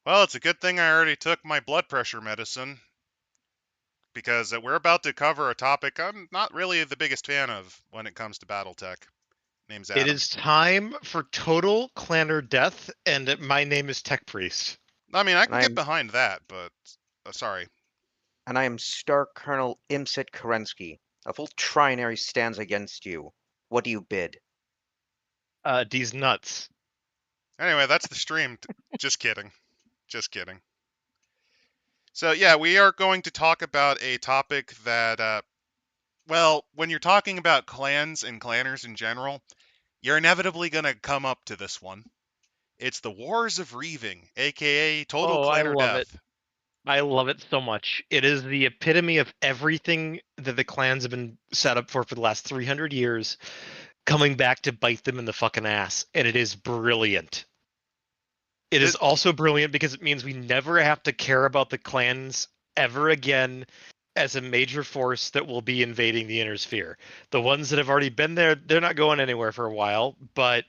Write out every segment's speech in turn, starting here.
Well, it's a good thing I already took my blood pressure medicine, because we're about to cover a topic I'm not really the biggest fan of when it comes to Battletech. Name's It Adam. is time for total clanner death, and my name is Tech Priest. I mean, I And can I get am behind that, but sorry. and I am Star Colonel Imsit Kerensky. A full trinary stands against you. What do you bid? These nuts. Anyway, that's the stream. Just kidding. Just kidding. So yeah, we are going to talk about a topic that, well, when you're talking about clans and clanners in general, you're inevitably going to come up to this one. It's the Wars of Reaving, aka Total Oh, I Clanner love it. Death. I love it so much. It is the epitome of everything that the clans have been set up for the last 300 years, coming back to bite them in the fucking ass, and it is brilliant. It is It, also brilliant because it means we never have to care about the clans ever again as a major force that will be invading the inner sphere. The ones that have already been there, they're not going anywhere for a while, but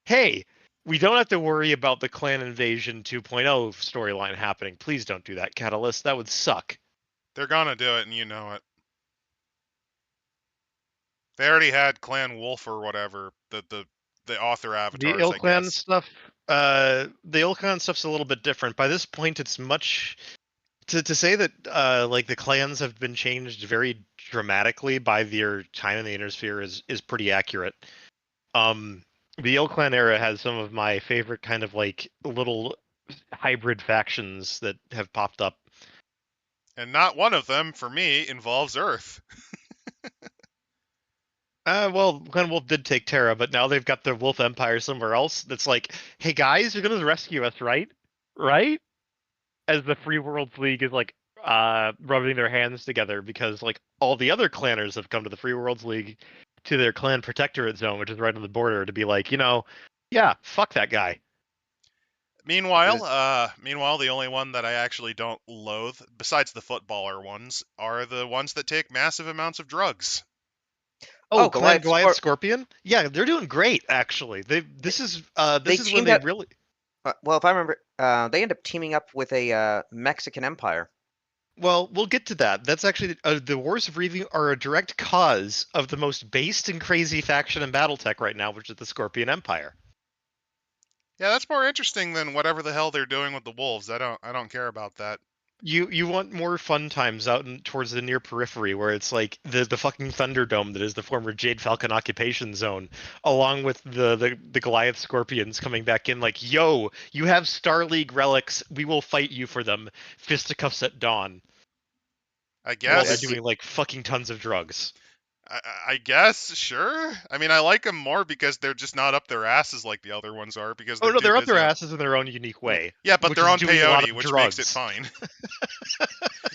hey, we don't have to worry about the clan invasion 2.0 storyline happening. Please don't do that, Catalyst. That would suck. they're gonna do it, and you know it. They already had Clan Wolf or whatever, the author The avatars, I Ilclan guess. stuff, the Ilclan stuff's a little bit different. By this point, it's much to say that like the clans have been changed very dramatically by their time in the inner sphere is pretty accurate. Um, the Ilclan era has some of my favorite kind of like little hybrid factions that have popped up. And not one of them, for me, involves Earth. Well, Clan Wolf did take Terra, but now they've got the Wolf Empire somewhere else. That's like, hey guys, you're gonna rescue us, right? Right? As the Free Worlds League is like rubbing their hands together because like all the other clanners have come to the Free Worlds League to their clan protectorate zone, which is right on the border, to be like, yeah, fuck that guy. It Meanwhile, is the only one that I actually don't loathe, besides the footballer ones, are the ones that take massive amounts of drugs. Oh, oh Clan Goliath Goliath Scorp. Scorpion? Yeah, they're doing great actually. They, This they is when teamed they up. really. Well, if I remember, they end up teaming up with a Mexican empire. Well, we'll get to that. That's actually the Wars of Reaving are a direct cause of the most based and crazy faction in BattleTech right now, which is the Scorpion Empire. Yeah, that's more interesting than whatever the hell they're doing with the wolves. I don't care about that. You want more fun times out towards the near periphery where it's like the fucking Thunderdome that is the former Jade Falcon occupation zone, along with the Goliath Scorpions coming back in like, yo, you have Star League relics, we will fight you for them. Fisticuffs at dawn. I While they're That's guess. doing like fucking tons of drugs. I guess, sure. I mean, I like them more because they're just not up their asses like the other ones are, because Oh they're no, too they're up their busy up. asses in their own unique way, Yeah, but which they're is on doing a lot peyote, of which makes it drugs. fine.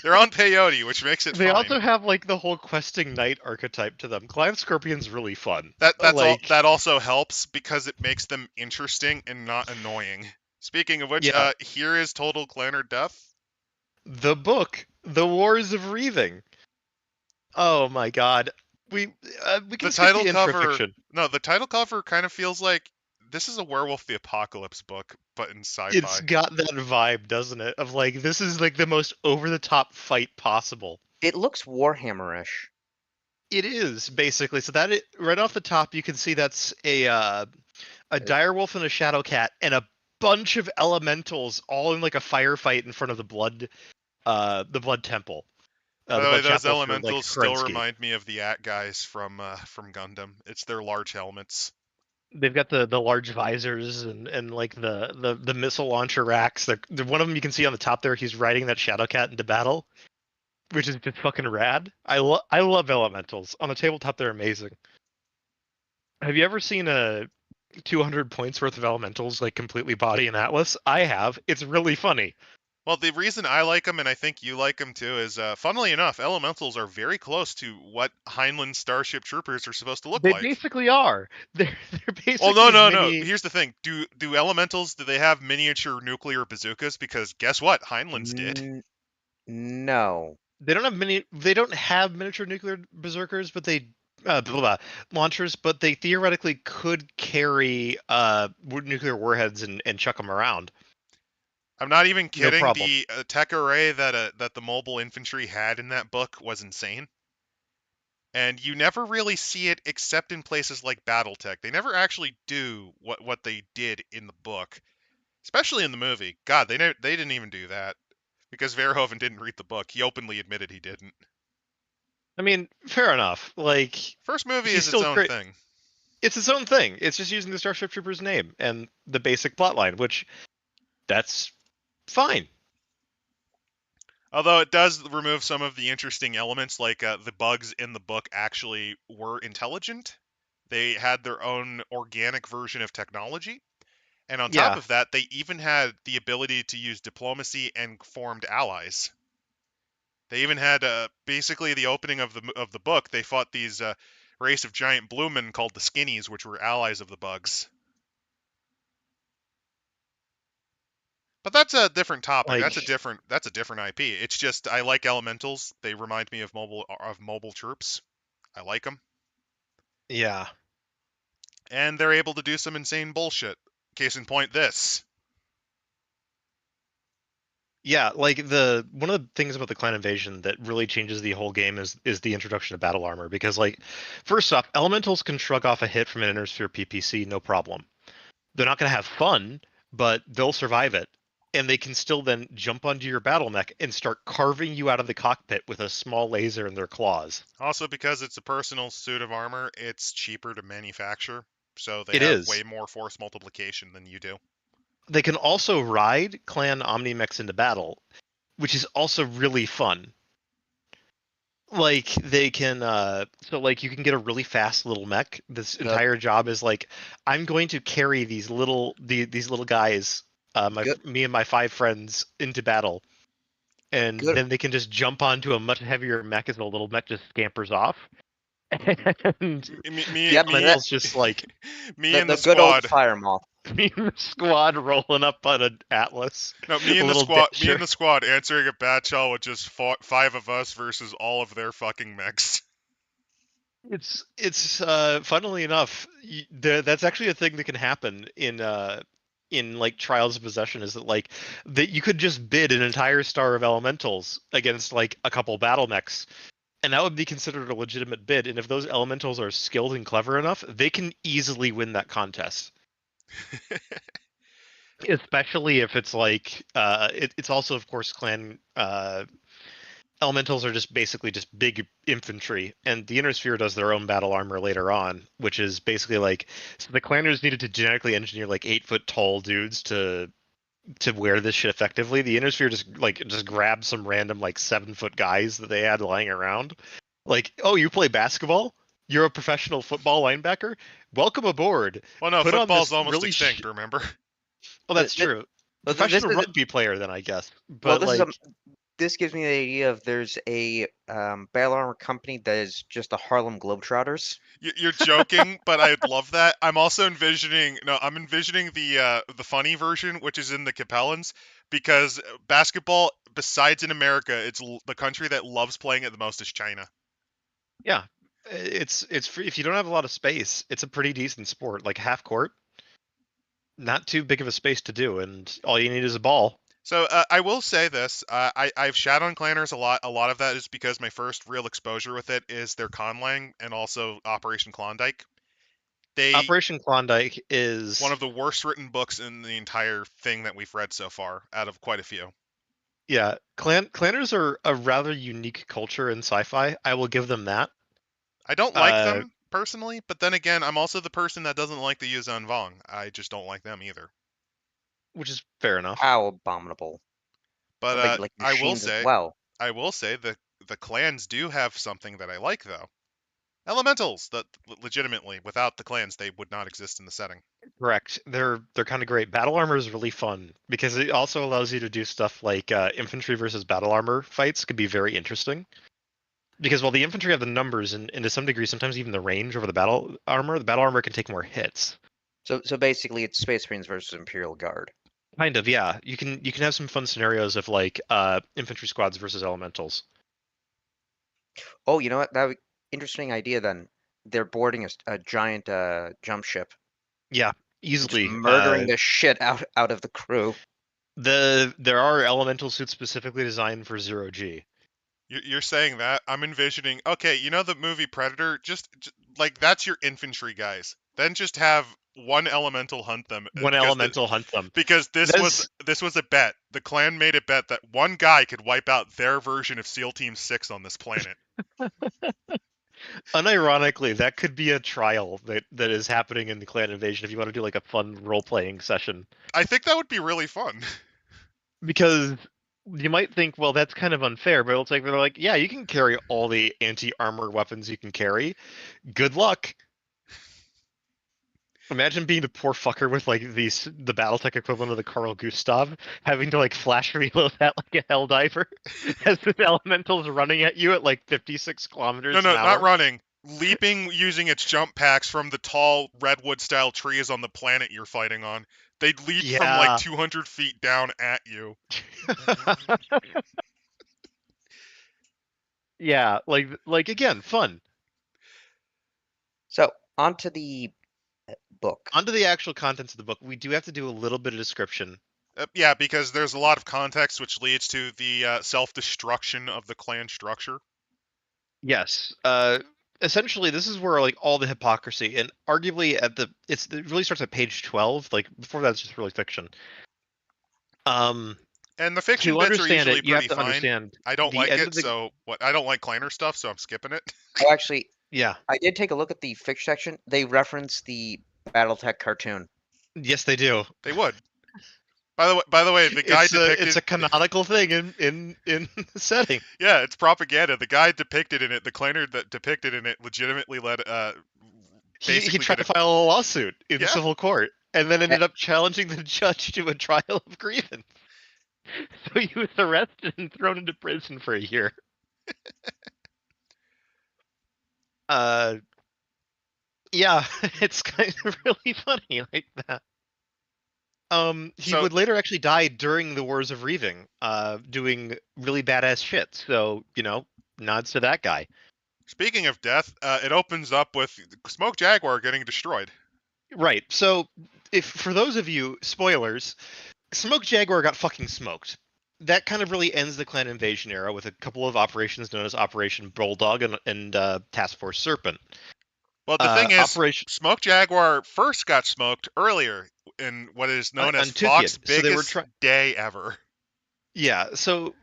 They're on peyote, which makes it They fine. also have like the whole questing knight archetype to them. Goliath Scorpion's really fun. That's all. Like, That also helps because it makes them interesting and not annoying. Speaking of which, yeah, here is Total Clanner Death. the book, The Wars of Reaving. Oh my god. We The can skip title the intro cover. fiction. No, the title cover kind of feels like this is a Werewolf the Apocalypse book, but in It's sci-fi. got that vibe, doesn't it? Of like this is like the most over the top fight possible. it looks Warhammerish. It is basically. So right off the top you can see that's a Uh, direwolf and a shadow cat and a bunch of elementals all in like a firefight in front of the blood temple. By The the way, blood those chapel for like elementals still Kerensky. remind me of the At guys from Gundam. It's their large helmets. They've got the large visors and like the missile launcher racks. One of them you can see on the top there. He's riding that shadow cat into battle, which is just fucking rad. I love elementals on the tabletop. They're amazing. Have you ever seen a 200 points worth of elementals like completely body and atlas? I have. It's really funny. Well, the reason I like them, and I think you like them too, is funnily enough, elementals are very close to what Heinlein Starship Troopers are supposed to look They like. basically are. They're Well, no, basically no, no. mini. Here's the thing: do elementals, do they have miniature nuclear bazookas? Because guess what, Heinlein's did. N- no. They don't have mini. They don't have miniature nuclear berserkers, but they blah, blah, launchers. But they theoretically could carry nuclear warheads and chuck them around. I'm not even No kidding. problem. The tech array that the mobile infantry had in that book was insane. And you never really see it except in places like Battletech. They never actually do what they did in the book, especially in the movie. God, they didn't even do that because Verhoeven didn't read the book. He openly admitted he didn't. I mean, fair enough. Like, First movie he's is its still own great. thing. It's its own thing. It's just using the Starship Trooper's name and the basic plotline, which that's fine. Although it does remove some of the interesting elements, like the bugs in the book actually were intelligent. They had their own organic version of technology. And on top Yeah, of that, they even had the ability to use diplomacy and formed allies. They even had basically the opening of the book. They fought these race of giant blue men called the Skinnies, which were allies of the bugs. But that's a different topic. like, That's a different IP. It's just I like elementals. They remind me of mobile troops. I like them, yeah. and they're able to do some insane bullshit. Case in point, this. Yeah, like the one of the things about the clan invasion that really changes the whole game is the introduction of battle armor because like first off, elementals can shrug off a hit from an inner sphere PPC no problem. They're not going to have fun, but they'll survive it. And they can still then jump onto your battle mech and start carving you out of the cockpit with a small laser in their claws. Also, because it's a personal suit of armor, it's cheaper to manufacture, so they It have way is. more force multiplication than you do. They can also ride clan omnimechs into battle, which is also really fun. Like they can so like you can get a really fast little mech. This The entire job is like I'm going to carry these little guys, good me and my 5 friends into battle, and good then they can just jump onto a much heavier mech as the little mech just scampers off. And the yep that elementals just like Me the, and the the good old squad. fire moth. me and the squad rolling up on an Atlas, No, a little Me and dasher. the squad answering a bad shell with just five of us versus all of their fucking mechs. It's funnily enough, that's actually a thing that can happen in like Trials of Possession is that like that you could just bid an entire star of elementals against like a couple battle mechs, and that would be considered a legitimate bid. And if those elementals are skilled and clever enough, they can easily win that contest. Especially if it's like it's also of course clan elementals are just basically just big infantry, and the inner sphere does their own battle armor later on, which is basically like so the clanners needed to genetically engineer like 8 foot tall dudes to wear this shit effectively. The inner sphere just grabbed some random like 7 foot guys that they had lying around. Like, oh, you play basketball? You're a professional football linebacker? Welcome aboard. Well, no, Put on football's this almost really extinct. Remember? oh, Th- that's th- true. this Professional is rugby player then I guess. well But this is a like this gives me the idea of there's a battle armor company that is just the Harlem Globetrotters. You're joking, but I'd love that. I'm also envisioning. No, I'm envisioning the funny version, which is in the Capellans, because basketball, besides in America, the country that loves playing it the most is China. yeah, it's free. If you don't have a lot of space, it's a pretty decent sport. Like half court, not too big of a space to do, and all you need is a ball. So I will say this: I've shat on Clanners a lot. A lot of that is because my first real exposure with it is their conlang and also Operation Klondike. They Operation Klondike one is of the worst written books in the entire thing that we've read so far, out of quite a few. yeah. Clanners are a rather unique culture in sci-fi. I will give them that. I don't like Uh, them personally, but then again, I'm also the person that doesn't like the Yuzhan Vong. I just don't like them either. which is fair enough. How abominable. But Like machines as well. I will say the clans do have something that I like though. Elementals that legitimately, without the clans, they would not exist in the setting. Correct. They're kind of great. Battle armor is really fun because it also allows you to do stuff like infantry versus battle armor fights could be very interesting. Because while the infantry have the numbers and to some degree sometimes even the range over the battle armor can take more hits. So basically it's Space Marines versus Imperial Guard. Kind of, yeah. You can have some fun scenarios of like infantry squads versus elementals. Oh, you know what? Interesting idea then. They're boarding a giant jump ship Yeah, and just easily. murdering the shit out of the crew. There are elemental suits specifically designed for 0G. You're saying that? I'm envisioning. Okay, you know the movie Predator? Just like that's your infantry guys. Then just have one elemental hunt them One elemental hunt them. because That's this was a bet. The clan made a bet that one guy could wipe out their version of SEAL Team 6 on this planet. unironically, that could be a trial that is happening in the clan invasion if you want to do like a fun role-playing session. I think that would be really fun. Because you might think, well, that's kind of unfair, but it's like they're like, yeah, you can carry all the anti-armor weapons you can carry. Good luck. Imagine being the poor fucker with like the Battletech equivalent of the Carl Gustav, having to like flash reload that like a helldiver as the elemental's running at you at like 56 kilometers No, an hour. not running. Leaping using its jump packs from the tall redwood-style trees on the planet you're fighting on. They'd leap from Yeah. like 200 feet down at you. Yeah, like again, fun. So, onto the book. Onto the actual contents of the book, we do have to do a little bit of description. Yeah, because there's a lot of context which leads to the self-destruction of the clan structure. Yes. Essentially, this is where like all the hypocrisy, and arguably it really starts at page 12. Like before that, it's just really fiction. And the fiction To bits are understand usually it, you have pretty to fine. understand. I don't the like end it, of the- so what? I don't like clanner stuff, so I'm skipping it. Oh, actually, Yeah. I did take a look at the fiction section. They reference the Battletech cartoon. Yes, they do. They would. By the way, the guy depicted. It's a canonical thing in the setting. Yeah, it's propaganda. The guy depicted in it, the clanner that depicted in it, legitimately led. He Basically tried to did file a lawsuit in Yeah. civil court, and then ended up challenging the judge to a trial of grievance. So he was arrested and thrown into prison for a year. Yeah, it's kind of really funny like that. He So- would later actually die during the Wars of Reaving, doing really badass shit. So, nods to that guy. Speaking of death, it opens up with Smoke Jaguar getting destroyed. Right. So, if for those of you, spoilers, Smoke Jaguar got fucking smoked. That kind of really ends the clan invasion era with a couple of operations known as Operation Bulldog and Task Force Serpent. Well, the thing is, Operation Smoke Jaguar first got smoked earlier in what is known as on Fox's Tukiad. So they were biggest day ever. Yeah, so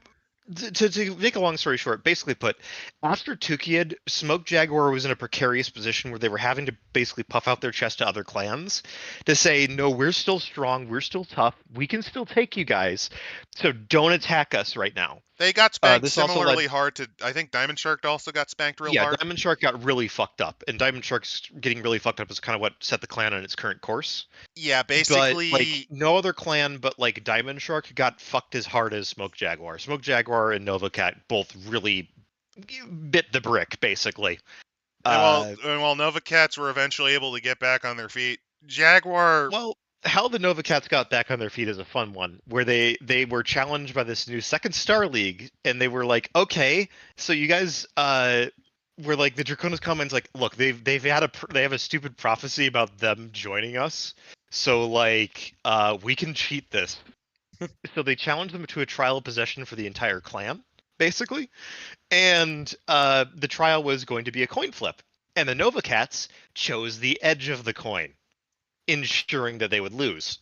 to make a long story short, basically put, after Tukiad, Smoke Jaguar was in a precarious position where they were having to basically puff out their chest to other clans to say, no, we're still strong, we're still tough, we can still take you guys, so don't attack us right now. They got spanked this also similarly hard to. I think Diamond Shark also got spanked real Yeah, hard. Diamond Shark got really fucked up, and Diamond Shark's getting really fucked up is kind of what set the clan on its current course. Yeah, basically. But, like, no other clan but, like, Diamond Shark got fucked as hard as Smoke Jaguar. Smoke Jaguar and Nova Cat both really bit the brick, basically. And while Nova Cats were eventually able to get back on their feet, Jaguar. Well, how the Nova Cats got back on their feet is a fun one, where they were challenged by this new Second Star League, and they were like, okay, so you guys were like, the Draconis comments like, look, they have a stupid prophecy about them joining us, so like we can cheat this. So they challenged them to a trial of possession for the entire clan, basically, and the trial was going to be a coin flip, and the Nova Cats chose the edge of the coin, ensuring that they would lose.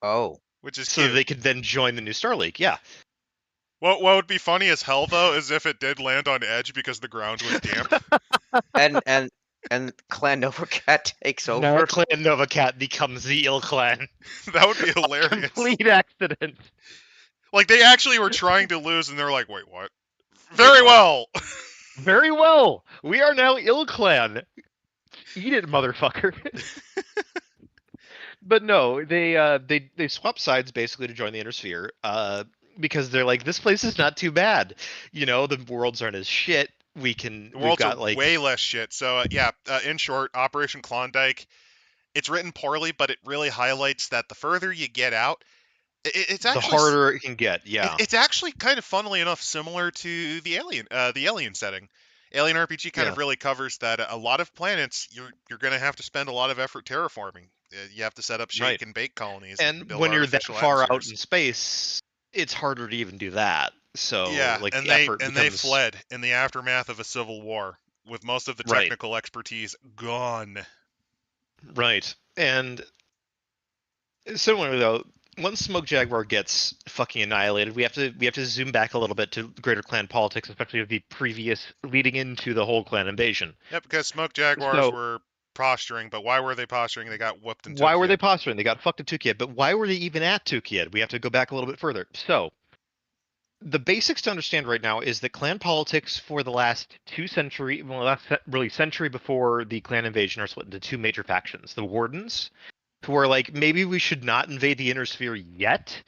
Oh. Which is so cute. they could then join the new Star League. Yeah. What would be funny as hell though is if it did land on edge because the ground was damp. and Clan Nova Cat takes over. Now Clan Nova Cat becomes the ill clan. That would be hilarious. Complete accident. Like they actually were trying to lose and they're like, wait, what? Very well. Very well. We are now ill clan. Eat it, motherfucker. But no, they swap sides basically to join the Inner Sphere. Because they're like, this place is not too bad. The worlds aren't as shit. The worlds got are like way less shit. So in short, Operation Klondike, it's written poorly, but it really highlights that the further you get out, it's actually the harder it can get. Yeah, it's actually kind of funnily enough similar to the Alien setting. Alien RPG kind of really covers that a lot of planets you're going to have to spend a lot of effort terraforming. You have to set up shake Right. and bake colonies And build when you're that artificial far out atmospheres. in space, it's harder to even do that. So Yeah, like and the effort they becomes fled in the aftermath of a civil war with most of the right, technical expertise gone. right. And similarly though, once Smoke Jaguar gets fucking annihilated, we have to zoom back a little bit to greater clan politics, especially of the previous leading into the whole clan invasion. Yeah, because smoke jaguars So were posturing, but why were they posturing? They got whooped and why took were you. they posturing? They got fucked at Tukiyed, but why were they even at Tukiyed? We have to go back a little bit further. So the basics to understand right now is that clan politics for the last 2 century, well, last really century before the clan invasion, are split into two major factions: the Wardens, who are like, maybe we should not invade the inner sphere yet,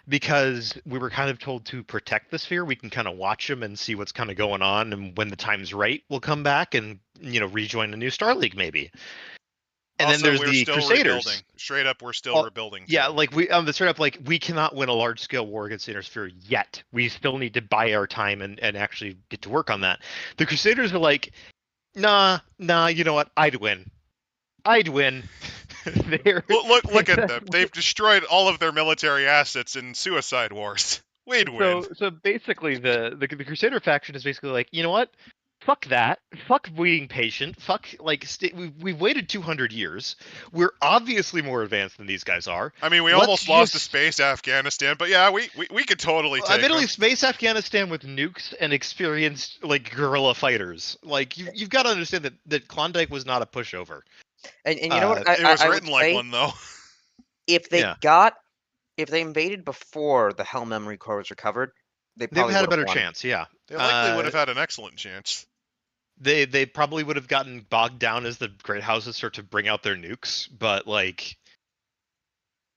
because we were kind of told to protect the sphere. We can kind of watch them and see what's kind of going on, and when the time's right, we'll come back and rejoin the new Star League maybe. And then Also, there's we're the still Crusaders. rebuilding. Straight up, we're still rebuilding. Yeah, too. like the straight up, like, we cannot win a large scale war against the inner sphere yet. We still need to buy our time and actually get to work on that. The Crusaders are like, nah, you know what? I'd win. They're Look at them. They've destroyed all of their military assets in suicide wars. We'd win. so basically the Crusader faction is basically like, you know what? Fuck that. Fuck being patient. Fuck, like, we've waited 200 years. We're obviously more advanced than these guys are. I mean, we Let's almost lost to just- space Afghanistan, but yeah, we could totally take admittedly, them. space Afghanistan with nukes and experienced like guerrilla fighters. Like, you've got to understand that Klondike was not a pushover. And you know what? It was I would written like say, one though. if they Yeah. if they invaded before the Hell Memory Core was recovered, they They've probably had a would have better won. chance. Yeah. They likely would have had an excellent chance. They probably would have gotten bogged down as the great houses start to bring out their nukes, but like,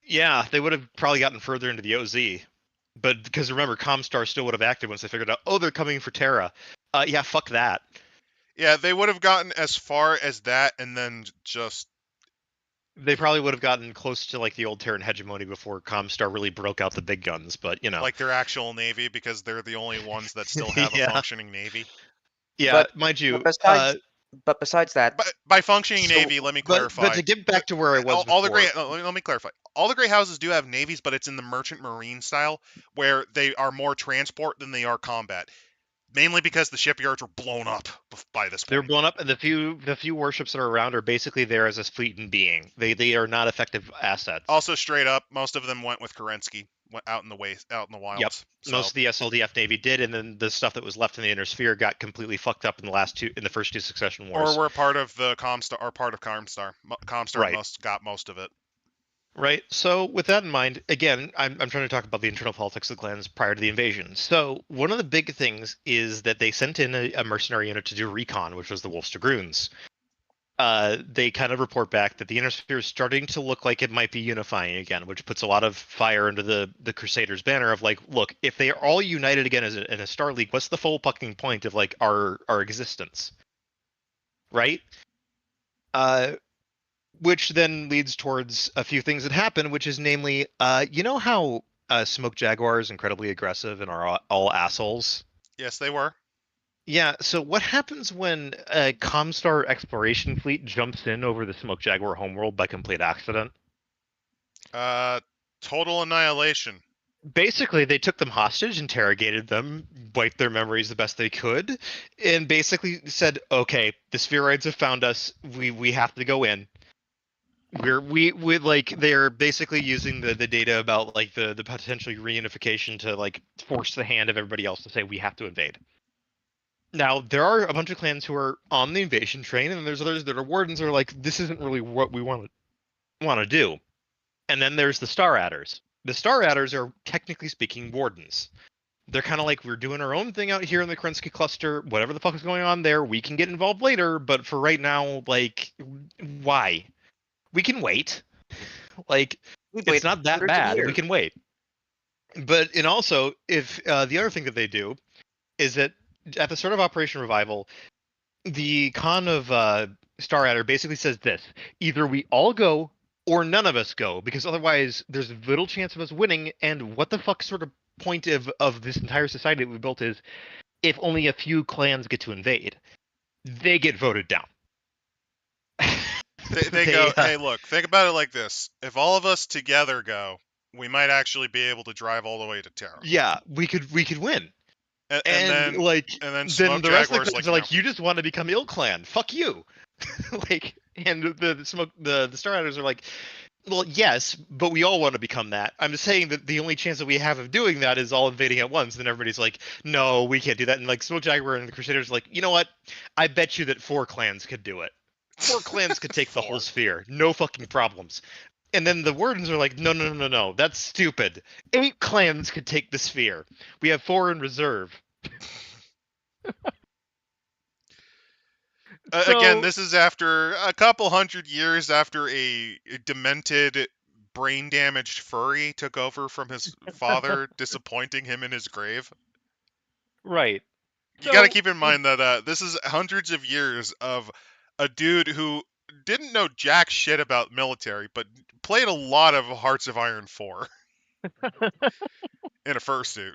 yeah, they would have probably gotten further into the OZ. But because remember, Comstar still would have acted once they figured out, oh, they're coming for Terra. Yeah, fuck that. Yeah, they would have gotten as far as that, and then just They probably would have gotten close to like the old Terran hegemony before Comstar really broke out the big guns. But like their actual navy, because they're the only ones that still have a Yeah. functioning navy. Yeah, mind you. But besides that, But by functioning So- navy, let me clarify. But to get back to where I was all the before, great. Let me clarify. All the great houses do have navies, but it's in the merchant marine style, where they are more transport than they are combat. Mainly because the shipyards were blown up by this they're point. blown up, and the few warships that are around are basically there as a fleet and being. They are not effective assets. Also, straight up, most of them went with Kerensky, went out in the wilds. Yep. So, Most of the SLDF Navy did, and then the stuff that was left in the inner sphere got completely fucked up in the first two succession wars. or were part of the Comstar, or part of Comstar. Comstar Right. got most of it. Right. So with that in mind, again, I'm trying to talk about the internal politics of the clans prior to the invasion. So one of the big things is that they sent in a mercenary unit to do recon, which was the Wolf's Dragoons. They kind of report back that the inner sphere is starting to look like it might be unifying again, which puts a lot of fire under the Crusaders' banner of like, look, if they are all united again in a Star League, what's the full fucking point of like our existence, right? Which then leads towards a few things that happen, which is namely, you know how Smoke Jaguar is incredibly aggressive and are all assholes? Yes, they were. Yeah, so what happens when a Comstar exploration fleet jumps in over the Smoke Jaguar homeworld by complete accident? Total annihilation. Basically, they took them hostage, interrogated them, wiped their memories the best they could, and basically said, okay, the spheroids have found us, we have to go in. We like, they're basically using the data about like the potential reunification to like force the hand of everybody else to say we have to invade. Now there are a bunch of clans who are on the invasion train, and there's others that are wardens who are like, this isn't really what we want to do. And then there's the Star Adders. The Star Adders are technically speaking wardens. They're kind of like, we're doing our own thing out here in the Kerensky cluster. Whatever the fuck is going on there, we can get involved later. But for right now, like, why? We can wait. Like, it's not that bad. We can wait. But, and also, if the other thing that they do is that at the start of Operation Revival, the Khan of Star Adder basically says this: either we all go or none of us go, because otherwise there's little chance of us winning. And what the fuck sort of point of this entire society that we built is, if only a few clans get to invade, they get voted down. They go, hey, look, think about it like this. If all of us together go, we might actually be able to drive all the way to Terra. Yeah, we could win. And And like then then Smoke the rest of the Jaguar's clans like, are no. like, you just want to become ill clan. Fuck you. Like, and the Star Riders are like, well, yes, but we all want to become that. I'm just saying that the only chance that we have of doing that is all invading at once. And then everybody's like, no, we can't do that. And like Smoke Jaguar and the Crusaders are like, you know what? I bet you that 4 clans could do it. 4 clans could take the whole 4. sphere. No fucking problems. And then the Wardens are like, no, that's stupid. 8 clans could take the sphere. We have 4 in reserve. Again, So- this is after a couple hundred years after a demented, brain-damaged furry took over from his father, disappointing him in his grave. Right. You got to keep in mind that this is hundreds of years of a dude who didn't know jack shit about military, but played a lot of Hearts of Iron 4 in a fursuit.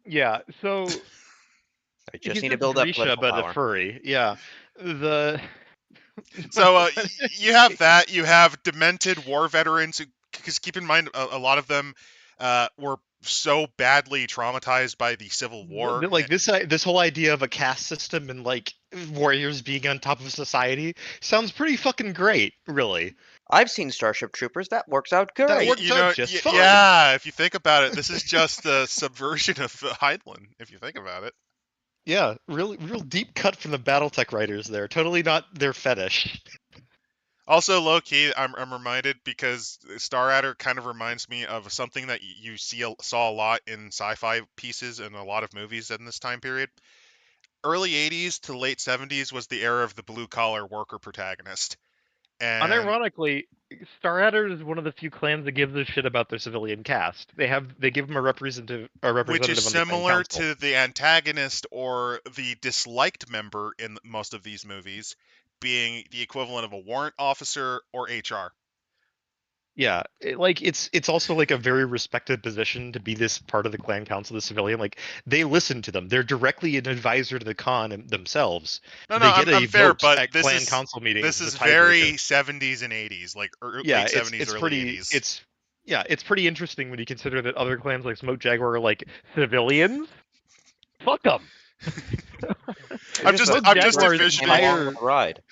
Yeah, so I just he's need to a build up Grisha, political but power. a furry. Yeah. The So you have that. You have demented war veterans, because keep in mind, a lot of them were so badly traumatized by the Civil War. like this whole idea of a caste system and like warriors being on top of society sounds pretty fucking great, really. I've seen Starship Troopers. That works out That great. works out just fine. Yeah, if you think about it, this is just the subversion of Heidland, if you think about it. Yeah, real deep cut from the Battletech writers there. Totally not their fetish. Also, low key, I'm reminded because Star Adder kind of reminds me of something that you saw a lot in sci-fi pieces and a lot of movies in this time period. Early 80s to late 70s was the era of the blue collar worker protagonist. And Unironically, Star Adder is one of the few clans that gives a shit about their civilian cast. They give them a representative which is on the clan similar council. to the antagonist or the disliked member in most of these movies being the equivalent of a warrant officer or HR. Yeah, it's also like a very respected position to be this part of the clan council, the civilian. Like they listen to them. They're directly an advisor to the Khan themselves. No, They get I'm a fair, vote but at this clan is council meetings. this as is a very tiebreaker. 70s and 80s, like Yeah, late 70s, it's early pretty. 80s. It's pretty interesting when you consider that other clans like Smoke Jaguar are like civilians. Fuck them. I'm just envisioning ride.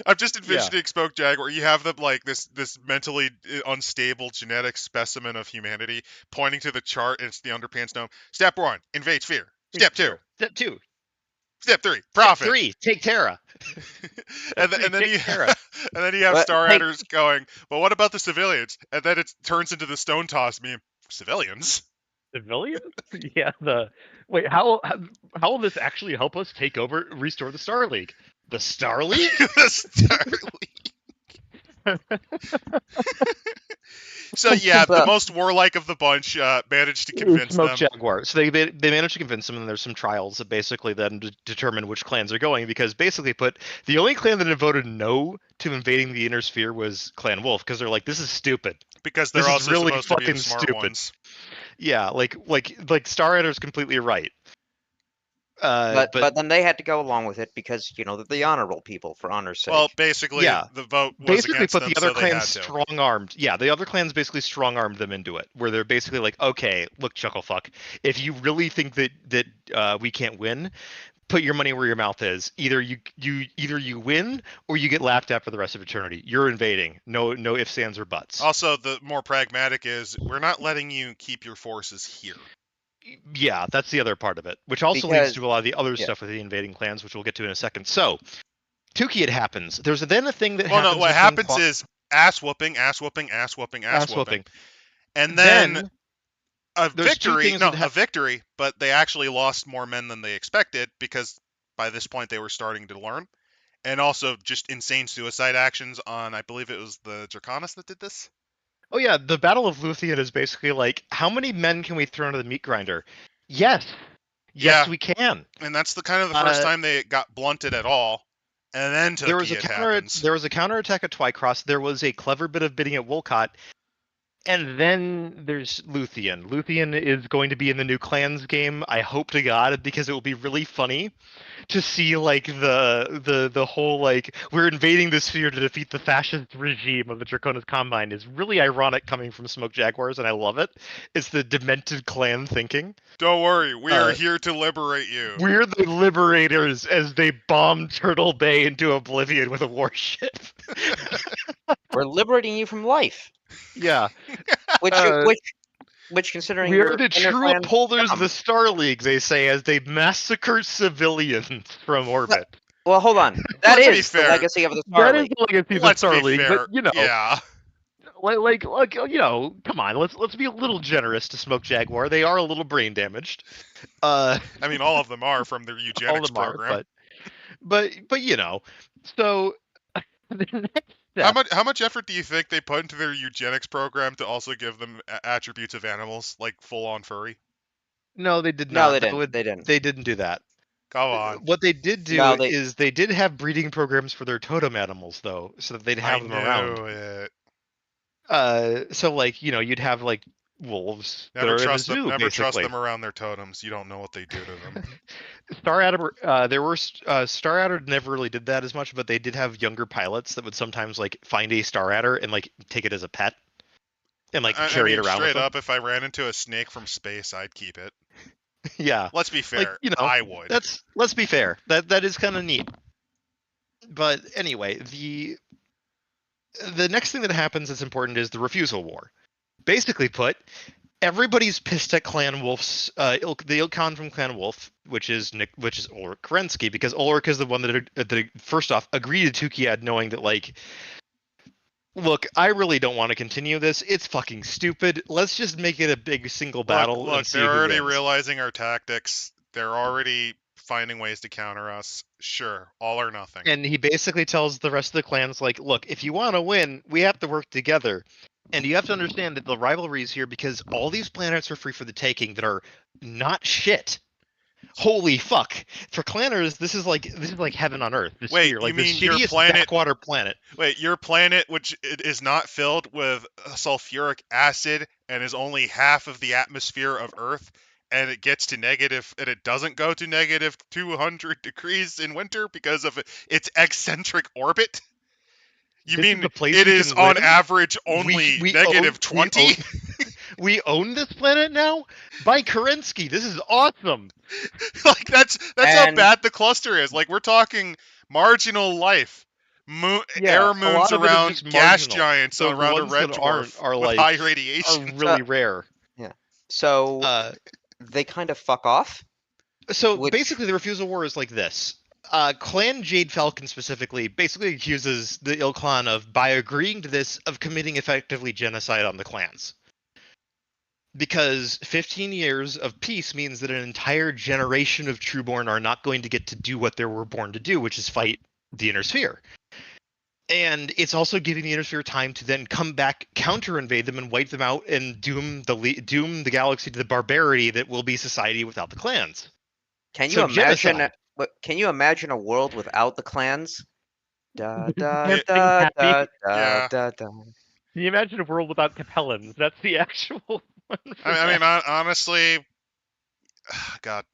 I'm just envisioning Smoke Jaguar. You have them like this mentally unstable genetic specimen of humanity pointing to the chart, and it's the underpants gnome. Step 1, invade sphere. Step 2. Step 2. Step 3, profit. Step 3, take Terra. and then you have Star Adders going, well, what about the civilians? And then it turns into the Stone Toss meme. Civilians? Civilians? Yeah. Wait. How will this actually help us restore the Star League? The Star League? The Star League. So yeah, the most warlike of the bunch managed to convince Smoke them. Jaguar. So they managed to convince them, and there's some trials that basically then determine which clans are going. Because basically, the only clan that had voted no to invading the Inner Sphere was Clan Wolf, because they're like, this is stupid. Because they're also really supposed to be the smart ones. Yeah, like Star Adder's completely right. But then they had to go along with it because they're the honorable people, for honor's sake. Well, basically, the vote was basically against put them, the other so clans strong-armed. Yeah, the other clans basically strong-armed them into it, where they're basically like, okay, look, Chucklefuck, if you really think that we can't win, put your money where your mouth is. Either you win or you get laughed at for the rest of eternity. You're invading. No ifs, ands, or buts. Also, the more pragmatic is we're not letting you keep your forces here. Yeah, that's the other part of it, which also leads to a lot of the other stuff with the invading clans, which we'll get to in a second. So, Tukey, it happens. There's then a thing that happens. Well, no, what happens is ass whooping, and then a victory, but they actually lost more men than they expected because by this point they were starting to learn, and also just insane suicide actions on, I believe it was the Draconis that did this. Oh yeah, the Battle of Luthien is basically like, how many men can we throw into the meat grinder? Yes, we can. And that's the kind of the first time they got blunted at all. And then there was a counterattack at Twycross. There was a clever bit of bidding at Wolcott. And then there's Luthien. Luthien is going to be in the new Clans game. I hope to God, because it will be really funny to see like the whole like we're invading the sphere to defeat the fascist regime of the Draconis Combine is really ironic coming from Smoke Jaguars, and I love it. It's the demented clan thinking. Don't worry, we are Uh, here to liberate you. We're the liberators as they bomb Turtle Bay into oblivion with a warship. We're liberating you from life, Yeah. which Uh, considering We your are the inner true clan upholders of scum. the Star League, they say, as they massacre civilians from orbit. Well, hold on. That Let's be is the fair. legacy of the Star That is League. the legacy of the Let's Star be League, fair. but you know, Yeah. like you know, come on, let's be a little generous to Smoke Jaguar. They are a little brain damaged. I mean, all of them are from their All eugenics of them are, program. but you know, so the next How step. much effort do you think they put into their eugenics program to also give them attributes of animals, like full-on furry? No, they did No, not. they didn't. They didn't. They didn't do that. Come on. What they did No, do is they did have breeding programs for their totem animals, though, so that they'd I have them around. knew it. So like, you know, you'd have like wolves that Never are in a trust them. zoo, Never trust basically. them around their totems. You don't know what they do to them. Star Adder, Star Adder never really did that as much, but they did have younger pilots that would sometimes like find a Star Adder and like take it as a pet and like I carry mean, it around with straight them. up, if I ran into a snake from space, I'd keep it. Yeah, Let's be like, fair. you know, I would. let's be fair. That is kind of neat. But anyway, the next thing that happens that's important is the refusal war. Basically put, everybody's pissed at Clan Wolf's the Ilkhan from Clan Wolf, which is Ulrich Kerensky, because Ulrich is the one that first off agreed to Tukiad, knowing that like, look, I really don't want to continue this. It's fucking stupid. Let's just make it a big single battle and Look, see they're who already wins. realizing our tactics. They're already finding ways to counter us. Sure, all or nothing. And he basically tells the rest of the clans, like, look, if you want to win, we have to work together. And you have to understand that the rivalry is here because all these planets are free for the taking that are not shit. Holy fuck! For clanners, this is like heaven on earth. This Wait, sphere, you like the mean your shittiest planet- backwater planet. Wait, your planet, which is not filled with sulfuric acid and is only half of the atmosphere of Earth, and it gets to negative, and it doesn't go to negative 200 degrees in winter because of its eccentric orbit? You This is mean the place it we is can on live? average only We negative own- we 20? We own this planet now by Kerensky. This is awesome. Like that's how And- bad the cluster is. Like we're talking marginal life. Yeah, Air a moons lot of it is around just gas marginal. giants The around a ones red that aren't dwarf are with like high are radiation. really rare. So they kind of fuck off. So Which- basically, the refusal war is like this. Clan Jade Falcon specifically basically accuses the Ilkhan of, by agreeing to this, of committing effectively genocide on the clans. Because 15 years of peace means that an entire generation of Trueborn are not going to get to do what they were born to do, which is fight the Inner Sphere. And it's also giving the Inner Sphere time to then come back, counter-invade them, and wipe them out, and doom the galaxy to the barbarity that will be society without the clans. Can you So imagine? genocide. Can you imagine a world without the clans? Da da Everything da happy. da Yeah. da da. Can you imagine a world without Capellans? That's the actual one. I mean, honestly, God,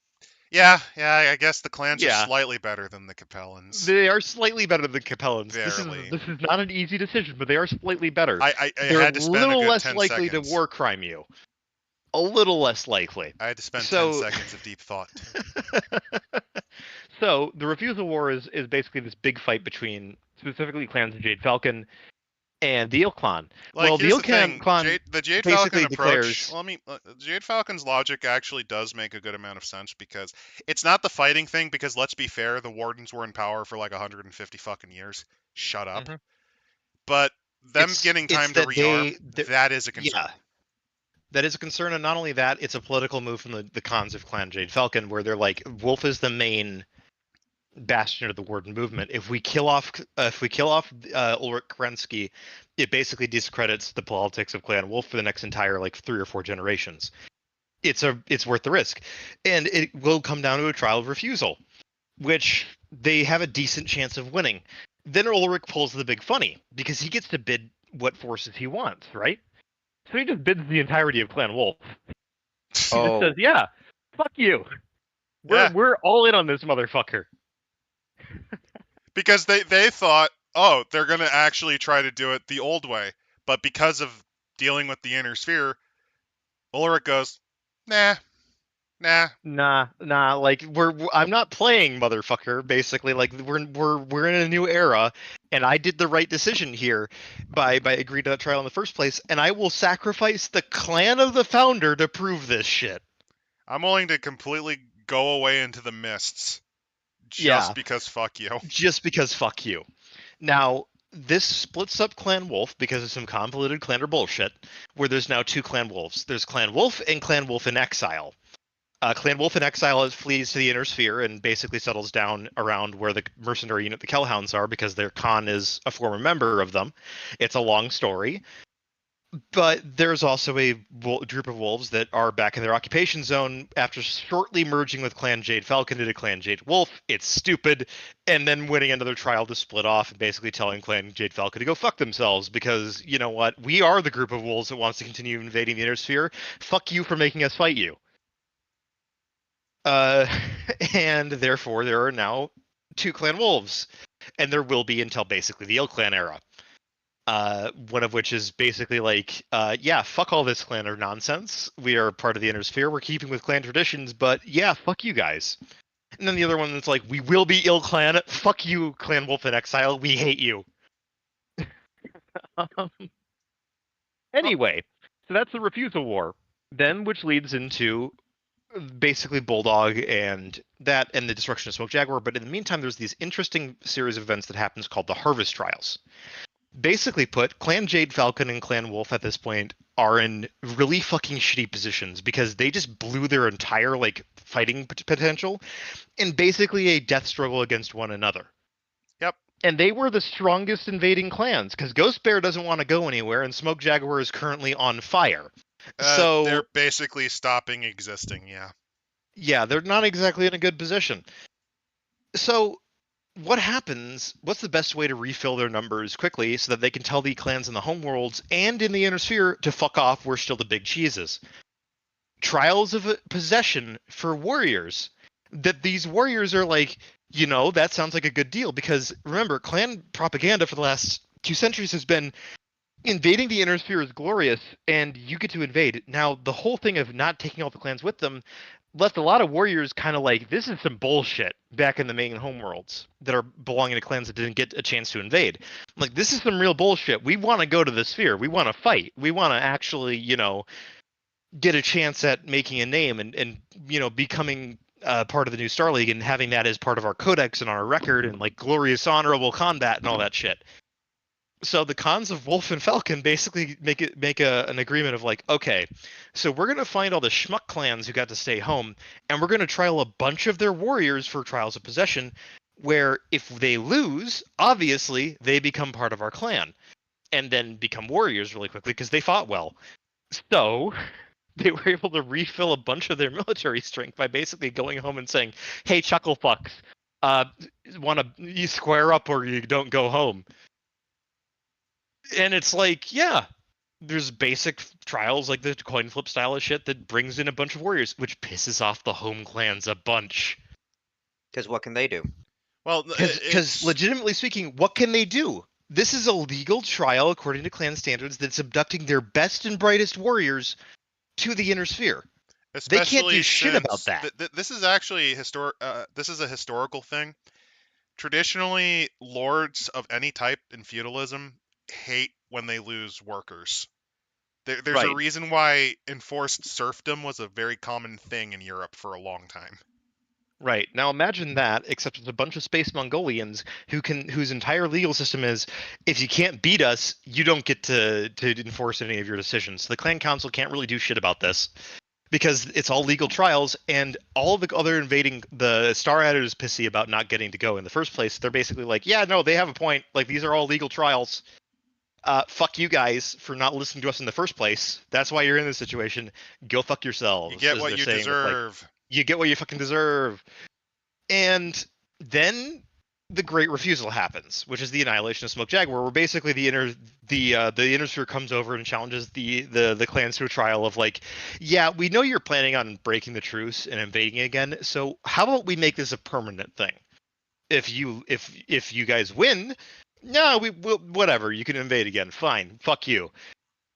yeah. I guess the clans Yeah. are slightly better than the Capellans. They are slightly better than Capellans. Barely. This is not an easy decision, but they are slightly better. I They're had to a spend a little good less 10 likely seconds. to war crime you. A little less likely. I had to spend So- 10 seconds of deep thought. So the refusal war is basically this big fight between specifically clans of Jade Falcon and the Ilkhan. Like, Well, the here's the Ilkhan thing, clan the Jade basically Falcon approach. declares- Well, I mean, Jade Falcon's logic actually does make a good amount of sense because it's not the fighting thing. Because let's be fair, the Wardens were in power for like 150 fucking years. Shut up. Mhm. But them It's- getting it's time to that rearm, they- that is a concern. Yeah. That is a concern, and not only that, it's a political move from the cons of Clan Jade Falcon, where they're like, Wolf is the main bastion of the Warden movement. If we kill off Ulrich Kerensky, it basically discredits the politics of Clan Wolf for the next entire like 3 or 4 generations. It's worth the risk, and it will come down to a trial of refusal, which they have a decent chance of winning. Then Ulrich pulls the big funny because he gets to bid what forces he wants, right? So he just bids the entirety of Clan Wolf. He just Oh, says, "Yeah, fuck you. Yeah, We're all in on this motherfucker." because they thought, oh, they're going to actually try to do it the old way. But because of dealing with the inner sphere, Ulrich goes, nah, nah. Nah. Like I'm not playing, motherfucker. Basically, like we're in a new era, and I did the right decision here by agreeing to that trial in the first place, and I will sacrifice the clan of the founder to prove this shit. I'm willing to completely go away into the mists Yeah, just because fuck you. just because fuck you. Now, this splits up Clan Wolf because of some convoluted clanner bullshit, where there's now two Clan Wolves. There's Clan Wolf and Clan Wolf in Exile. Clan Wolf in Exile flees to the Inner Sphere and basically settles down around where the mercenary unit, the Kellhounds, are because their Khan is a former member of them. It's a long story. But there's also a group of wolves that are back in their occupation zone after shortly merging with Clan Jade Falcon into Clan Jade Wolf. It's stupid. And then winning another trial to split off and basically telling Clan Jade Falcon to go fuck themselves because, you know what? We are the group of wolves that wants to continue invading the Inner Sphere. Fuck you for making us fight you. Uh, and therefore there are now two Clan Wolves. And there will be until basically the Ill Clan era. One of which is basically like, yeah, fuck all this clan nonsense. We are part of the Inner Sphere. We're keeping with clan traditions, but yeah, fuck you guys. And then the other one that's like, we will be Ill Clan. Fuck you, Clan Wolf in Exile. We hate you. Anyway, so that's the refusal war. Then, which leads into basically Bulldog and that and the destruction of Smoke Jaguar. But in the meantime, there's these interesting series of events that happens called the Harvest Trials. Basically put, Clan Jade Falcon and Clan Wolf at this point are in really fucking shitty positions because they just blew their entire like fighting potential in basically a death struggle against one another. Yep. And they were the strongest invading clans because Ghost Bear doesn't want to go anywhere and Smoke Jaguar is currently on fire. So They're basically stopping existing, yeah. yeah, they're not exactly in a good position. So what happens? What's the best way to refill their numbers quickly so that they can tell the clans in the homeworlds and in the Inner Sphere to fuck off? We're still the big cheeses. Trials of possession for warriors. That these warriors are like, you know, that sounds like a good deal because remember, clan propaganda for the last 2 centuries has been invading the Inner Sphere is glorious and you get to invade. Now, the whole thing of not taking all the clans with them left a lot of warriors kind of like, this is some bullshit back in the main homeworlds that are belonging to clans that didn't get a chance to invade. Like, this is some real bullshit. We want to go to the sphere. We want to fight. We want to actually, you know, get a chance at making a name and you know, becoming part of the new Star League and having that as part of our codex and our record and like glorious, honorable combat and all that shit. So the cons of Wolf and Falcon basically make an agreement of like, okay, so we're gonna find all the schmuck clans who got to stay home, and we're gonna trial a bunch of their warriors for trials of possession, where if they lose, obviously they become part of our clan, and then become warriors really quickly because they fought well. So they were able to refill a bunch of their military strength by basically going home and saying, "Hey, chuckle fucks, want to you square up or you don't go home." And it's like, yeah, there's basic trials like the coin flip style of shit that brings in a bunch of warriors, which pisses off the home clans a bunch. because what can they do? Well, Because legitimately speaking, what can they do? This is a legal trial according to clan standards that's abducting their best and brightest warriors to the Inner Sphere. They can't do shit about that. This is actually this is a historical thing. Traditionally, lords of any type in feudalism hate when they lose workers. There's Right. a reason why enforced serfdom was a very common thing in Europe for a long time. Right. Now imagine that, except it's a bunch of space Mongolians whose entire legal system is if you can't beat us, you don't get to enforce any of your decisions. So the clan council can't really do shit about this because it's all legal trials, and all the other invading the Star Adder is pissy about not getting to go in the first place. They're basically like, yeah, no, they have a point. Like, these are all legal trials. Fuck you guys for not listening to us in the first place. That's why you're in this situation. Go fuck yourselves. You get what you deserve. You get what you fucking deserve. And then the Great Refusal happens, which is the annihilation of Smoke Jaguar, where basically the inner sphere comes over and challenges the clans to a trial of like, yeah, we know you're planning on breaking the truce and invading again, so how about we make this a permanent thing? If you guys win, no, whatever, you can invade again, fine, fuck you.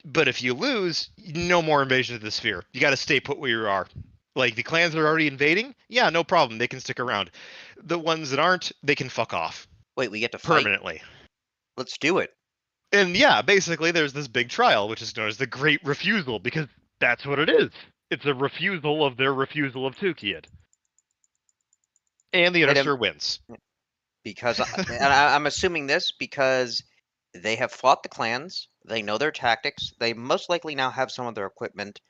But if you lose, no more invasion of the sphere. You got to stay put where you are. Like the clans that are already invading, yeah, no problem. They can stick around. The ones that aren't, they can fuck off Wait, we get to fight? permanently. Let's do it. And yeah, basically, there's this big trial, which is known as the Great Refusal, because that's what it is. It's a refusal of their refusal of Tukiyid. And the Wait, Innister wins. Because I'm assuming this because they have fought the clans, they know their tactics, they most likely now have some of their equipment,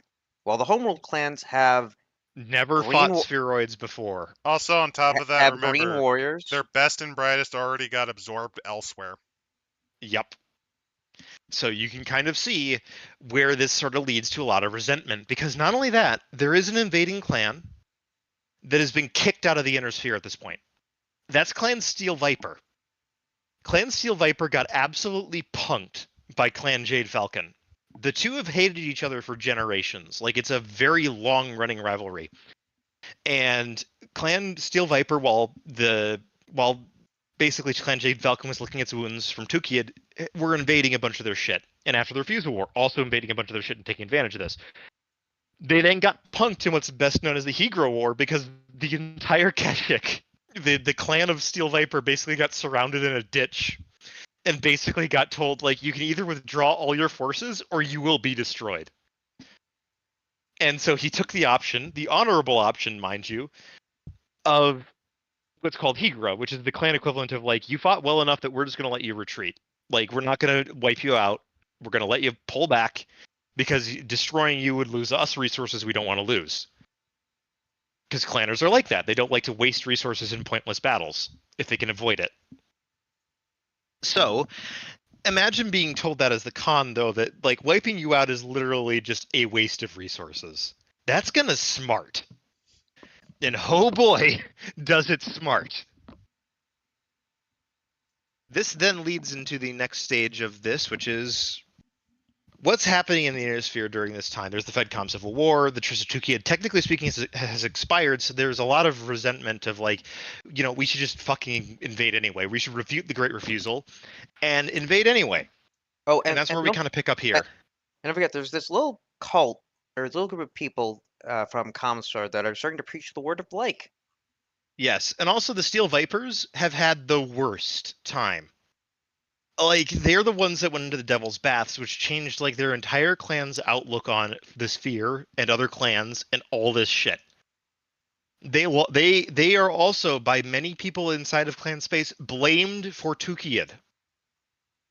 while the homeworld clans have Never Green fought wa- spheroids before. Also, on top of that, have green remember, warriors. their best and brightest already got absorbed elsewhere. Yep. So you can kind of see where this sort of leads to a lot of resentment, because not only that, there is an invading clan that has been kicked out of the Inner Sphere at this point. That's Clan Steel Viper. Clan Steel Viper got absolutely punked by Clan Jade Falcon. The two have hated each other for generations. Like, it's a very long-running rivalry. And Clan Steel Viper, while basically Clan Jade Falcon was licking its wounds from Tukiyid, were invading a bunch of their shit. And after the Refusal War, also invading a bunch of their shit and taking advantage of this. They then got punked in what's best known as the Hegro War, because the entire Keshik, the clan of Steel Viper, basically got surrounded in a ditch and basically got told, like, you can either withdraw all your forces or you will be destroyed. And so he took the option, the honorable option, mind you, of what's called Hegro, which is the clan equivalent of, like, you fought well enough that we're just going to let you retreat. Like, we're not going to wipe you out. We're going to let you pull back, because destroying you would lose us resources we don't want to lose. Because clanners are like that. They don't like to waste resources in pointless battles if they can avoid it. So, imagine being told that as the con, though, that, like, wiping you out is literally just a waste of resources. That's gonna smart. And oh boy, does it smart. This then leads into the next stage of this, which is what's happening in the Inner Sphere during this time. There's the FedCom Civil War. The Truce of Tukiyid, technically speaking, has expired, so there's a lot of resentment of, like, you know, we should just fucking invade anyway. We should refute the Great Refusal and invade anyway. Oh, And that's where we kind of pick up here. And don't forget, there's this little cult, or this little group of people from Comstar that are starting to preach the word of like. Yes, and also the Steel Vipers have had the worst time. Like, they're the ones that went into the Devil's Baths, which changed, like, their entire clan's outlook on the Sphere and other clans and all this shit. They are also, by many people inside of clan space, blamed for Tukiyid.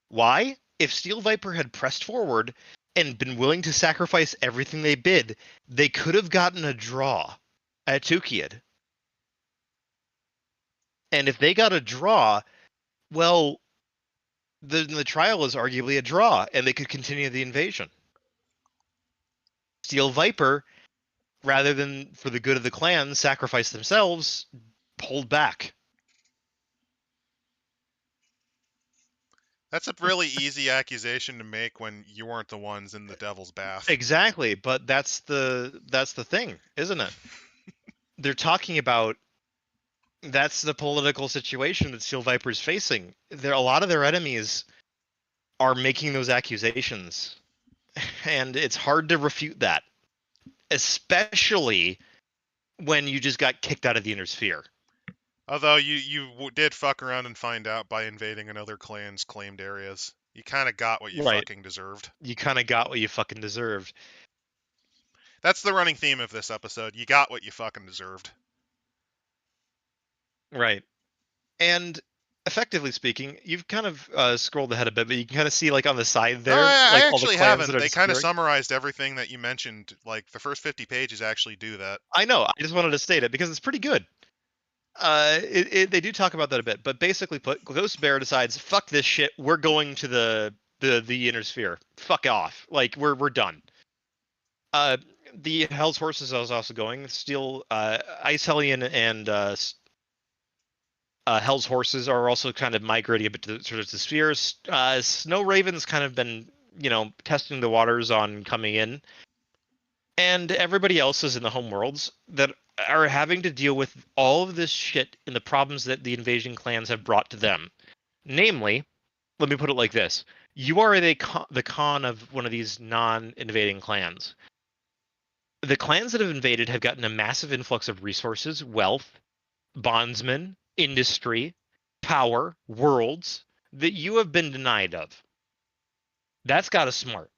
Why? If Steel Viper had pressed forward and been willing to sacrifice everything they bid, they could have gotten a draw at Tukiyid. And if they got a draw, well, the trial is arguably a draw, and they could continue the invasion. Steel Viper, rather than for the good of the clan sacrifice themselves, pulled back. That's a really easy accusation to make when you weren't the ones in the devil's bath. Exactly, but that's the thing, isn't it? They're talking about that's the political situation that Steel Viper is facing. A lot of their enemies are making those accusations, and it's hard to refute that, especially when you just got kicked out of the Inner Sphere. Although you did fuck around and find out by invading another clan's claimed areas. You kind of got what you fucking deserved. You kind of got what you fucking deserved. That's the running theme of this episode. You got what you fucking deserved. Right. And effectively speaking, you've kind of scrolled ahead a bit, but you can kind of see, like, on the side there, I all the actually clans haven't. that are They kind of disappearing. summarized everything that you mentioned. Like, the first 50 pages actually do that. I know. I just wanted to state it because it's pretty good. They do talk about that a bit, but basically put, Ghost Bear decides, fuck this shit, we're going to the Inner Sphere. Fuck off. Like, we're done. The Hell's Horses is also going. Steel, Ice Hellion and Hell's horses are also kind of migrating a bit to sort of the spheres. Snow Raven's kind of been, testing the waters on coming in, and everybody else is in the home worlds that are having to deal with all of this shit and the problems that the invasion clans have brought to them. Namely, let me put it like this: you are the con of one of these non-invading clans. The clans that have invaded have gotten a massive influx of resources, wealth, bondsmen, industry, power, worlds that you have been denied of. That's got us smart.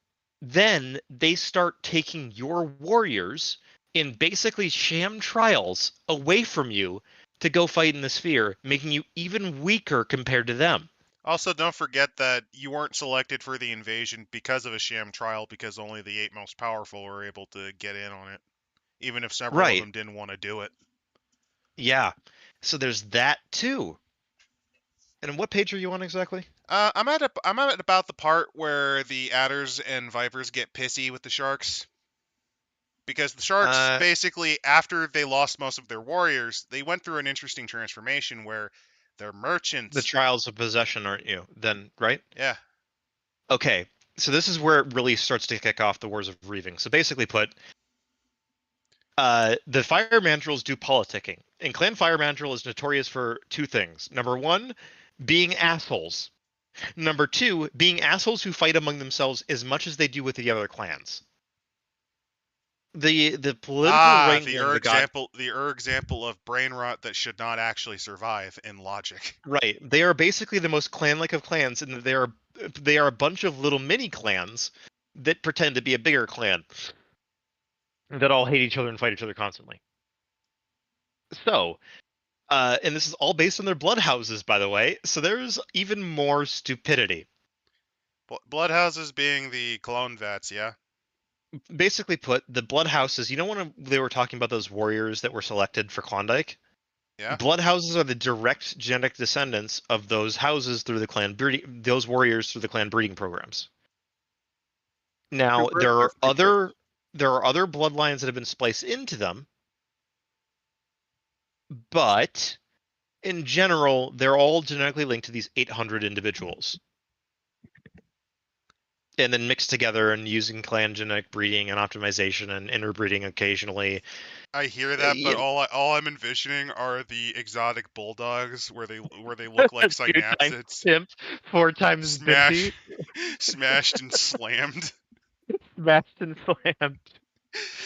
Then they start taking your warriors in basically sham trials away from you to go fight in the sphere, making you even weaker compared to them. Also, don't forget that you weren't selected for the invasion because of a sham trial, because only the 8 most powerful were able to get in on it, even if several of Right. them didn't want to do it. Yeah. So there's that too. And what page are you on exactly? I'm at about the part where the adders and vipers get pissy with the sharks. Because the sharks, basically, after they lost most of their warriors, they went through an interesting transformation where they're merchants. The trials of possession, aren't you? Then, right? Yeah. Okay. So this is where it really starts to kick off the Wars of Reaving. So basically put, the Fire Mandrills do politicking. And Clan Fire Mandrill is notorious for two things. Number one, being assholes. Number two, being assholes who fight among themselves as much as they do with the other clans. The political wrangling the example of brain rot that should not actually survive in logic. Right. They are basically the most clan-like of clans, and they are a bunch of little mini clans that pretend to be a bigger clan that all hate each other and fight each other constantly. So, and this is all based on their bloodhouses, by the way. So there's even more stupidity. Bloodhouses being the clone vats, yeah. Basically put, the bloodhouses. You know when they were talking about those warriors that were selected for Klondike? Yeah. Bloodhouses are the direct genetic descendants of those houses through the clan breeding, those warriors through the clan breeding programs. Now there are other bloodlines that have been spliced into them, but in general, they're all genetically linked to these 800 individuals, and then mixed together and using clan genetic breeding and optimization and interbreeding occasionally. I hear that, but all I'm envisioning are the exotic bulldogs where they look like synapsids. 2 times 4 times smashed and slammed. Smashed and slammed.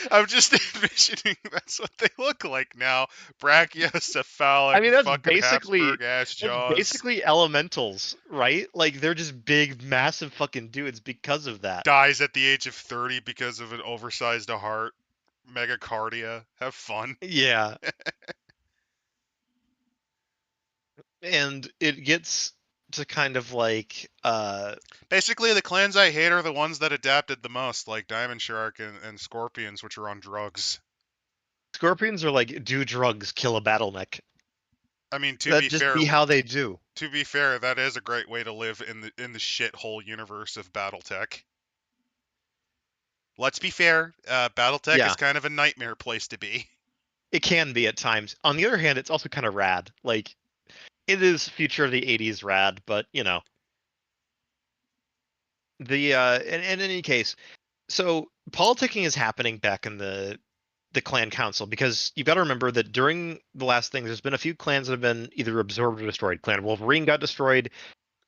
I'm just envisioning that's what they look like now. Brachiocephalic. I mean, that's basically elementals, right? Like they're just big, massive fucking dudes because of that. Dies at the age of 30 because of an oversized heart. Megacardia. Have fun. Yeah. And it gets to kind of like basically the clans I hate are the ones that adapted the most, like Diamond Shark and Scorpions, which are on drugs. Scorpions are like, do drugs, kill a Battletech. I mean, to be fair, be how they do. To be fair, that is a great way to live in the shithole universe of Battletech. Let's be fair, Battletech is kind of a nightmare place to be. It can be at times. On the other hand, it's also kind of rad. Like, it is future of the 80s rad, but, you know. In any case, so politicking is happening back in the clan council, because you've got to remember that during the last thing, there's been a few clans that have been either absorbed or destroyed. Clan Wolverine got destroyed.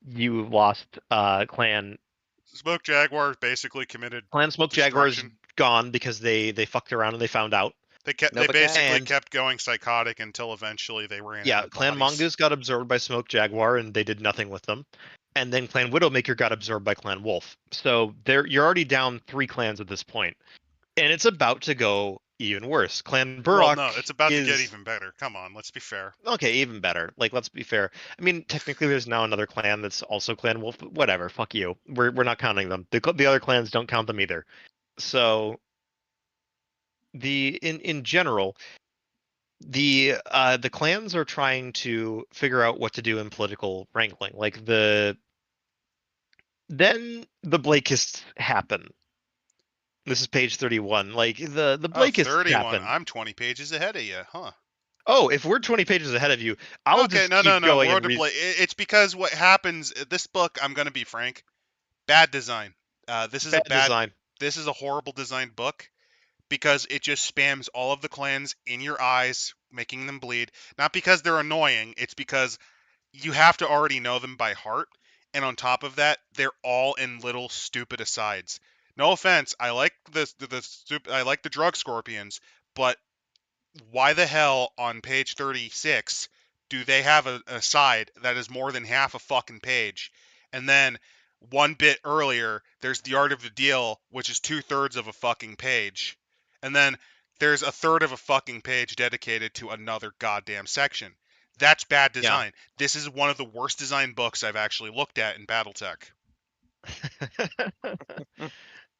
You lost clan Smoke Jaguar basically committed. Clan Smoke Jaguar is gone because they fucked around and they found out. They basically kept going psychotic until eventually they ran. Yeah, Clan Mongoose got absorbed by Smoke Jaguar and they did nothing with them. And then Clan Widowmaker got absorbed by Clan Wolf. So you're already down 3 clans at this point. And it's about to go even worse. Clan Burrock. Well, no, it's about to get even better. Come on, let's be fair. Okay, even better. Like, let's be fair. I mean, technically, there's now another clan that's also Clan Wolf. But whatever, fuck you. We're not counting them. The other clans don't count them either. So, in general, the clans are trying to figure out what to do in political wrangling. Like then the Blakeists happen. This is page 31. Like the Blakeists happen. I'm 20 pages ahead of you, huh? Oh, if we're 20 pages ahead of you, I'll Okay, just no, no, keep no. going World and of read. Blade. It's because what happens. This book, I'm gonna be frank. Bad design. This is a Bad bad. design. This is a horrible designed book because it just spams all of the clans in your eyes, making them bleed. Not because they're annoying. It's because you have to already know them by heart, and on top of that, they're all in little stupid asides. No offense, I like I like the drug scorpions, but why the hell on page 36 do they have an aside that is more than half a fucking page? And then one bit earlier, there's the art of the deal, which is 2/3 of a fucking page. And then there's a third of a fucking page dedicated to another goddamn section. That's bad Yeah. design. This is one of the worst designed books I've actually looked at in Battletech.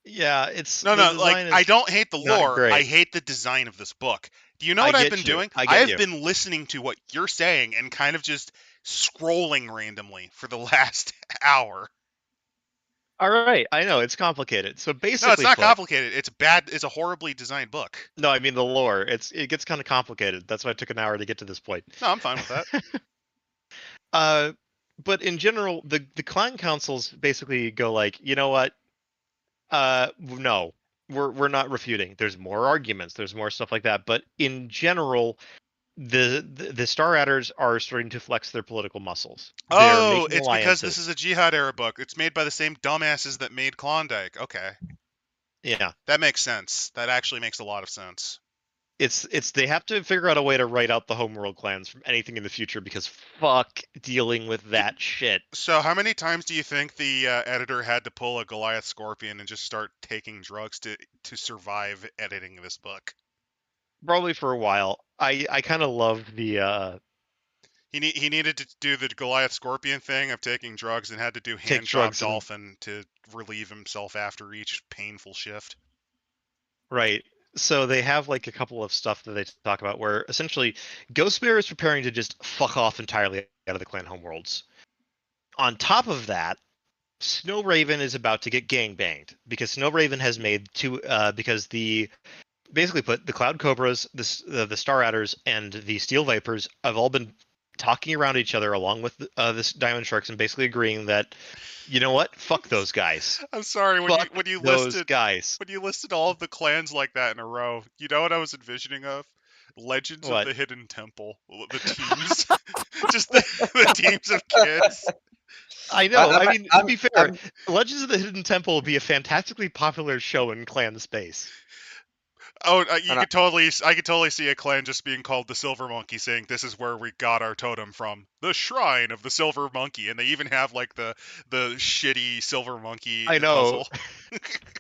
Yeah, it's No, the no, like design I is don't hate the not lore. I great. hate the design of this book. Do you know I what I've get been you. doing? I I get have you. been listening to what you're saying and kind of just scrolling randomly for the last hour. All right, I know it's complicated. So No, it's basically not put, complicated. It's bad. It's a horribly designed book. no, I mean the lore. It gets kind of complicated. That's why it took an hour to get to this point. No, I'm fine with that. uh, but in general, the clan councils basically go like, you know what? No, we're not refuting. There's more arguments. There's more stuff like that. But in general, the Star Adders are starting to flex their political muscles. They're Oh, making it's because this alliances. is a Jihad era book. It's made by the same dumbasses that made Klondike. Okay, Yeah. that makes sense. That actually makes a lot of sense. It's they have to figure out a way to write out the homeworld clans from anything in the future because fuck dealing with Y- that shit. So, how many times do you think the editor had to pull a Goliath Scorpion and just start taking drugs to survive editing this book? Probably for a while. I kind of love the He needed to do the Goliath Scorpion thing of taking drugs and had to do take hand job drugs and dolphin to relieve himself after each painful shift. right. So they have like a couple of stuff that they talk about where essentially Ghost Bear is preparing to just fuck off entirely out of the clan homeworlds. On top of that, Snow Raven is about to get gangbanged because Snow Raven has made two because the basically put the Cloud Cobras, the Star Adders, and the Steel Vipers have all been talking around each other along with this Diamond Sharks and basically agreeing that, you know what, fuck those guys, I'm sorry fuck those guys. when you listed all of the clans like that in a row. You know what I was envisioning of? Legends of What? the Hidden Temple. The teams, just the teams of kids. I know. I, I I'm, mean, to I'm, be fair, I'm, Legends of the Hidden Temple would be a fantastically popular show in clan space. Oh, I'm not, I could totally see a clan just being called the Silver Monkey, saying this is where we got our totem from, the Shrine of the Silver Monkey, and they even have like the shitty Silver Monkey I know. puzzle.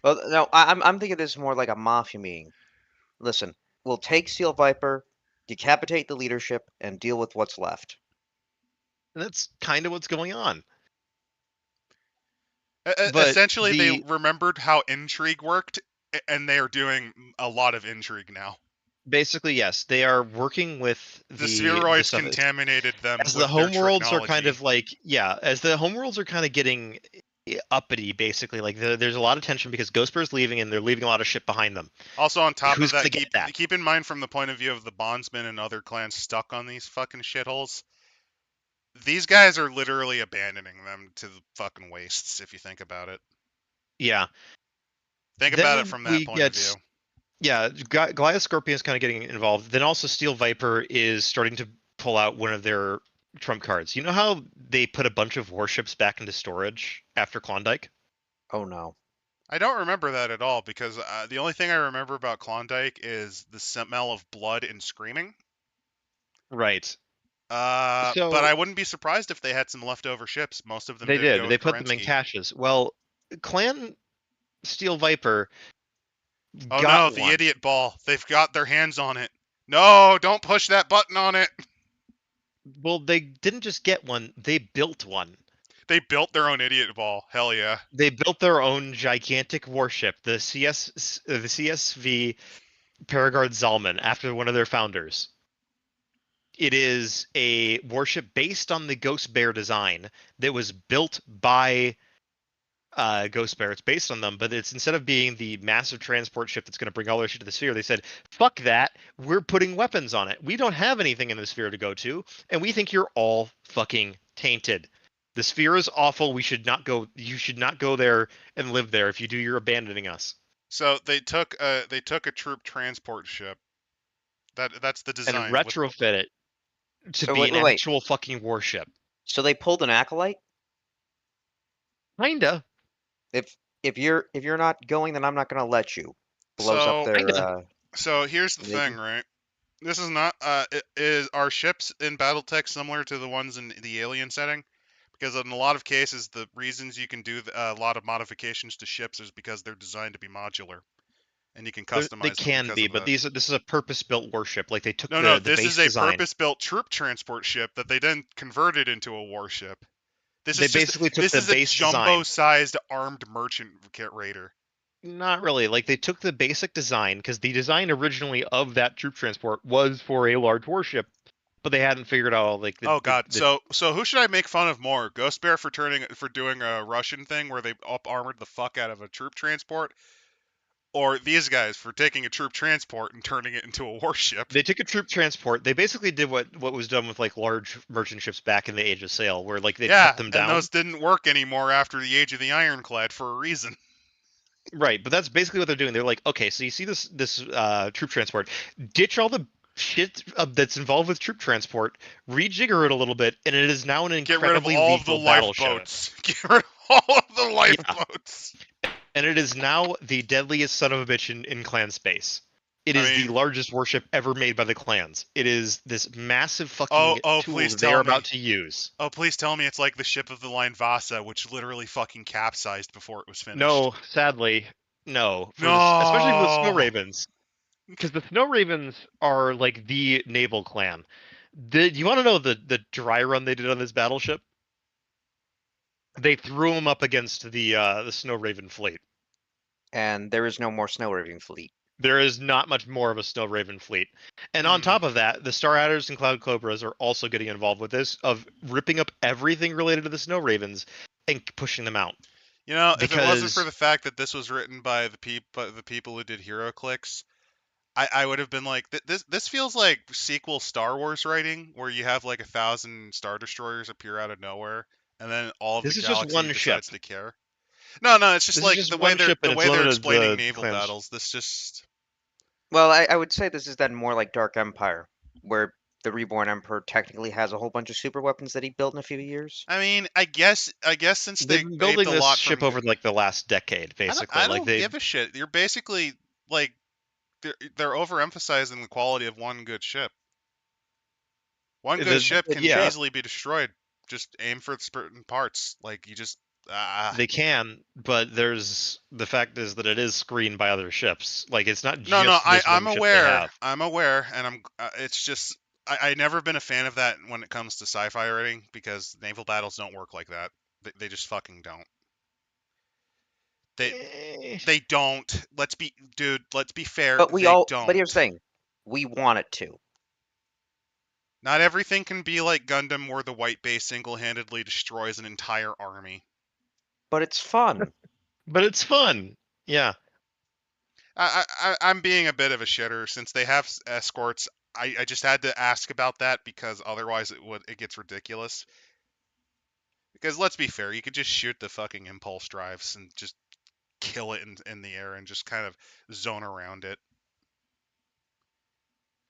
well, no, I'm thinking this is more like a mafia meeting. Listen, we'll take Steel Viper, decapitate the leadership, and deal with what's left. That's kind of what's going on. But Essentially, they the remembered how intrigue worked, and they are doing a lot of intrigue now. basically yes, they are working with The the spheroids stuff contaminated them as the with their homeworlds are kind technology. of like as the homeworlds are kind of getting uppity basically like there's a lot of tension because Ghostbear's leaving and they're leaving a lot of shit behind them. Also, on top of Who's that, gonna get that? keep in mind from the point of view of the bondsmen and other clans stuck on these fucking shitholes. These guys are literally abandoning them to the fucking wastes. If you think about it, Yeah. think about it Then from that we point of view. get Goliath Scorpion is kind of getting involved. Then also Steel Viper is starting to pull out one of their trump cards. You know how they put a bunch of warships back into storage after Klondike? Oh no. I don't remember that at all because the only thing I remember about Klondike is the smell of blood and screaming. Right. But So I wouldn't be surprised if they had some leftover ships. Most of them they did did. go They with put them in Kerensky. caches. Well, Clan Steel Viper Oh no, got the one. idiot ball. They've got their hands on it. No, don't push that button on it. Well, they didn't just get one, they built one. They built their own idiot ball. Hell yeah. They built their own gigantic warship, the CSV Paragard Zalman, after one of their founders. It is a warship based on the Ghost Bear design that was built by Ghost Bear. It's based on them, but it's instead of being the massive transport ship that's going to bring all their shit to the sphere, they said, "Fuck that! We're putting weapons on it. We don't have anything in the sphere to go to, and we think you're all fucking tainted. The sphere is awful. We should not go. You should not go there and live there. If you do, you're abandoning us." So they took a troop transport ship. That's the And design. retrofit it to So be wait, an wait. actual fucking warship. So they pulled an acolyte. Kinda. If you're not going, then I'm not gonna let you. Blows up So their Kinda. so here's the Navy. thing, right? This is not is our ships in BattleTech similar to the ones in the Alien setting? Because in a lot of cases, the reasons you can do a lot of modifications to ships is because they're designed to be modular, and you can They customize them can because be, of but that. this is a purpose-built warship. Like they took No, no, the this base is a design. purpose-built troop transport ship that they then converted into a warship. They basically took This the is a base design. jumbo-sized armed merchant raider. Not really. Like they took the basic design because the design originally of that troop transport was for a large warship, but they hadn't figured out like Oh God! So who should I make fun of more? Ghost Bear for doing a Russian thing where they up armored the fuck out of a troop transport, or these guys for taking a troop transport and turning it into a warship? they took a troop transport. They basically did what was done with like large merchant ships back in the Age of Sail, where like they'd cut Yeah, them and down. those didn't work anymore after the Age of the Ironclad for a reason. Right, but that's basically what they're doing. They're like, okay, so you see this troop transport, ditch all the shit that's involved with troop transport, rejigger it a little bit, and it is now an Get rid of incredibly all of the lethal battleship. lifeboats. Get rid of all of the Yeah, lifeboats. and it is now the deadliest son of a bitch in clan space. It I is the mean, largest warship ever made by the clans. It is this massive fucking tool please that they are tell me. about to use. Oh, please tell me it's like the ship of the line Vasa, which literally fucking capsized before it was finished. No, sadly, no. For this, especially for the Snow No. Ravens, because the Snow Ravens are like the naval clan. You want to know the dry run they did on this battleship? They threw them up against the Snow Raven fleet. And there is no more Snow Raving fleet. There is not much more of a Snow Raven fleet. And on Hmm. top of that, the Star Adders and Cloud Cobras are also getting involved with this, of ripping up everything related to the Snow Ravens and pushing them out. You know, if it wasn't for Because the fact that this was written by the people who did HeroClix, I would have been like, this feels like sequel Star Wars writing, where you have like 1,000 Star Destroyers appear out of nowhere, and then all of the this is just galaxy one ship. decides to care. No, no, it's just This is like just one ship the and it's way they're limited explaining to naval clans. battles. This just Well, I would say this is then more like Dark Empire, where the Reborn Emperor technically has a whole bunch of super weapons that he built in a few years. I mean, I guess since They've they been aped building a this lot ship from, over like the last decade, basically. I Like don't they give a shit. You're basically like they're overemphasizing the quality of one good ship. One good ship can yeah, easily be destroyed. Just aim for certain parts. Like you just they can, but there's the fact is that it is screened by other ships. Like it's not No, no, just this I'm one ship they aware. have. I'm aware, and it's just I never been a fan of that when it comes to sci-fi writing because naval battles don't work like that. They just fucking don't. They Eh, they don't. Let's be fair. But They but here's don't. the thing, we want it to. Not everything can be like Gundam, where the white base single-handedly destroys an entire army. But it's fun. but it's fun. Yeah. I'm being a bit of a shitter since they have escorts. I just had to ask about that because otherwise it gets ridiculous. Because let's be fair, you could just shoot the fucking impulse drives and just kill it in the air and just kind of zone around it.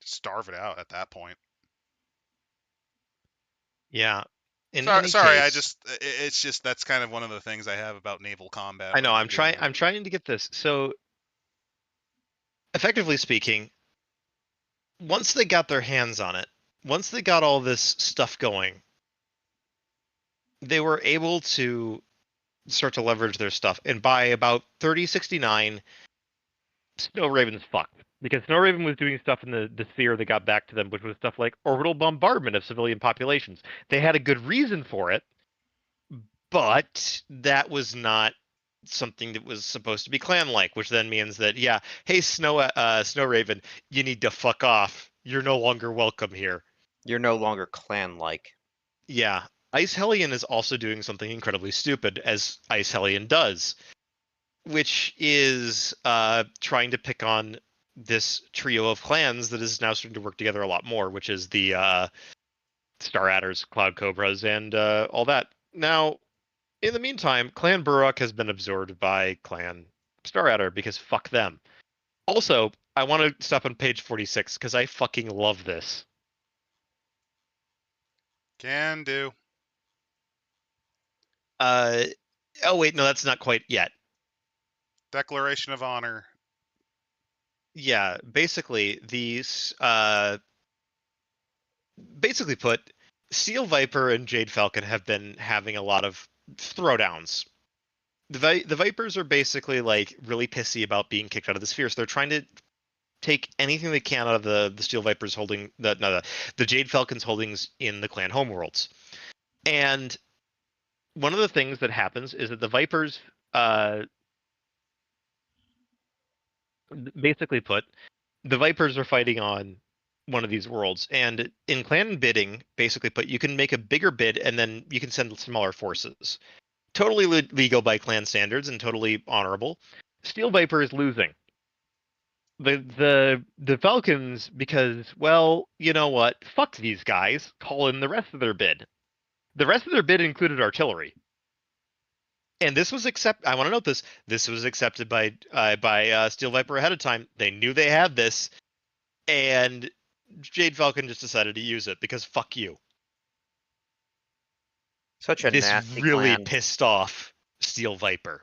Starve it out at that point. Yeah. In Sorry, any sorry. case, It's just that's kind of one of the things I have about naval combat. I know when dealing with I'm trying to get this. So effectively speaking, once they got their hands on it, once they got all this stuff going, they were able to start to leverage their stuff. And by about 3069, Snow Raven's fucked. Because Snow Raven was doing stuff in the sphere that got back to them, which was stuff like orbital bombardment of civilian populations. They had a good reason for it, but that was not something that was supposed to be clan-like, which then means that, yeah, hey, Snow Raven, you need to fuck off. You're no longer welcome here. You're no longer clan-like. Yeah, Ice Hellion is also doing something incredibly stupid, as Ice Hellion does, which is trying to pick on this trio of clans that is now starting to work together a lot more, which is the Star Adders, Cloud Cobras, and all that. Now, in the meantime, Clan Burrock has been absorbed by Clan Star Adder because fuck them. Also, I want to stop on page 46 because I fucking love this. Can do. Oh wait, no, that's not quite yet. Declaration of Honor. Yeah, basically these basically put, Steel Viper and Jade Falcon have been having a lot of throwdowns. The Vipers are basically like really pissy about being kicked out of the sphere, so they're trying to take anything they can out of the Steel Vipers holding the Jade Falcons holdings in the clan homeworlds. And one of the things that happens is that the Vipers basically put, the Vipers are fighting on one of these worlds, and in clan bidding, basically put, you can make a bigger bid and then you can send smaller forces. Totally legal by clan standards and totally honorable. Steel Viper is losing. The Falcons, because, well, you know what? Fuck these guys. Call in the rest of their bid. The rest of their bid included artillery. And this was I want to note this. This was accepted by Steel Viper ahead of time. They knew they had this, and Jade Falcon just decided to use it because fuck you. Such a This nasty really clan. pissed off Steel Viper.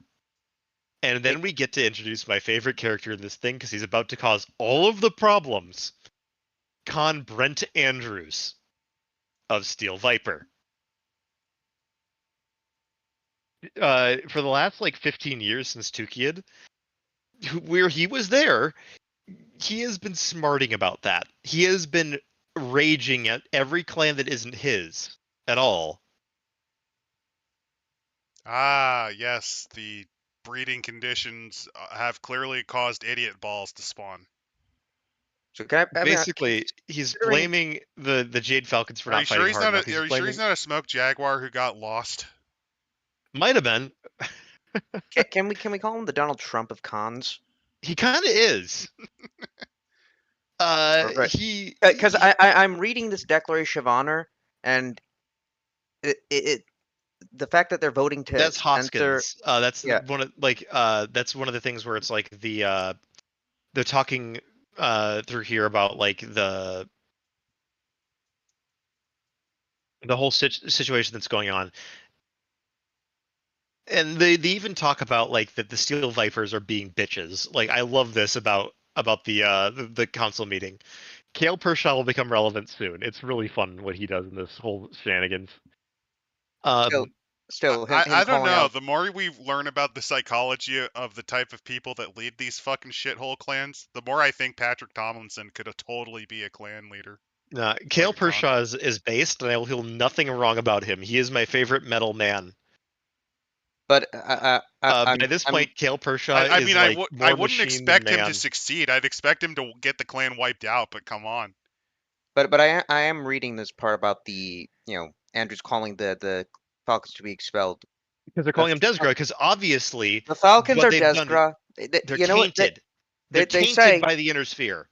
And then we get to introduce my favorite character in this thing because he's about to cause all of the problems. Con Brent Andrews of Steel Viper. For the last like 15 years since Tukiyid, where he was there, he has been smarting about that. He has been raging at every clan that isn't his at all. Ah, yes, the breeding conditions have clearly caused idiot balls to spawn. So can I mean, Basically, he's blaming the Jade Falcons for Are you not sure fighting he's hard not enough. a, are you sure he's not a smoked jaguar who got lost? Might have been. can we call him the Donald Trump of cons? He kind of is. Right. He Because I'm reading this Declaration of Honor, and the fact that they're voting to that's censor, Hoskins. That's yeah. one of that's one of the things where it's like they're talking through here about like the whole situation that's going on. And they even talk about like that the Steel Vipers are being bitches. Like, I love this about the council meeting. Kale Pershaw will become relevant soon. It's really fun what he does in this whole shenanigans. Still, him I don't calling know. out. The more we learn about the psychology of the type of people that lead these fucking shithole clans, the more I think Patrick Tomlinson could totally be a clan leader. Kale Like a con. Pershaw is based, and I will feel nothing wrong about him. He is my favorite metal man. But by this point, Kale Pershaw I is mean, like I more wouldn't machine than expect him man. to succeed. I'd expect him to get the clan wiped out, but come on. But I am reading this part about the Andrew's calling the Falcons to be expelled. Because they're calling him Desgra, because obviously the Falcons what are they've done, Desgra. they're You know what? tainted. They're They tainted say by the inner sphere.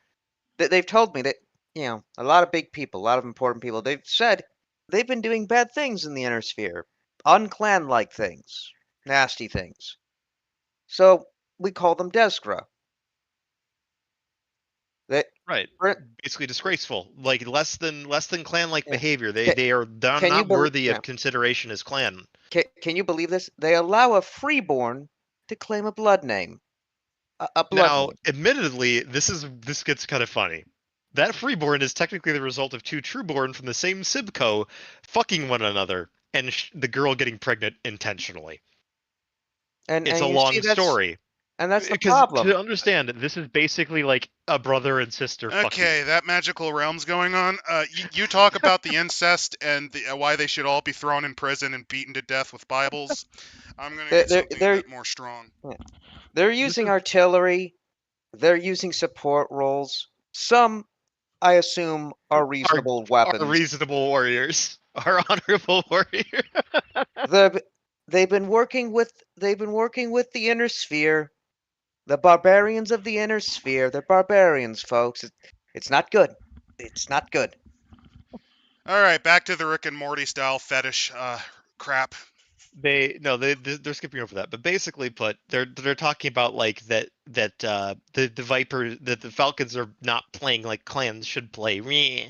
they've told me that a lot of big people, a lot of important people, they've said they've been doing bad things in the inner sphere, unclan-like things, nasty things. So we call them Desgra. Right. Basically disgraceful. Like less than clan-like Yeah. behavior. They are not worthy of consideration as clan. Can you believe this? They allow a freeborn to claim a blood name. A blood Now, name. admittedly, this gets kind of funny. That freeborn is technically the result of two trueborn from the same Sibco fucking one another, and the girl getting pregnant intentionally. And it's a long story. And that's the problem. To understand, this is basically like a brother and sister fucking. Okay, that magical realm's going on. You talk about the incest and why they should all be thrown in prison and beaten to death with Bibles. I'm going to get something a bit more strong. Yeah. They're using artillery. They're using support roles. Some, I assume, are reasonable weapons. Are reasonable warriors. Our honorable warrior. The they've been working with the inner sphere. The barbarians of the inner sphere. They're barbarians, folks. It's not good. It's not good. All right, back to the Rick and Morty style fetish crap. They're skipping over that, but basically put they're talking about like that the Viper that the Falcons are not playing like clans should play. Meh.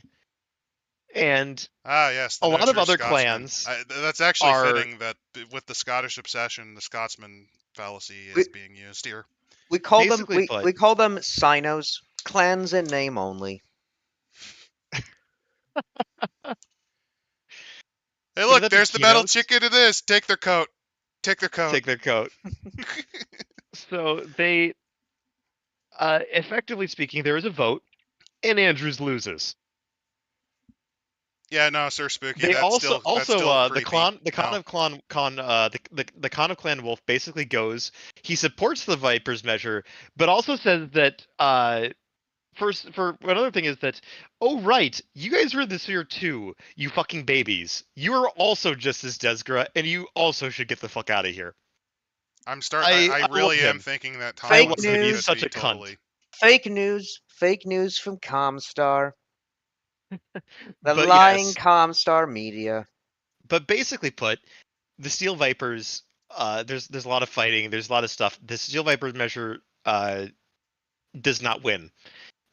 And Ah, yes, the a no lot of true other Scotsman. clans That's actually are fitting that with the Scottish obsession, the Scotsman fallacy We is being used here. we call them basically put we call them Sinos, clans in name only. Hey, what are look, the there's the metal Taquinos chicken. It is. Take their coat. Take their coat. take their coat. So they effectively speaking, there is a vote, and Andrews loses. Yeah, no, Sir Spooky. They That's also still the creepy. Con No. of the Con of Clan Wolf basically goes. He supports the Viper's measure, but also says that first for another thing is that oh right, you guys are in the sphere too, you fucking babies. You are also just as Desgra, and you also should get the fuck out of here. I I love really am him. thinking that I Tom Fake love Wilson him. He's news. could such be a cunt. totally. Fake news from Comstar. The But lying yes, Comstar media. but basically put, the Steel Vipers. There's a lot of fighting. There's a lot of stuff. The Steel Vipers measure does not win,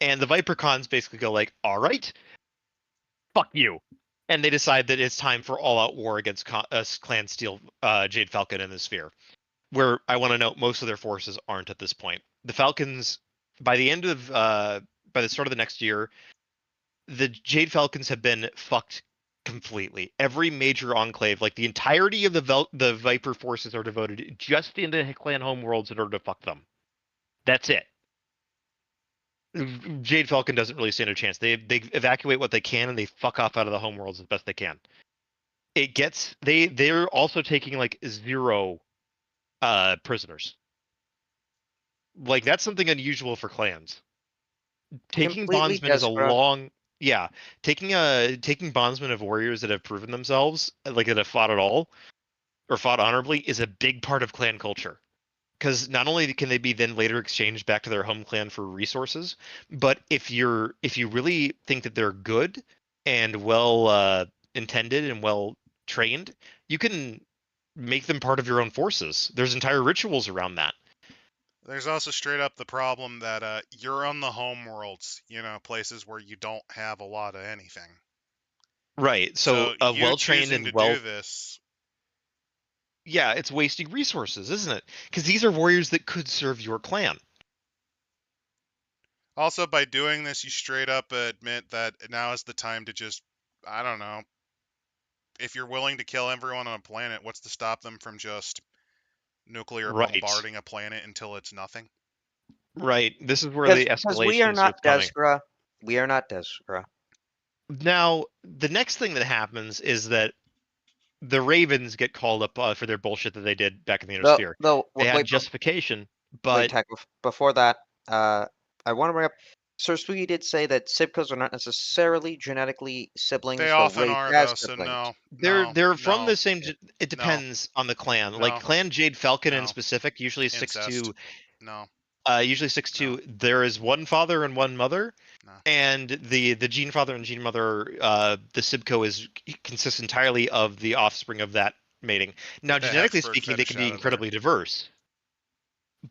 and the Viper cons basically go like, all right, fuck you, and they decide that it's time for all-out war against Clan Steel, Jade Falcon, and the Sphere. Where I want to note, most of their forces aren't at this point. The Falcons, by the end of by the start of the next year, the Jade Falcons have been fucked completely. Every major enclave, like the entirety of the Viper forces, are devoted just into clan homeworlds in order to fuck them. That's it. Jade Falcon doesn't really stand a chance. They evacuate what they can and they fuck off out of the homeworlds as best they can. It gets they're also taking like 0 prisoners. Like that's something unusual for clans. Taking Completely bondsmen is a desperate. long yeah. Taking bondsmen of warriors that have proven themselves, like that have fought at all or fought honorably, is a big part of clan culture. Because not only can they be then later exchanged back to their home clan for resources, but if you really think that they're good and well intended and well trained, you can make them part of your own forces. There's entire rituals around that. There's also straight up the problem that you're on the home worlds, places where you don't have a lot of anything. Right. So So a you well trained choosing and to well do this, yeah, it's wasting resources, isn't it? Because these are warriors that could serve your clan. also by doing this, you straight up admit that now is the time to just, I don't know, if you're willing to kill everyone on a planet, what's to stop them from just nuclear Right. bombarding a planet until it's nothing? Right. This is where the Because we are escalation not starts coming. Desgra. We are not Desgra. Now, the next thing that happens is that the Ravens get called up for their bullshit that they did back in the Though, Innersphere. though, They had wait, justification, wait, but Tech. Before that, I want to bring up. Sir Spooky did say that Sibcos are not necessarily genetically They siblings, but often raised are, as though, so siblings. no, no, they're from no, the same. It no, depends on the clan. Like no, Clan Jade Falcon in no. specific, usually six Incest. two. No, Usually six no, two. There is one father and one mother, no. and the gene father and gene mother. The Sibco consists entirely of the offspring of that mating. Now, Get that half genetically bird speaking, they fetish can be out of there. incredibly diverse,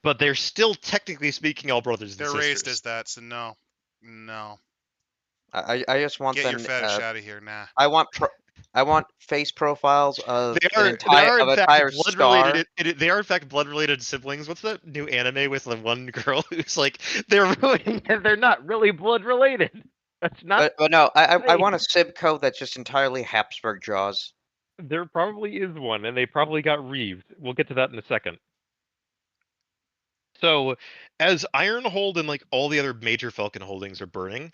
but they're still technically speaking all brothers and They're sisters. raised as that, so no, no. I just want Get your them. fetish out of here, nah. I want I want face profiles of They are in fact entire blood star. related. They are in fact blood related siblings. What's that new anime with the one girl who's like they're ruining and they're not really blood related? That's not. But no, I Hey. want a Sibco that's just entirely Habsburg jaws. There probably is one, and they probably got reeved. We'll get to that in a second. So, as Ironhold and like all the other major Falcon holdings are burning,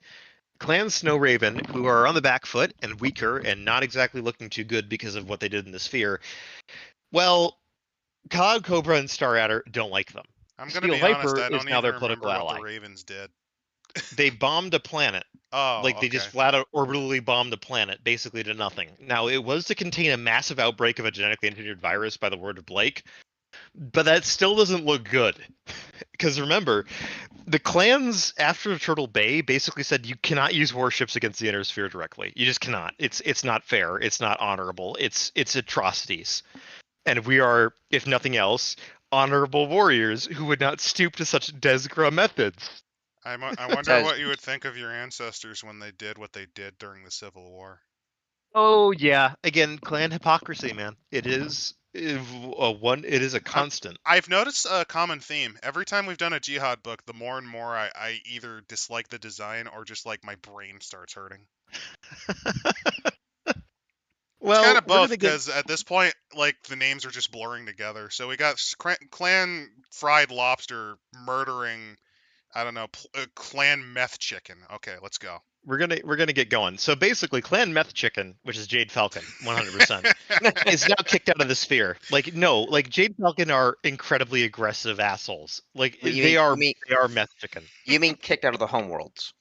Clan Snowraven, who are on the back foot and weaker and not exactly looking too good because of what they did in the Sphere, well, Cloud Cobra and Star Adder don't like them. I'm gonna Steel be honest, Viper I is don't now even their political remember what the ally. Ravens did. They bombed a planet. Oh, Like, they okay. just flat out orbitally bombed a planet, basically to nothing. Now, it was to contain a massive outbreak of a genetically engineered virus by the word of Blake, but that still doesn't look good. Because remember, the clans after Turtle Bay basically said you cannot use warships against the Inner Sphere directly. You just cannot. It's not fair. It's not honorable. It's atrocities. And we are, if nothing else, honorable warriors who would not stoop to such Desgra methods. I wonder Says- what you would think of your ancestors when they did what they did during the Civil War. Oh yeah, again, clan hypocrisy, man. It is a constant. I've noticed a common theme. Every time we've done a jihad book, the more and more I either dislike the design or just like my brain starts hurting. It's kind of we're both gonna get because at this point, like the names are just blurring together. So we got Clan Fried Lobster murdering, I don't know, Clan Meth Chicken. Okay, let's go. we're gonna get going. So basically, Clan Meth Chicken, which is Jade Falcon, 100%, is now kicked out of the sphere. Like no, like Jade Falcon are incredibly aggressive assholes. Like You they mean- are Meth Chicken. You mean kicked out of the homeworlds?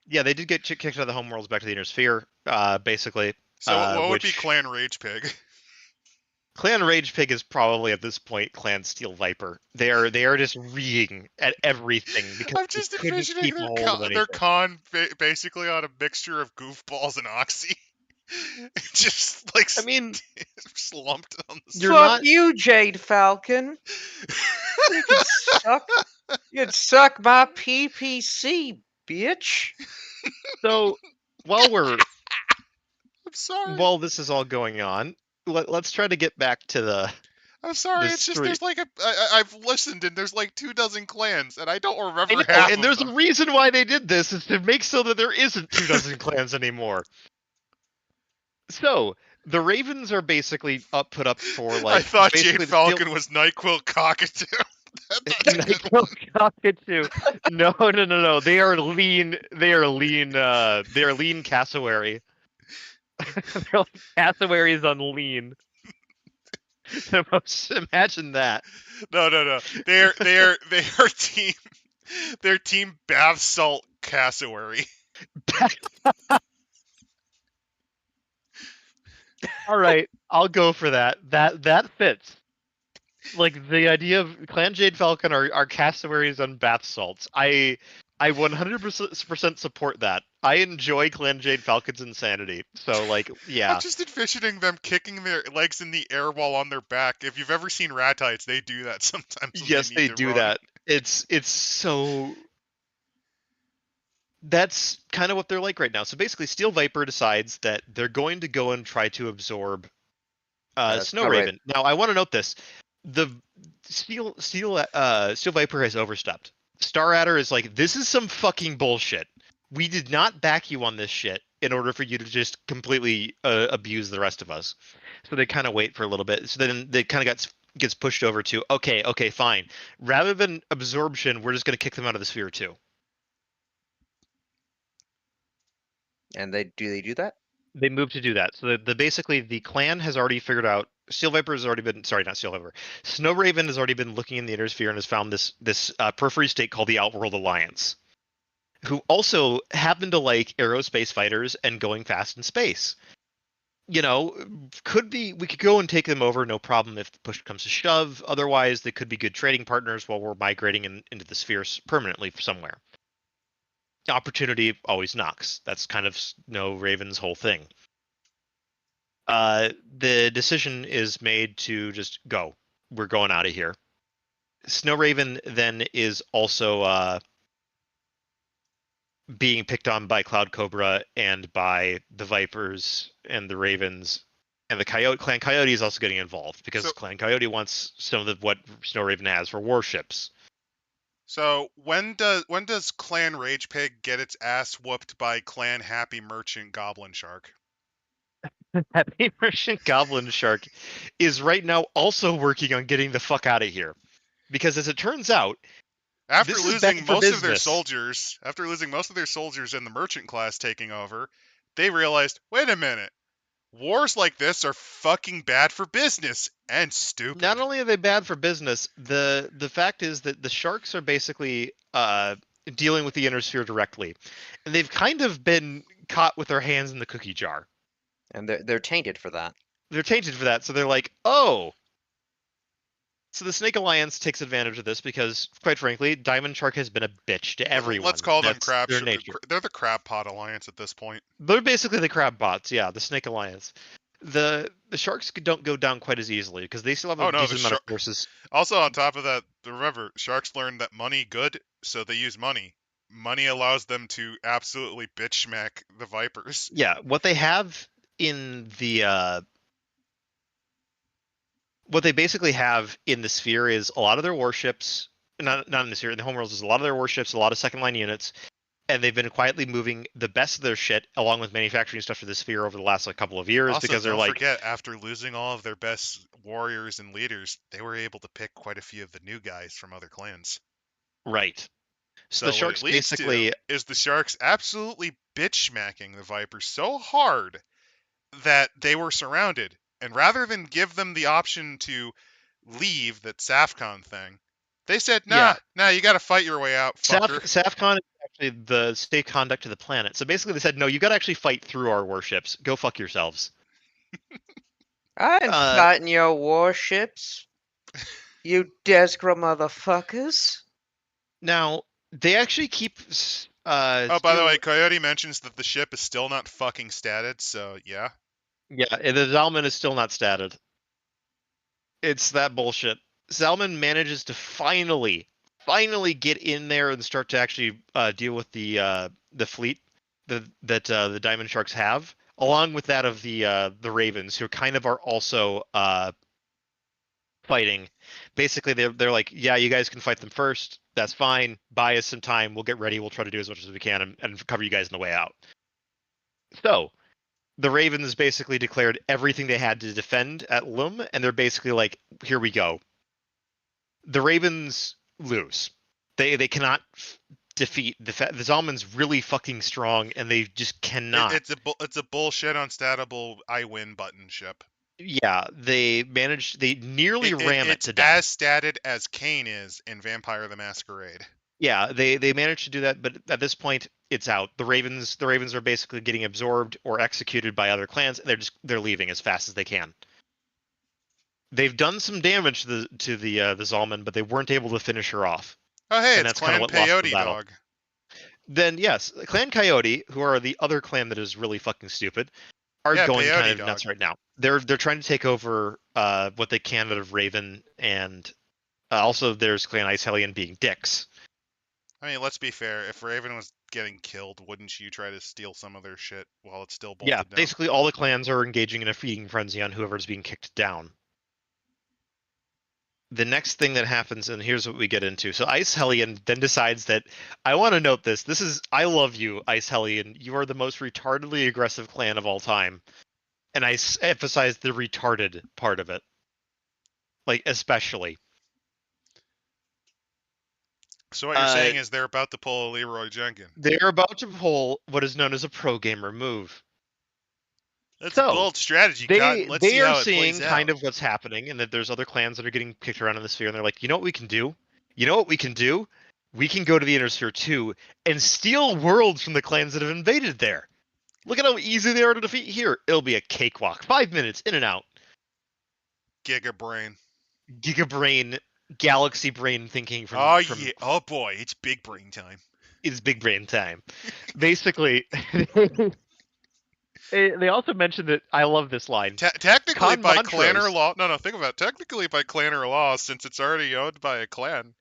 Yeah, they did get kicked out of the homeworlds back to the Inner Sphere. Basically, So what would be which- Clan Rage Pig? Clan Rage Pig is probably at this point Clan Steel Viper. They are just reeing at everything because I'm just they couldn't envisioning keep a hold of their anything. con basically on a mixture of goofballs and oxy. Just like I mean, slumped on the You're Fuck not- you, Jade Falcon. You can suck. You can suck my PPC, bitch. so while I'm sorry. while this is all going on, let's try to get back to the. I'm sorry. the It's just story- there's like I've listened and there's like 24 clans and I don't remember I know, half and of there's them. a reason why they did this is to make so that there isn't 24 clans anymore. So the Ravens are basically put up for like. I thought basically Jade the Steel- Falcon was NyQuil Cockatoo. That's a good one. Cockatoo. No. They are lean. They are lean. They are lean cassowary. They're like cassowaries on lean. The most, imagine that. No. They are team. They're team bath salt cassowary. All right, I'll go for that. That fits. Like the idea of Clan Jade Falcon are cassowaries on bath salts. I 100% support that. I enjoy Clan Jade Falcon's insanity. So like, yeah. I'm just envisioning them kicking their legs in the air while on their back. If you've ever seen Ratites, they do that sometimes. when Yes, need they to do run. that. It's so. That's kind of what they're like right now. So basically, Steel Viper decides that they're going to go and try to absorb Snow Raven. Now, I want to note this: the Steel Viper has overstepped. Star Adder is like, this is some fucking bullshit. We did not back you on this shit in order for you to just completely abuse the rest of us. So they kind of wait for a little bit. So then they kind of gets pushed over to, okay, fine. Rather than absorption, we're just going to kick them out of the sphere too. And they do that? They move to do that. So basically the clan has already figured out. Steel Viper has already been, sorry, not Steel Viper. Snow Raven has already been looking in the Inner Sphere and has found this periphery state called the Outworld Alliance, who also happen to like aerospace fighters and going fast in space. You know, we could go and take them over, no problem if push comes to shove. Otherwise, they could be good trading partners while we're migrating into the spheres permanently somewhere. Opportunity always knocks. That's kind of Snow Raven's whole thing. The decision is made to just go. We're going out of here. Snow Raven then is also being picked on by Cloud Cobra and by the Vipers and the Ravens, and the Clan Coyote is also getting involved because Clan Coyote wants some of what Snow Raven has for warships. So when does Clan Rage Pig get its ass whooped by Clan Happy Merchant Goblin Shark? Happy Merchant Goblin Shark is right now also working on getting the fuck out of here, because as it turns out, After this is bad losing for most of their business. soldiers and the merchant class taking over, they realized, wait a minute, wars like this are fucking bad for business and stupid. Not only are they bad for business, the fact is that the sharks are basically dealing with the inner sphere directly, and they've kind of been caught with their hands in the cookie jar. And they're tainted for that. They're tainted for that, so they're like, oh. So the Snake Alliance takes advantage of this because, quite frankly, Diamond Shark has been a bitch to everyone. Let's call them That's their nature. They're the Crab Pot Alliance at this point. They're basically the crab bots, yeah, the Snake Alliance. The sharks don't go down quite as easily because they still have a decent amount of forces. Also, on top of that, remember, sharks learned that money good, so they use money. Money allows them to absolutely bitch smack the Vipers. Yeah, what they have in the what they basically have in the sphere is a lot of their warships, not in the sphere, in the homeworlds is a lot of their warships, a lot of second line units, and they've been quietly moving the best of their shit along with manufacturing stuff for the sphere over the last couple of years Also, because they're don't forget, after losing all of their best warriors and leaders, they were able to pick quite a few of the new guys from other clans. Right. So the sharks basically is the sharks absolutely bitch smacking the Vipers so hard that they were surrounded, and rather than give them the option to leave, that SAFCON thing, they said, nah, you got to fight your way out, fucker. SAFCON is actually the state conduct of the planet. So basically they said, no, you got to actually fight through our warships. Go fuck yourselves. I'm fighting your warships, you Desgra motherfuckers. Now, they actually keep... by the way, Coyote mentions that the ship is still not fucking statted, so yeah. Yeah, the Zalman is still not statted. It's that bullshit. Zalman manages to finally get in there and start to actually deal with the fleet that the Diamond Sharks have, along with that of the Ravens, who kind of are also fighting. Basically, they're like, yeah, you guys can fight them first. That's fine. Buy us some time. We'll get ready. We'll try to do as much as we can and cover you guys on the way out. So the Ravens basically declared everything they had to defend at Lum, and they're basically like, here we go. The Ravens lose. They cannot defeat the Zalman's really fucking strong, and they just cannot. It's a bullshit unstatable I win button ship. Yeah, they nearly ram it to death. It's as statted as Kane is in Vampire the Masquerade. Yeah, they managed to do that, but at this point, it's out. The Ravens are basically getting absorbed or executed by other clans, and they're leaving as fast as they can. They've done some damage to the Zalman, but they weren't able to finish her off. Oh hey, it's Clan Peyote Dog. Then yes, Clan Coyote, who are the other clan that is really fucking stupid, are going Peyote kind of Dog. nuts right now. They're trying to take over what they can out of Raven, and also there's Clan Ice Hellion being dicks. I mean, let's be fair. If Raven was getting killed, wouldn't you try to steal some of their shit while it's still bolted down? Yeah, basically all the clans are engaging in a feeding frenzy on whoever's being kicked down. The next thing that happens, and here's what we get into. So Ice Hellion then decides that, I want to note this. I love you, Ice Hellion. You are the most retardedly aggressive clan of all time. And I emphasize the retarded part of it. Like, especially. So what you're saying is they're about to pull a Leroy Jenkins. They're about to pull what is known as a pro gamer move. That's a bold strategy, Cotton. Let's see how it plays out. They are seeing kind of what's happening, and that there's other clans that are getting kicked around in the sphere, and they're like, you know what we can do? You know what we can do? We can go to the Inner Sphere too, and steal worlds from the clans that have invaded there. Look at how easy they are to defeat here. It'll be a cakewalk. 5 minutes, in and out. Giga brain, galaxy brain thinking from... yeah. Oh boy, it's big brain time. It's big brain time. Basically... They also mentioned that, I love this line. Technically, by clanner law, think about it. Technically, by clanner law, since it's already owned by a clan,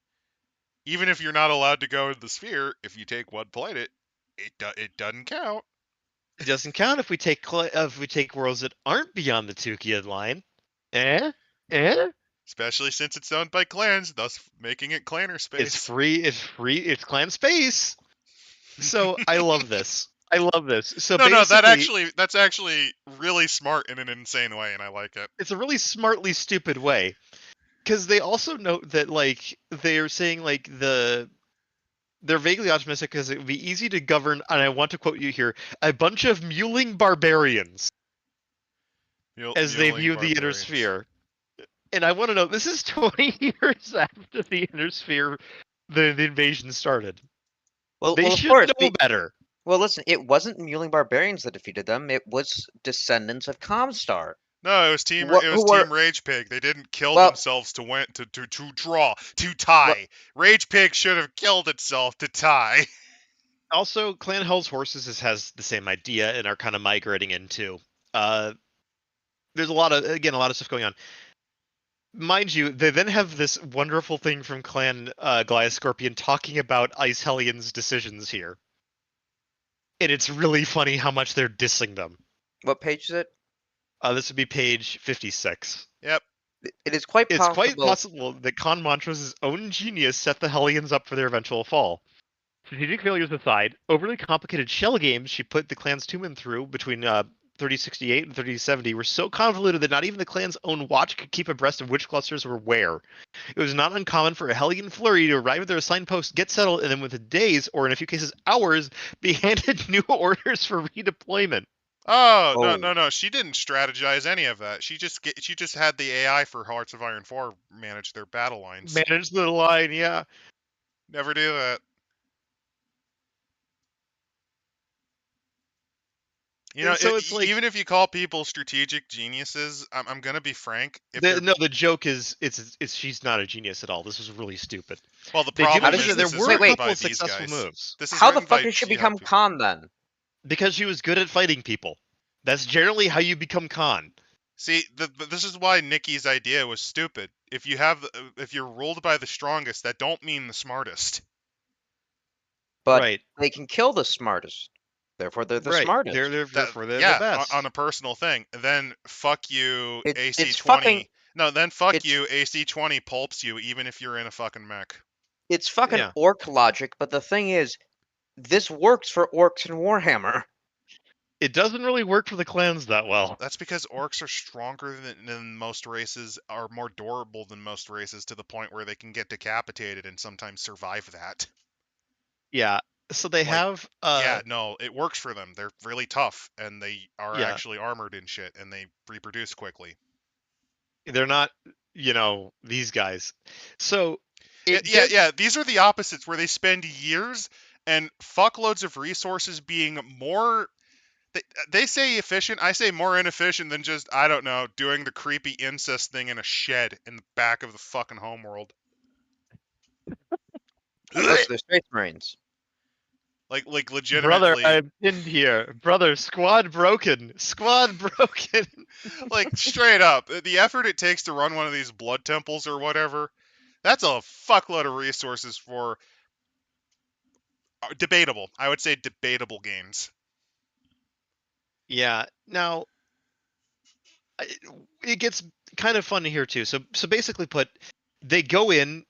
even if you're not allowed to go to the sphere, if you take one planet, it doesn't count. It doesn't count if we take worlds that aren't beyond the Tukiad line. Especially since it's owned by clans, thus making it clanner space. It's free. It's clan space. So I love this. So that's actually really smart in an insane way, and I like it. It's a really smartly stupid way, because they also note that like they're saying like they're vaguely optimistic because it would be easy to govern, and I want to quote you here, a bunch of mewling barbarians as they view the Inner Sphere. And I want to know, this is 20 years after the Inner Sphere, the invasion started. Well, They well, of should course. know better. Well, listen, it wasn't Mewling Barbarians that defeated them. It was descendants of Comstar. No, it was team. What, It who was were Team Rage Pig. They didn't kill well, themselves to win to draw to well, tie. Rage Pig should have killed itself to tie. Also, Clan Hell's Horses has the same idea and are kind of migrating into. There's a lot of stuff going on. Mind you, they then have this wonderful thing from Clan Goliath Scorpion talking about Ice Hellion's decisions here. And it's really funny how much they're dissing them. what page is it? This would be page 56. Yep. It is quite It's possible. quite possible that Khan Montrose' own genius set the Hellions up for their eventual fall. Strategic failures aside, overly complicated shell games she put the clan's two men through between 3068 and 3070 were so convoluted that not even the clan's own watch could keep abreast of which clusters were where. It was not uncommon for a Hellion flurry to arrive at their assigned post, get settled, and then within days, or in a few cases hours, be handed new orders for redeployment. Oh, Oh. no! She didn't strategize any of that. She just had the AI for Hearts of Iron 4 manage their battle lines. Manage the line, yeah. Never do that. You know, So it's like even if you call people strategic geniuses, I'm gonna be frank. If the joke is it's she's not a genius at all. This was really stupid. well, the They do problem mention is there this is were Wait, a written wait. couple by of these successful guys. moves This is How the written fuck by did she Jihad become people. Khan then? Because she was good at fighting people. That's generally how you become Khan. See, this is why Nikki's idea was stupid. If you're ruled by the strongest, that don't mean the smartest. But Right. they can kill the smartest. Therefore, they're the Right. smartest. Therefore they're yeah, the best. on a personal thing. Then fuck you, It's AC20. fucking No, then fuck it's you, AC20 pulps you, even if you're in a fucking mech. it's fucking Yeah. orc logic. But the thing is, this works for orcs and Warhammer. It doesn't really work for the clans that well. That's because orcs are stronger than most races, are more durable than most races, to the point where they can get decapitated and sometimes survive that. Yeah. So they Like, have yeah, no, it works for them. They're really tough, and they are Yeah. actually armored and shit, and they reproduce quickly. they're not, these guys. So Yeah, these are the opposites, where they spend years and fuckloads of resources being more. They say efficient. I say more inefficient than just, I don't know, doing the creepy incest thing in a shed in the back of the fucking homeworld. Those are the Space Marines. Like Brother, legitimately. I'm in here. Brother, squad broken. Squad broken. Like, straight up, the effort it takes to run one of these blood temples or whatever, that's a fuckload of resources for debatable. I would say debatable games. Yeah. Now, it gets kind of fun here too. So basically, they go in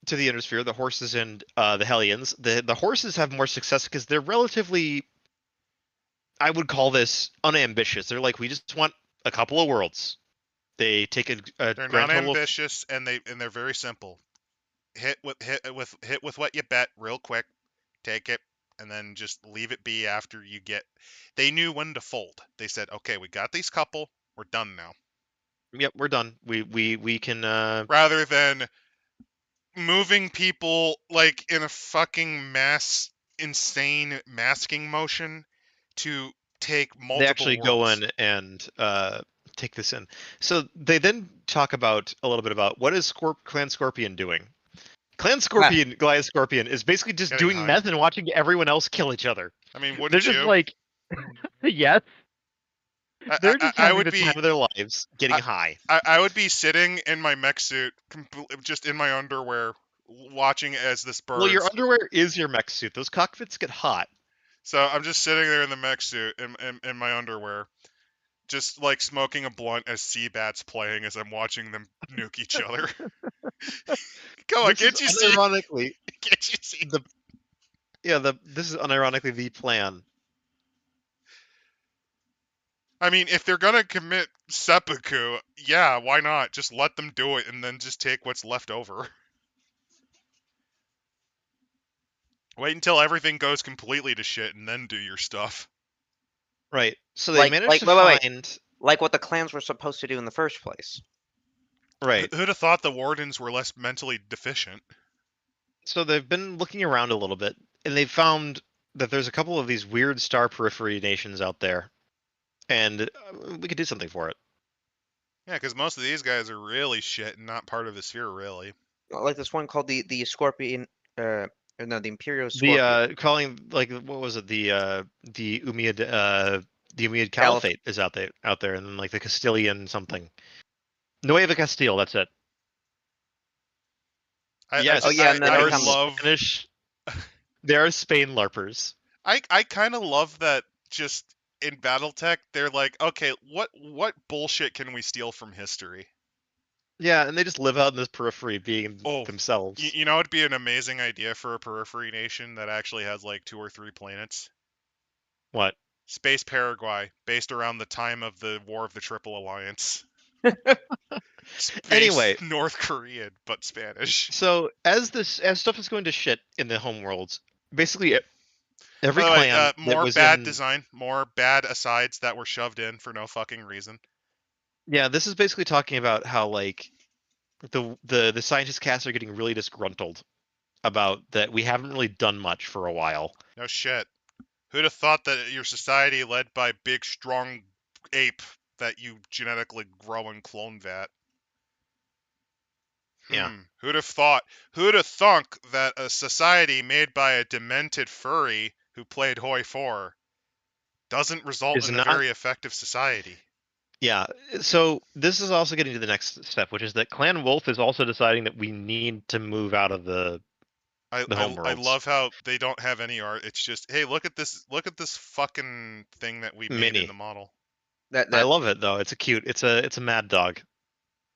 to the Inner the horses and the Hellions. The horses have more success because they're relatively, I would call this unambitious. They're like, we just want a couple of worlds. They take a They're grand not total ambitious, and they're very simple. Hit with what you bet real quick, take it, and then just leave it be after you get. They knew when to fold. They said, okay, we got these couple, we're done now. Yep, we're done. We can Rather than moving people like in a fucking insane masking motion to take multiple they actually worlds. go in and take this in. So they then talk about a little bit about what is Clan Scorpion doing. Clan Scorpion, Goliath Scorpion, is basically just Getting doing high. meth and watching everyone else kill each other. I mean, wouldn't They're just you? like, yes. They're just I having would the be time of their lives, getting high. I would be sitting in my mech suit, just in my underwear, watching as this burns. Well, your underwear is your mech suit. Those cockpits get hot. So I'm just sitting there in the mech suit, in my underwear, just like smoking a blunt as Seabat's playing as I'm watching them nuke each other. Come on, can't you see? Unironically, Can't you see? this is unironically the plan. I mean, if they're gonna commit seppuku, yeah, why not? Just let them do it, and then just take what's left over. Wait until everything goes completely to shit, and then do your stuff. Right. So they managed to wait. find. Like what the clans were supposed to do in the first place. Right. Who'd have thought the wardens were less mentally deficient? So they've been looking around a little bit, and they found that there's a couple of these weird star periphery nations out there, and we could do something for it. Yeah, because most of these guys are really shit and not part of the sphere, really. Like this one called the Scorpion, or no, the Imperial The Scorpion. calling, like, what was it? The Umayyad Caliph. Caliphate is out there, and then like the Castilian something. Nueva Castile, that's it. Yes. Oh yeah, and then There they are come. Spanish. There are Spain LARPers. I kind of love that. Just in BattleTech, they're like, okay, what bullshit can we steal from history? Yeah, and they just live out in this periphery, being Oh, themselves. you know, it'd be an amazing idea for a periphery nation that actually has like 2 or 3 planets. What? Space Paraguay, based around the time of the War of the Triple Alliance. Space Anyway, North Korean, but Spanish. so as stuff is going to shit in the home worlds, basically every By the way, clan that more was bad in. design, more bad asides that were shoved in for no fucking reason. Yeah, this is basically talking about how like the scientist casts are getting really disgruntled about that we haven't really done much for a while. No shit. Who'd have thought that your society led by big, strong ape that you genetically grow and clone that? Yeah. Who'd have thought? Who'd have thunk that a society made by a demented furry who played Hoi 4 doesn't result Is in a not. very effective society? Yeah, so this is also getting to the next step, which is that Clan Wolf is also deciding that we need to move out of the I homeworlds. love how they don't have any art. It's just, hey, look at this fucking thing that we made in Mini. the model. I love it though. It's a mad dog.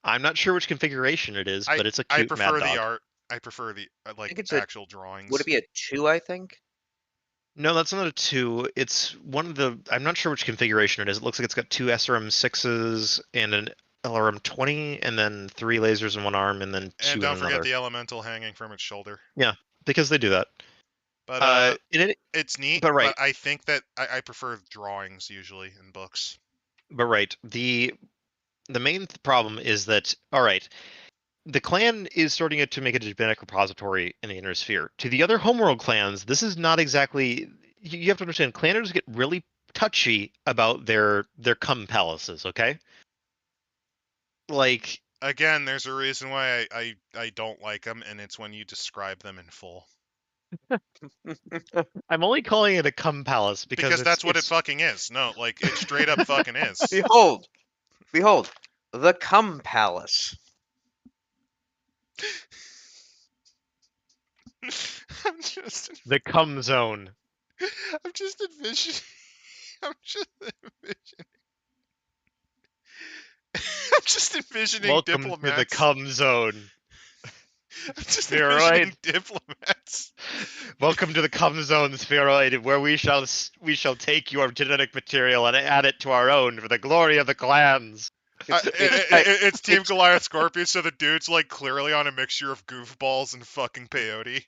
I'm not sure which configuration it is, but it's a I cute mad prefer the dog. art. I prefer the I think it's actual drawings. Would it be a 2? I think. No, that's not a 2. It's one of the. I'm not sure which configuration it is. It looks like it's got 2 SRM6s and an LRM20, and then 3 lasers in one arm, and then 2 And in don't forget another. the elemental hanging from its shoulder. Yeah, because they do that. But in it, it's neat. but right. But I think that I prefer drawings usually in books. But right, the main problem is that, all right, the clan is starting to make a genetic repository in the inner sphere. To the other homeworld clans, this is not exactly. You have to understand, clanners get really touchy about their cum palaces. Okay, like, Again, there's a reason why I don't like them, and it's when you describe them in full. I'm only calling it a cum palace because that's what it fucking is. No, like it straight up fucking is. Behold, the Cum Palace. I'm just the cum zone. I'm just envisioning. I'm just envisioning. I'm just envisioning Welcome diplomats. to the cum zone. I'm just Spheroid. envisioning diplomats. Welcome to the cum zone, Spheroid, where we shall take your genetic material and add it to our own for the glory of the clans. It's Team Goliath Scorpion, so the dude's like clearly on a mixture of goofballs and fucking peyote.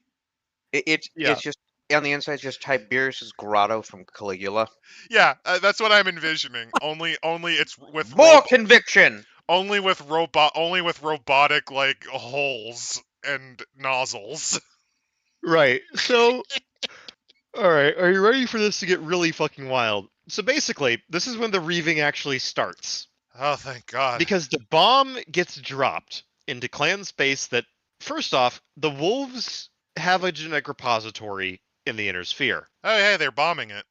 It's just on the inside. It's just Tiberius's grotto from Caligula. Yeah, that's what I'm envisioning. Only it's with more conviction. Only with robotic like holes and nozzles. Right. So, all right. Are you ready for this to get really fucking wild? So basically, this is when the reaving actually starts. Oh, thank God. Because the bomb gets dropped into clan space that, first off, the wolves have a genetic repository in the inner sphere. Oh, hey, they're bombing it.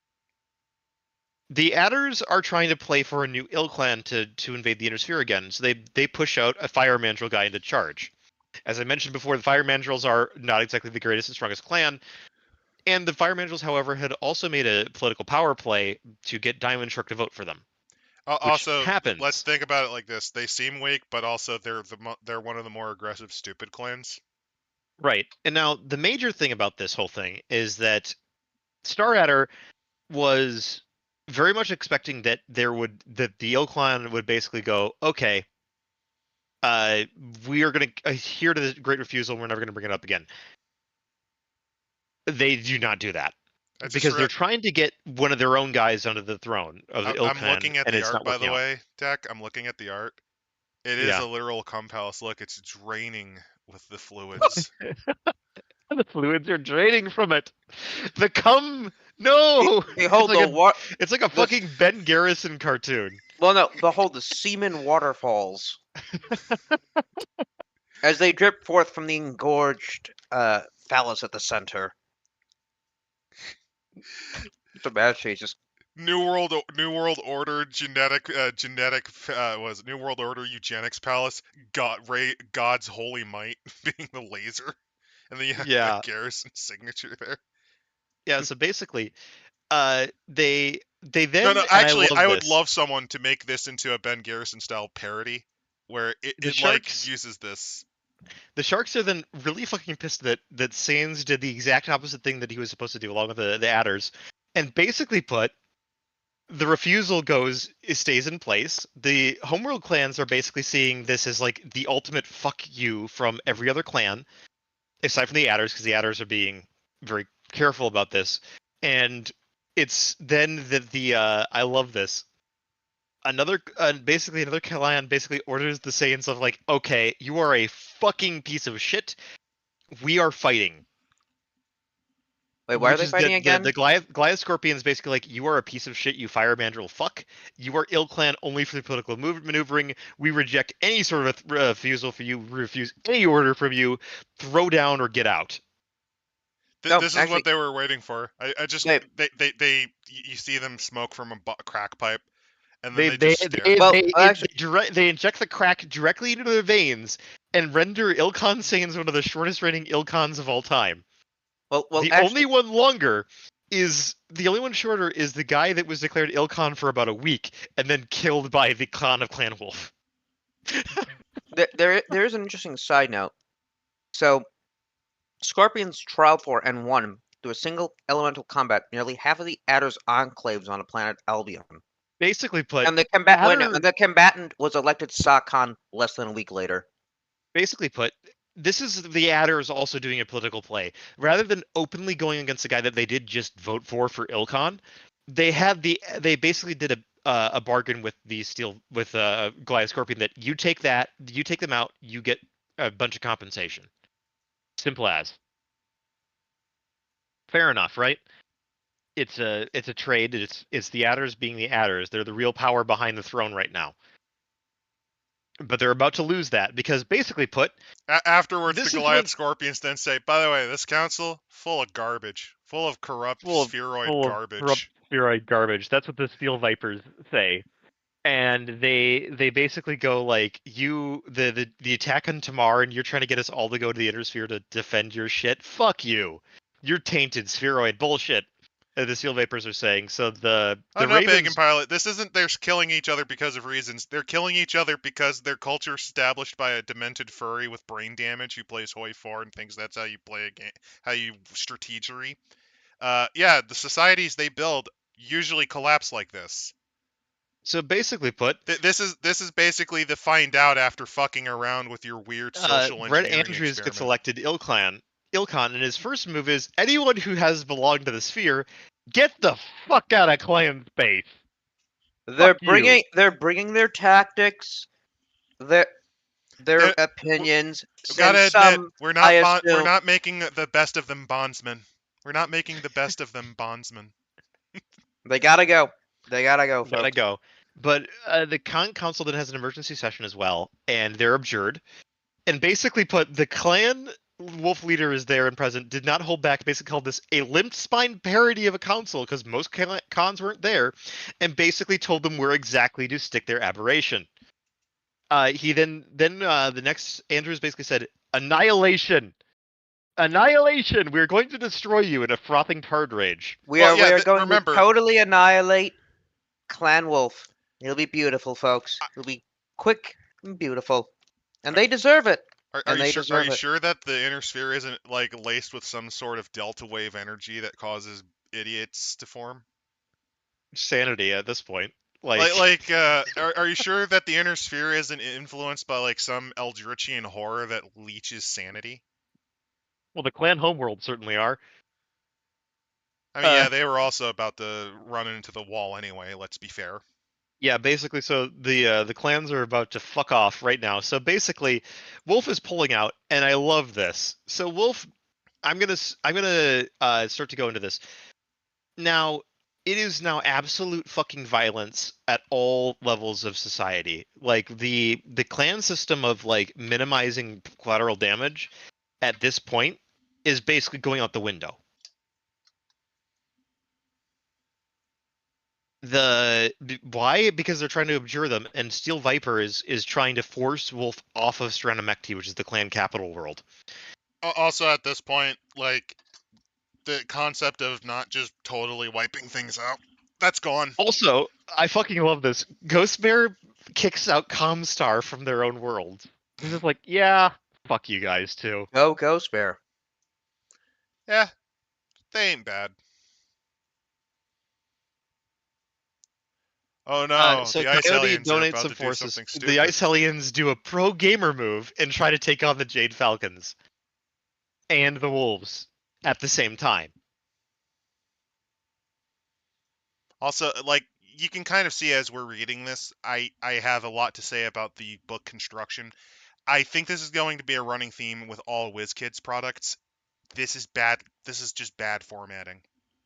The adders are trying to play for a new ill clan to invade the inner sphere again, so they push out a fire mandrill guy into charge. As I mentioned before, the fire mandrills are not exactly the greatest and strongest clan, and the fire mandrills, however, had also made a political power play to get Diamond Shark to vote for them. Also, happens. Let's think about it like this: they seem weak, but also they're one of the more aggressive, stupid clans. Right. And now the major thing about this whole thing is that Star Adder was very much expecting that the Ill clan would basically go, okay, we are going to adhere to the Great Refusal. We're never going to bring it up again. They do not do that. Because they're trying to get one of their own guys onto the throne of the Ill clan. I'm looking at the art, by the way, Tech. I'm looking at the art. It is a literal cum palace. Look, it's draining with the fluids. The fluids are draining from it. The cum. No. Behold It's like a fucking Ben Garrison cartoon. well, no, behold the semen waterfalls as they drip forth from the engorged phallus at the center. The master just New World Order was New World Order eugenics palace. God's holy might being the laser, and then you have Yeah. the Garrison signature there. Yeah. So basically, they then. No. and Actually, I I love would this. love someone to make this into a Ben Garrison style parody, where The it like Sharks. uses this. The Sharks are then really fucking pissed that Sans did the exact opposite thing that he was supposed to do, along with the Adders, and basically put the refusal stays in place. The homeworld clans are basically seeing this as like the ultimate fuck you from every other clan, aside from the Adders, because the Adders are being very careful about this. And it's then that I love this. Basically another clan basically orders the Saiyans of like, okay, you are a fucking piece of shit. We are fighting. wait. Why are Which they is fighting again? the Goliath Scorpion is basically like, you are a piece of shit, you fire mandrill fuck. You are ill clan only for the political maneuvering. We reject any sort of refusal for you. We refuse any order from you. Throw down or get out. No, This is actually, what they were waiting for. I just they you see them smoke from a crack pipe, and then They they they just stare. they well, they, actually, they inject the crack directly into their veins and render Ilkhan Saiyans one of the shortest reigning Ilkhans of all time. well, The only actually, one shorter is the guy that was declared Ilkhan for about a week and then killed by the clan of Clan Wolf. there is an interesting side note. So, Scorpions trialed for and won through a single elemental combat nearly half of the Adder's enclaves on the planet Albion. Basically put, And the Adder, combatant was elected Sakhan less than a week later. basically put, this is the Adders also doing a political play. Rather than openly going against the guy that they did just vote for Ilkhan, they basically did a bargain with Goliath Scorpion that you take them out, you get a bunch of compensation. Simple as. Fair enough, right? It's a trade. It's the Adders being the Adders. They're the real power behind the throne right now. But they're about to lose that because basically put, Afterwards, the this is Goliath when Scorpions then say, "By the way, this council full of garbage, full of corrupt spheroid full of corrupt garbage." spheroid garbage. That's what the Steel Vipers say. And they basically go like, the attack on Tamar, and you're trying to get us all to go to the Inner Sphere to defend your shit. Fuck you. You're tainted spheroid bullshit. The Steel Vapors are saying. So the I'm not begging, Ravens. pilot. This isn't they're killing each other because of reasons. They're killing each other because their culture established by a demented furry with brain damage who plays Hoi 4 and thinks that's how you play a game, how you strategery. Yeah, the societies they build usually collapse like this. So basically put, This is basically the find out after fucking around with your weird social Brett engineering Andrews gets experiment. elected Ilkhan, and his first move is, anyone who has belonged to the sphere, get the fuck out of clan space. They're Fuck you. bringing their tactics, their opinions. Gotta Since admit, some, we're I we're assume, not making the best of them bondsmen. We're not making the best of them bondsmen. they gotta go. They gotta go, Gotta folks. go. But the council then has an emergency session as well, and they're abjured. And basically put, the clan wolf leader is there and present, did not hold back, basically called this a limp spine parody of a council because most cons weren't there, and basically told them where exactly to stick their aberration. He then the next Andrews basically said, annihilation. Annihilation! We're going to destroy you in a frothing tard rage. We Well, are yeah, going remember, to totally annihilate Clan Wolf. It'll be beautiful, folks. It'll be quick and beautiful, and they deserve it. are And you they sure? Are deserve you it. sure that the inner sphere isn't like laced with some sort of delta wave energy that causes idiots to form? Sanity at this point. Like Are you sure that the inner sphere isn't influenced by like some Eldritchian horror that leeches sanity? well, the clan homeworld certainly are. I mean, yeah, they were also about to run into the wall anyway. Let's be fair. Yeah, basically, so the clans are about to fuck off right now. So basically, Wolf is pulling out, and I love this. So Wolf I'm gonna start to go into this. Now, it is now absolute fucking violence at all levels of society. Like the clan system of like minimizing collateral damage at this point is basically going out the window. Why? Because they're trying to abjure them, and Steel Viper is trying to force Wolf off of Stranomecti, which is the clan capital world. Also, at this point, like, the concept of not just totally wiping things out, that's gone. Also, I fucking love this. Ghost Bear kicks out Comstar from their own world. He's just like, yeah, fuck you guys too. Go Ghost Bear. Yeah, they ain't bad. Oh no, So the Ice Coyote Hellions are donates about some to do forces. something The stupid. Ice Hellions do a pro gamer move and try to take on the Jade Falcons and the Wolves at the same time. Also, like, you can kind of see as we're reading this, I have a lot to say about the book construction. I think this is going to be a running theme with all WizKids products. This is bad. This is just bad formatting.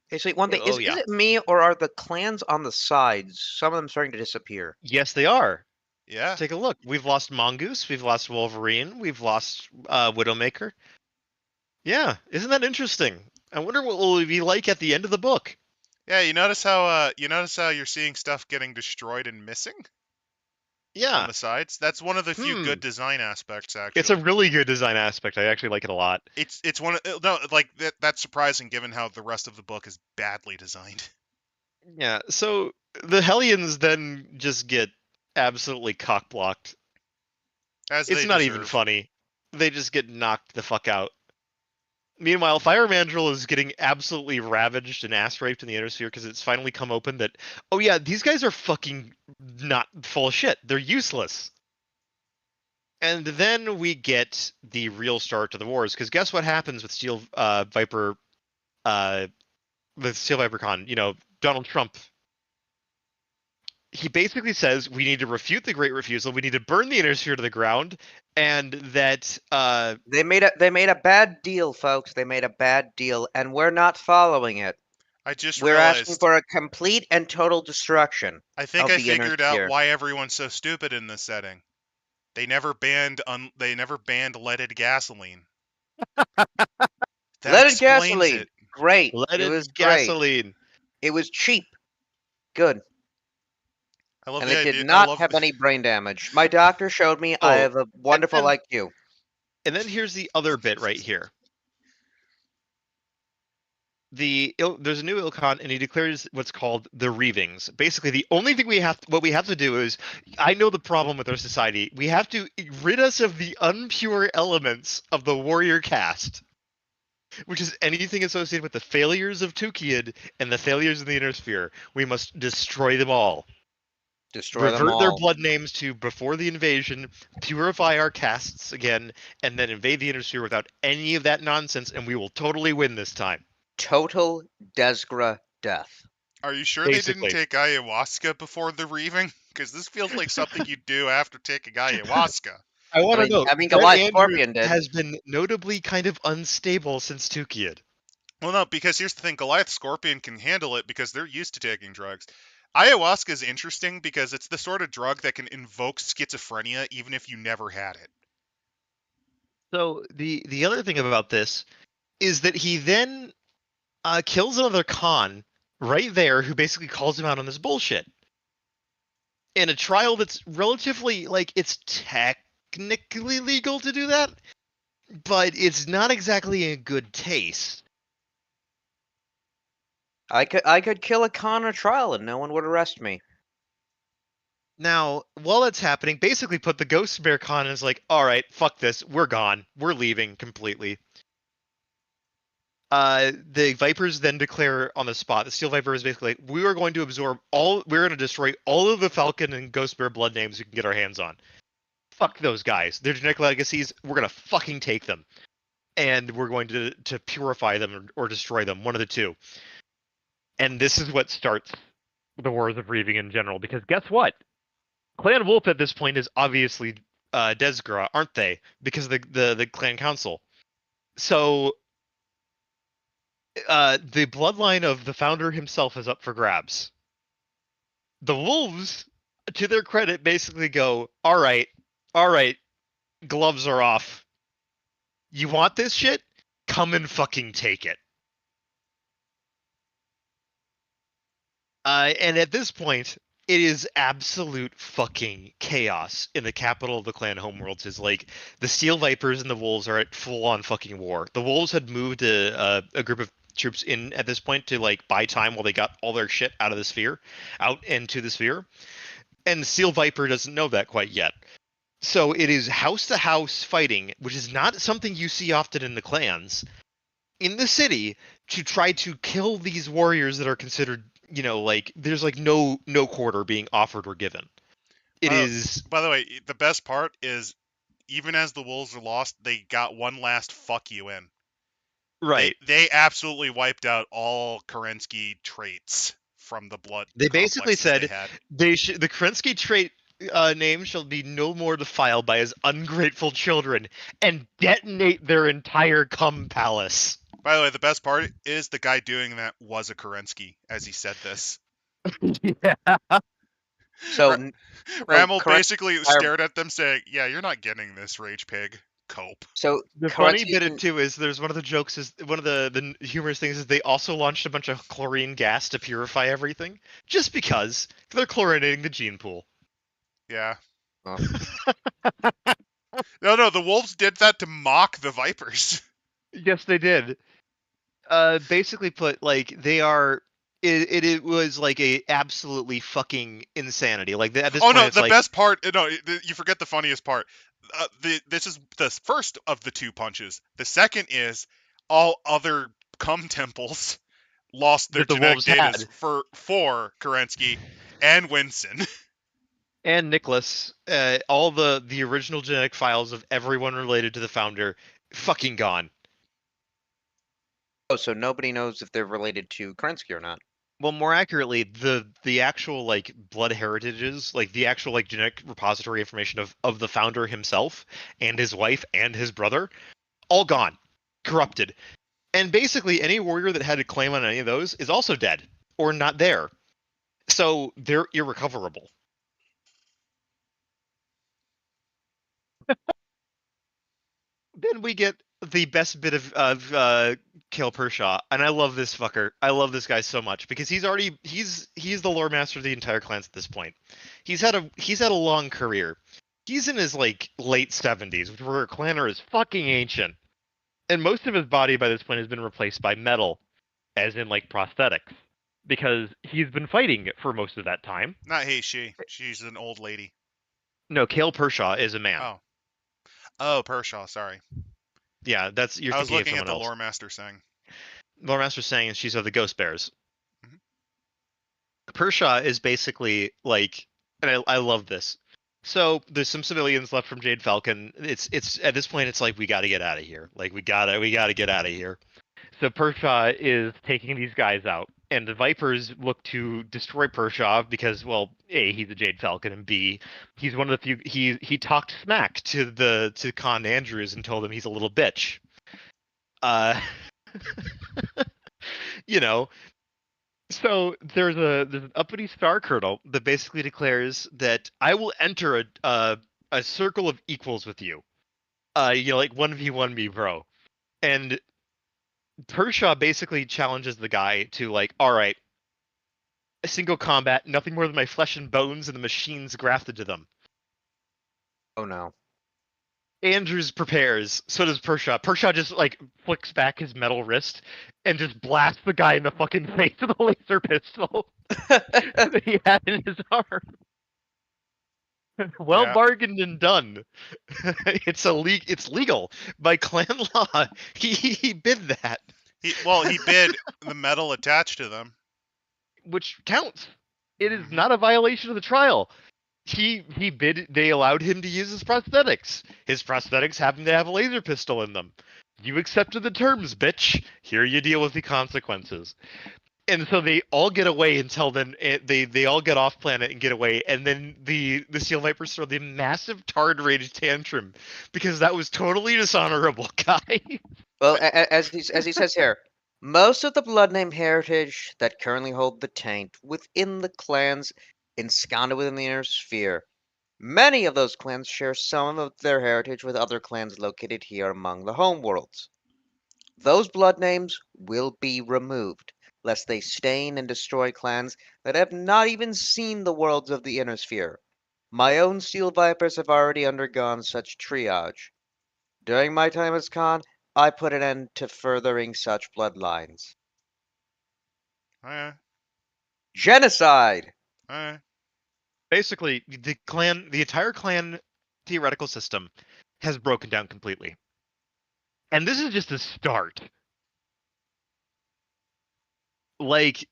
Okay, so one thing Oh is yeah. it me or are the clans on the sides? Some of them starting to disappear. Yes, they are. Yeah. Take a look. We've lost Mongoose. We've lost Wolverine. We've lost Widowmaker. Yeah, isn't that interesting? I wonder what will it be like at the end of the book. Yeah, you notice how you're seeing stuff getting destroyed and missing on Yeah. the sides? That's one of the few Hmm. good design aspects, It's a actually. really good design aspect. I actually like it a lot. It's one of no, like that's surprising given how the rest of the book is badly designed. Yeah. So the Hellions then just get absolutely cockblocked. As It's they not even deserve. funny. They just get knocked the fuck out. Meanwhile, Fire Mandrill is getting absolutely ravaged and ass raped in the inner sphere because it's finally come open that, oh yeah, these guys are fucking not full of shit. They're useless. And then we get the real start to the wars because guess what happens with Steel Viper, uh, with Steel Viper Con? You know, Donald Trump. He basically says we need to refute the Great Refusal. We need to burn the inner sphere to the ground, and that They made a bad deal, folks. They made a bad deal, and we're not following it. I just We're asking realized. for a complete and total destruction I think of I the inner figured out sphere. why everyone's so stupid in this setting. They never banned leaded gasoline. That Leaded explains gasoline. it. Great. It was leaded great. gasoline. It was cheap. Good. I love And the it did idea. I not love. have any brain damage. My doctor showed me I Oh, have a and wonderful then IQ. and then here's the other bit right here. There's a new Ilkhan, and he declares what's called the Reavings. Basically, the only thing what we have to do is, I know the problem with our society. We have to rid us of the unpure elements of the warrior caste, which is anything associated with the failures of Tukid and the failures in the Inner Sphere. We must destroy them all. Destroy them Revert their all. blood names to before the invasion, purify our castes again, and then invade the Inner Sphere without any of that nonsense, and we will totally win this time. Total Desgra death. Are you sure they didn't Basically. take ayahuasca before the reaving? Because this feels like something you do after taking ayahuasca. I want to know. I mean, Red Goliath Andrew Scorpion did. has been notably kind of unstable since Tukid. Well, no, because here's the thing: Goliath Scorpion can handle it because they're used to taking drugs. Ayahuasca is interesting because it's the sort of drug that can invoke schizophrenia even if you never had it. So the other thing about this is that he then kills another Khan right there, who basically calls him out on this bullshit in a trial that's relatively like it's technically legal to do that, but it's not exactly in good taste. I could kill a con on a trial and no one would arrest me. Now, while that's happening, basically put the Ghost Bear Khan as like, all right, fuck this, we're gone, we're leaving completely. The Vipers then declare on the spot. The Steel Viper is basically like, we are going to we're going to destroy all of the Falcon and Ghost Bear blood names we can get our hands on. Fuck those guys. Their genetic legacies, we're going to fucking take them. And we're going to purify them or destroy them, one of the two. And this is what starts the Wars of Reaving in general, because guess what? Clan Wolf at this point is obviously Desgra, aren't they? Because of the Clan Council. So the bloodline of the founder himself is up for grabs. The wolves, to their credit, basically go, all right, gloves are off. You want this shit? Come and fucking take it. And at this point, it is absolute fucking chaos in the capital of the clan homeworlds. Is like the Steel Vipers and the Wolves are at full-on fucking war. The Wolves had moved a group of troops in at this point to like buy time while they got all their shit out of the sphere, out into the sphere. And the Steel Viper doesn't know that quite yet. So it is house to house fighting, which is not something you see often in the clans, in the city to try to kill these warriors that are considered, like there's like no quarter being offered or given. It is. By the way, the best part is even as the wolves are lost, they got one last fuck you in. Right. They absolutely wiped out all Kerensky traits from the blood. They basically said they the Kerensky trait name shall be no more defiled by his ungrateful children, and detonate their entire cum palace. By the way, the best part is the guy doing that was a Kerensky as he said this. Yeah. So Ramel basically stared at them saying, yeah, you're not getting this, rage pig. Cope. So the funny bit too is there's one of the jokes is one of the humorous things is they also launched a bunch of chlorine gas to purify everything just because they're chlorinating the gene pool. Yeah. Oh. No, the wolves did that to mock the vipers. Yes, they did. Basically put, like, they are. It was like a absolutely fucking insanity. Like at this point, no, the like, best part. No, you forget the funniest part. This is the first of the two punches. The second is all other cum temples lost their genetic data for Kerensky and Winston. And Nicholas, all the original genetic files of everyone related to the founder, fucking gone. Oh, so nobody knows if they're related to Kerensky or not. Well, more accurately, the actual like blood heritages, like the actual like genetic repository information of the founder himself and his wife and his brother, all gone, corrupted. And basically any warrior that had a claim on any of those is also dead or not there. So they're irrecoverable. Then we get the best bit of Kale Pershaw, and I love this fucker. I love this guy so much because he's the lore master of the entire clans at this point. He's had a long career. He's in his like late 70s, where a clanner is fucking ancient, and most of his body by this point has been replaced by metal, as in like prosthetics, because he's been fighting for most of that time. Not he, she's an old lady. No, Kale Pershaw is a man. Oh, Pershaw, sorry. Yeah, that's you're thinking of someone else. I was looking at the lore master saying. Lore master saying she's of the Ghost Bears. Mm-hmm. Pershaw is basically like, and I love this. So there's some civilians left from Jade Falcon. It's at this point it's like we got to get out of here. Like we gotta get out of here. So Pershaw is taking these guys out, and the Vipers look to destroy Pershaw because, well, A, he's a Jade Falcon, and B, he's one of the few. He talked smack to Con Andrews and told him he's a little bitch. So there's an uppity Star Colonel that basically declares that I will enter a circle of equals with you. Like 1v1 me, bro. And Pershaw basically challenges the guy to like, all right, a single combat, nothing more than my flesh and bones and the machines grafted to them. Oh no. Andrews prepares, so does Pershaw. Pershaw just like flicks back his metal wrist and just blasts the guy in the fucking face with a laser pistol that he had in his arm. Well bargained and done. It's legal by clan law. He bid that. He bid the metal attached to them, which counts. It is not a violation of the trial. He bid. They allowed him to use his prosthetics. His prosthetics happen to have a laser pistol in them. You accepted the terms, bitch. Here you deal with the consequences. And so they all get away until then. They all get off planet and get away, and then the Steel Vipers throw the massive tard rage tantrum because that was totally dishonorable, guy. Well, as he says here, Most of the blood-name heritage that currently hold the taint within the clans ensconced within the inner sphere. Many of those clans share some of their heritage with other clans located here among the homeworlds. Those blood names will be removed, lest they stain and destroy clans that have not even seen the worlds of the inner sphere. My own Steel Vipers have already undergone such triage. During my time as Khan, I put an end to furthering such bloodlines. Alright, Genocide! alright. Basically, the entire clan theoretical system has broken down completely. And this is just the start. Like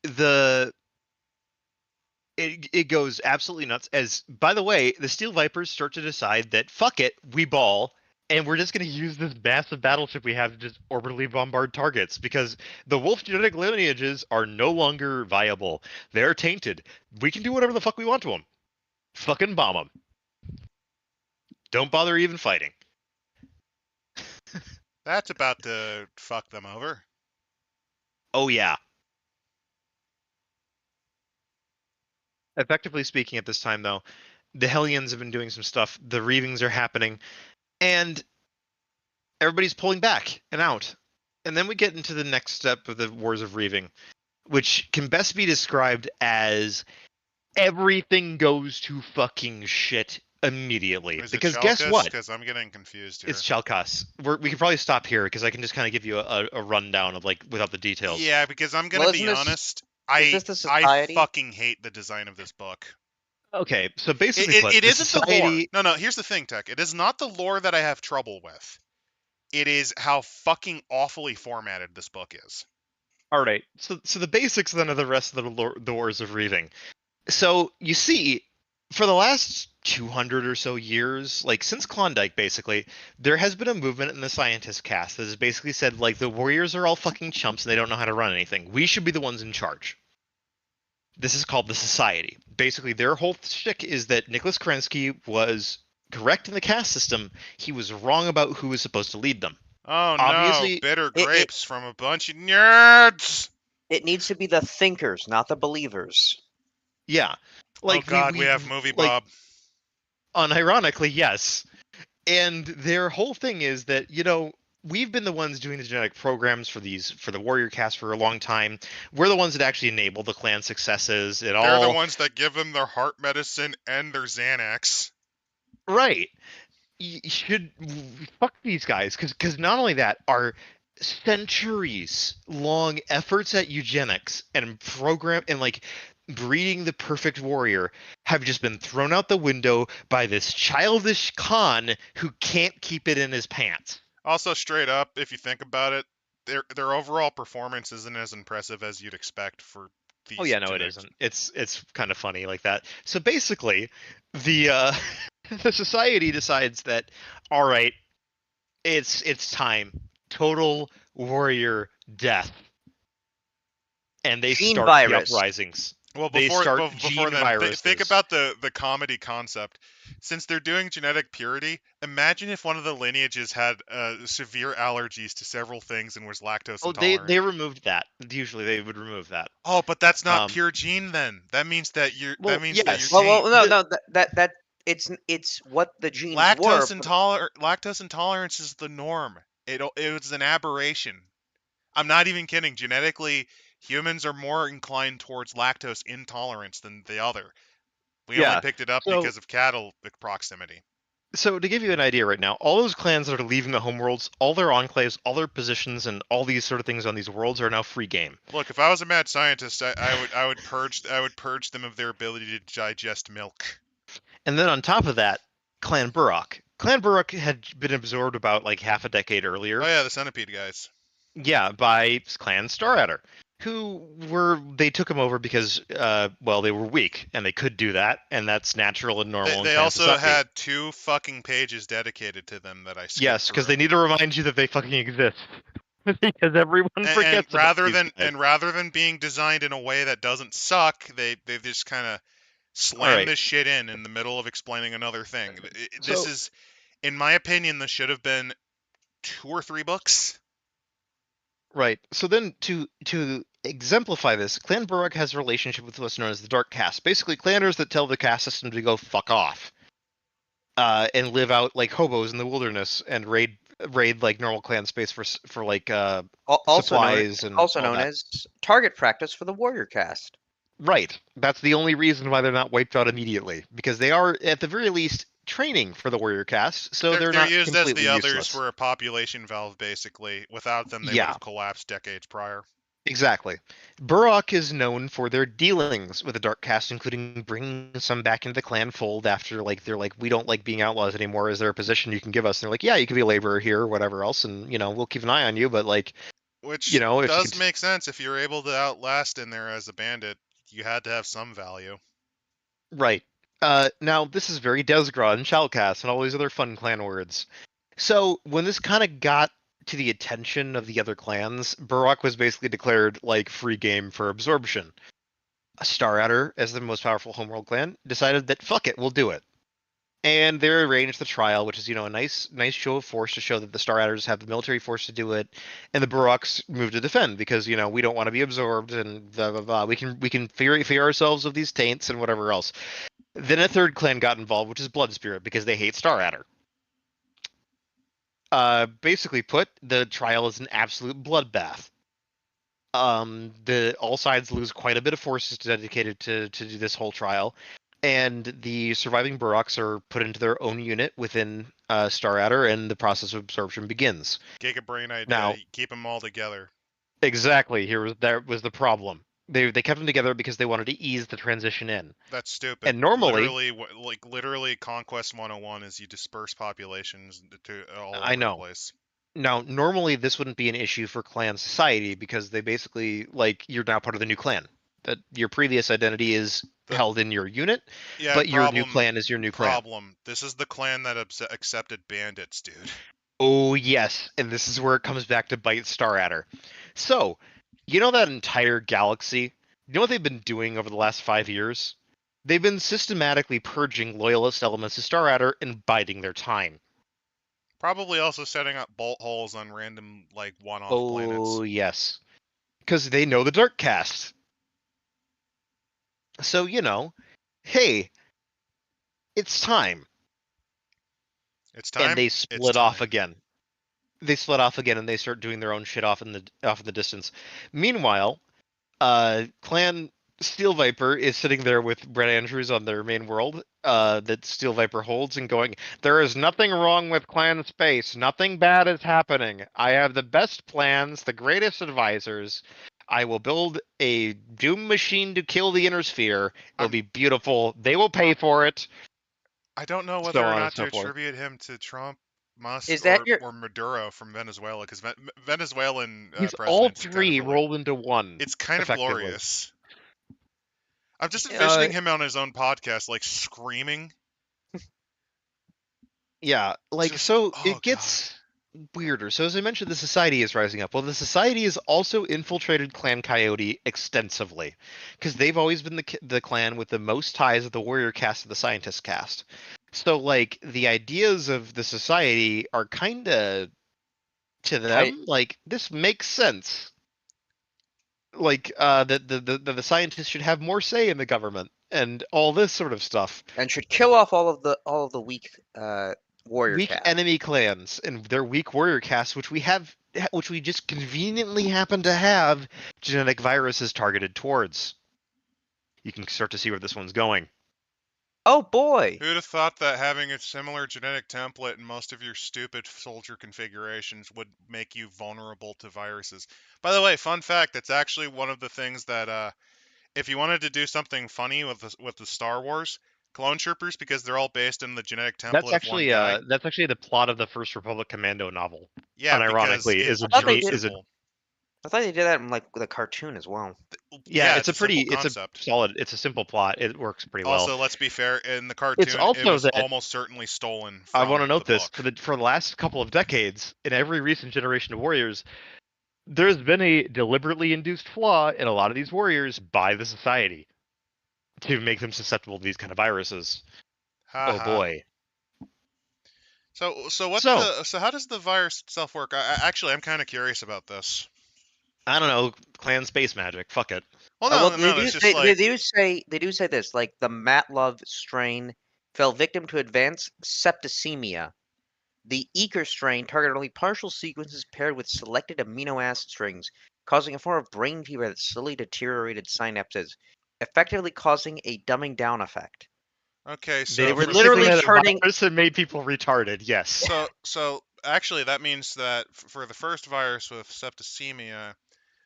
it goes absolutely nuts. As by the way, the Steel Vipers start to decide that fuck it, we ball, and we're just going to use this massive battleship we have to just orbitally bombard targets because the wolf genetic lineages are no longer viable. They're tainted. We can do whatever the fuck we want to them. Fucking bomb them. Don't bother even fighting. That's about to fuck them over. Oh yeah. Effectively speaking, at this time though, the Hellions have been doing some stuff. The Reavings are happening, and everybody's pulling back and out. And then we get into the next step of the Wars of Reaving, which can best be described as everything goes to fucking shit immediately. Is Because it guess Chalkus? what? Because I'm getting confused here. It's Chalkas. We can probably stop here because I can just kind of give you a rundown of like without the details. Yeah, because I'm gonna Well, be isn't this- honest. is this the I society? fucking hate the design of this book. Okay, so basically, put, It the isn't the lore. society. No, here's the thing, Tech. It is not the lore that I have trouble with. It is how fucking awfully formatted this book is. All right, so the basics then of the rest of the Wars of Reaving. So you see, for the last 200 or so years, like since Klondike, basically, there has been a movement in the scientist cast that has basically said like the warriors are all fucking chumps and they don't know how to run anything. We should be the ones in charge. This is called the Society. Basically, their whole shtick is that Nicholas Kerensky was correct in the caste system. He was wrong about who was supposed to lead them. Oh Obviously, no, bitter grapes from a bunch of nerds. It needs to be the thinkers, not the believers. yeah. Like oh god, we have movie like Bob. unironically, yes. And their whole thing is that, we've been the ones doing the genetic programs for the warrior cast for a long time. We're the ones that actually enable the clan successes. They're the ones that give them their heart medicine and their Xanax. Right. You should fuck these guys because not only that, our centuries long efforts at eugenics and program and like breeding the perfect warrior have just been thrown out the window by this childish Khan who can't keep it in his pants. Also, straight up, if you think about it, their overall performance isn't as impressive as you'd expect for these. Oh yeah, no, it isn't. It's kind of funny like that. So basically, the the society decides that all right, it's time. Total warrior death. And they Gene start virus. the uprisings. Well, They before start then, gene think viruses. about the comedy concept. Since they're doing genetic purity, imagine if one of the lineages had severe allergies to several things and was lactose intolerant. They removed that. Usually they would remove that. Oh, but that's not pure gene then. That means that you're. Well, that means yes. that you're. Well, that it's what the genes were. Lactose intolerance is the norm. It's an aberration. I'm not even kidding. Genetically, humans are more inclined towards lactose intolerance than the other. We only picked it up because of cattle proximity. So to give you an idea right now, all those clans that are leaving the homeworlds, all their enclaves, all their positions, and all these sort of things on these worlds are now free game. Look, if I was a mad scientist, I would purge them of their ability to digest milk. And then on top of that, Clan Burrock. Clan Burrock had been absorbed about like half a decade earlier. Oh yeah, the centipede guys. Yeah, by Clan Staradder, they took him over because they were weak and they could do that, and that's natural and normal. They also had 2 fucking pages dedicated to them that I skipped. Yes, because they need to remind you that they fucking exist. Because everyone forgets. And rather than being designed in a way that doesn't suck, they just kind of slam this shit in the middle of explaining another thing. This is, in my opinion, this should have been 2 or 3 books. Right. So then to exemplify this, Clan Burrock has a relationship with what's known as the Dark Caste. Basically, clanners that tell the caste system to go fuck off. And live out like hobos in the wilderness and raid like normal clan space for like Also known supplies and all that. as target practice for the warrior caste. Right. That's the only reason why they're not wiped out immediately, because they are at the very least training for the warrior caste, so they're They're not used as completely the others useless. for a population valve, basically. Without them, they would Yeah, have collapsed decades prior. exactly. Burrock is known for their dealings with the Dark Caste, including bringing some back into the clan fold after like they're like, we don't like being outlaws anymore. Is there a position you can give us? And they're like, yeah, you can be a laborer here or whatever else, and we'll keep an eye on you. But like, Which if you does could, make sense. If you're able to outlast in there as a bandit, you had to have some value. right. Now this is very Desgra and Shalcast and all these other fun clan words. So when this kind of got to the attention of the other clans, Burrock was basically declared like free game for absorption. Star Adder, as the most powerful homeworld clan, decided that fuck it, we'll do it. And they arranged the trial, which is a nice show of force to show that the Star Adders have the military force to do it, and the Burrocks move to defend because we don't want to be absorbed and blah blah blah. We can fear ourselves of these taints and whatever else. Then a third clan got involved, which is Blood Spirit, because they hate Star Adder. Basically put, the trial is an absolute bloodbath. All sides lose quite a bit of forces dedicated to do this whole trial, and the surviving Burrocks are put into their own unit within Star Adder, and the process of absorption begins. Giga brain idea. Now, Keep them all together. exactly, that was the problem. They kept them together because they wanted to ease the transition in. That's stupid. And normally, literally, Conquest 101 is you disperse populations to all I over the know. place. Now, normally this wouldn't be an issue for clan society because they basically, like, you're now part of the new clan. That your previous identity is held in your unit, Yeah, but your new clan is your new clan. Problem. This is the clan that accepted bandits, dude. Oh, yes, and this is where it comes back to bite Star Adder. So, that entire galaxy, what they've been doing over the last 5 years? They've been systematically purging loyalist elements to Star Adder and biding their time. Probably also setting up bolt holes on random, like, one-off planets. Oh, yes. Because they know the Dark Caste. So, hey, it's time. It's time. And they split off again. They split off again, and they start doing their own shit off in the distance. Meanwhile, Clan Steel Viper is sitting there with Brett Andrews on their main world that Steel Viper holds and going, there is nothing wrong with Clan Space. Nothing bad is happening. I have the best plans, the greatest advisors. I will build a doom machine to kill the inner sphere. It'll be beautiful. They will pay for it. I don't know whether or not to attribute him to Trump, Musk, or Maduro from Venezuela, because Venezuelan he's presidents all three kind of rolled into one. It's kind of glorious. I'm just envisioning him on his own podcast, like, screaming. Yeah, like, it gets weirder. So as I mentioned, the society is rising up. Well, the society has also infiltrated Clan Coyote extensively, because they've always been the clan with the most ties of the warrior caste of the scientist caste. So, like, the ideas of the society are kind of, to them, like, this makes sense. Like, that the scientists should have more say in the government and all this sort of stuff, and should kill off all of the weak warrior caste. Enemy clans and their weak warrior casts, which we just conveniently happen to have genetic viruses targeted towards. You can start to see where this one's going. Oh boy! Who'd have thought that having a similar genetic template in most of your stupid soldier configurations would make you vulnerable to viruses? By the way, fun fact, that's actually one of the things that, if you wanted to do something funny with the Star Wars, clone troopers, because they're all based in the genetic template that's actually of one guy. That's actually the plot of the First Republic Commando novel. Yeah, unironically, I thought they did that in, like, the cartoon as well. Yeah, it's a simple plot. It works pretty well. Also, let's be fair, in the cartoon, it was almost certainly stolen from I want to note this, book. for the last couple of decades, in every recent generation of warriors, there's been a deliberately induced flaw in a lot of these warriors by the society to make them susceptible to these kind of viruses. Oh boy. So how does the virus itself work? I'm kind of curious about this. I don't know, clan space magic. Fuck it. Well, Well, no, it's just like they do say this, like the Matlov strain fell victim to advanced septicemia. The Eker strain targeted only partial sequences paired with selected amino acid strings, causing a form of brain fever that slowly deteriorated synapses, effectively causing a dumbing down effect. okay. They They So were basically literally had a turning. virus that made people retarded. Yes. so actually, that means that for the first virus with septicemia,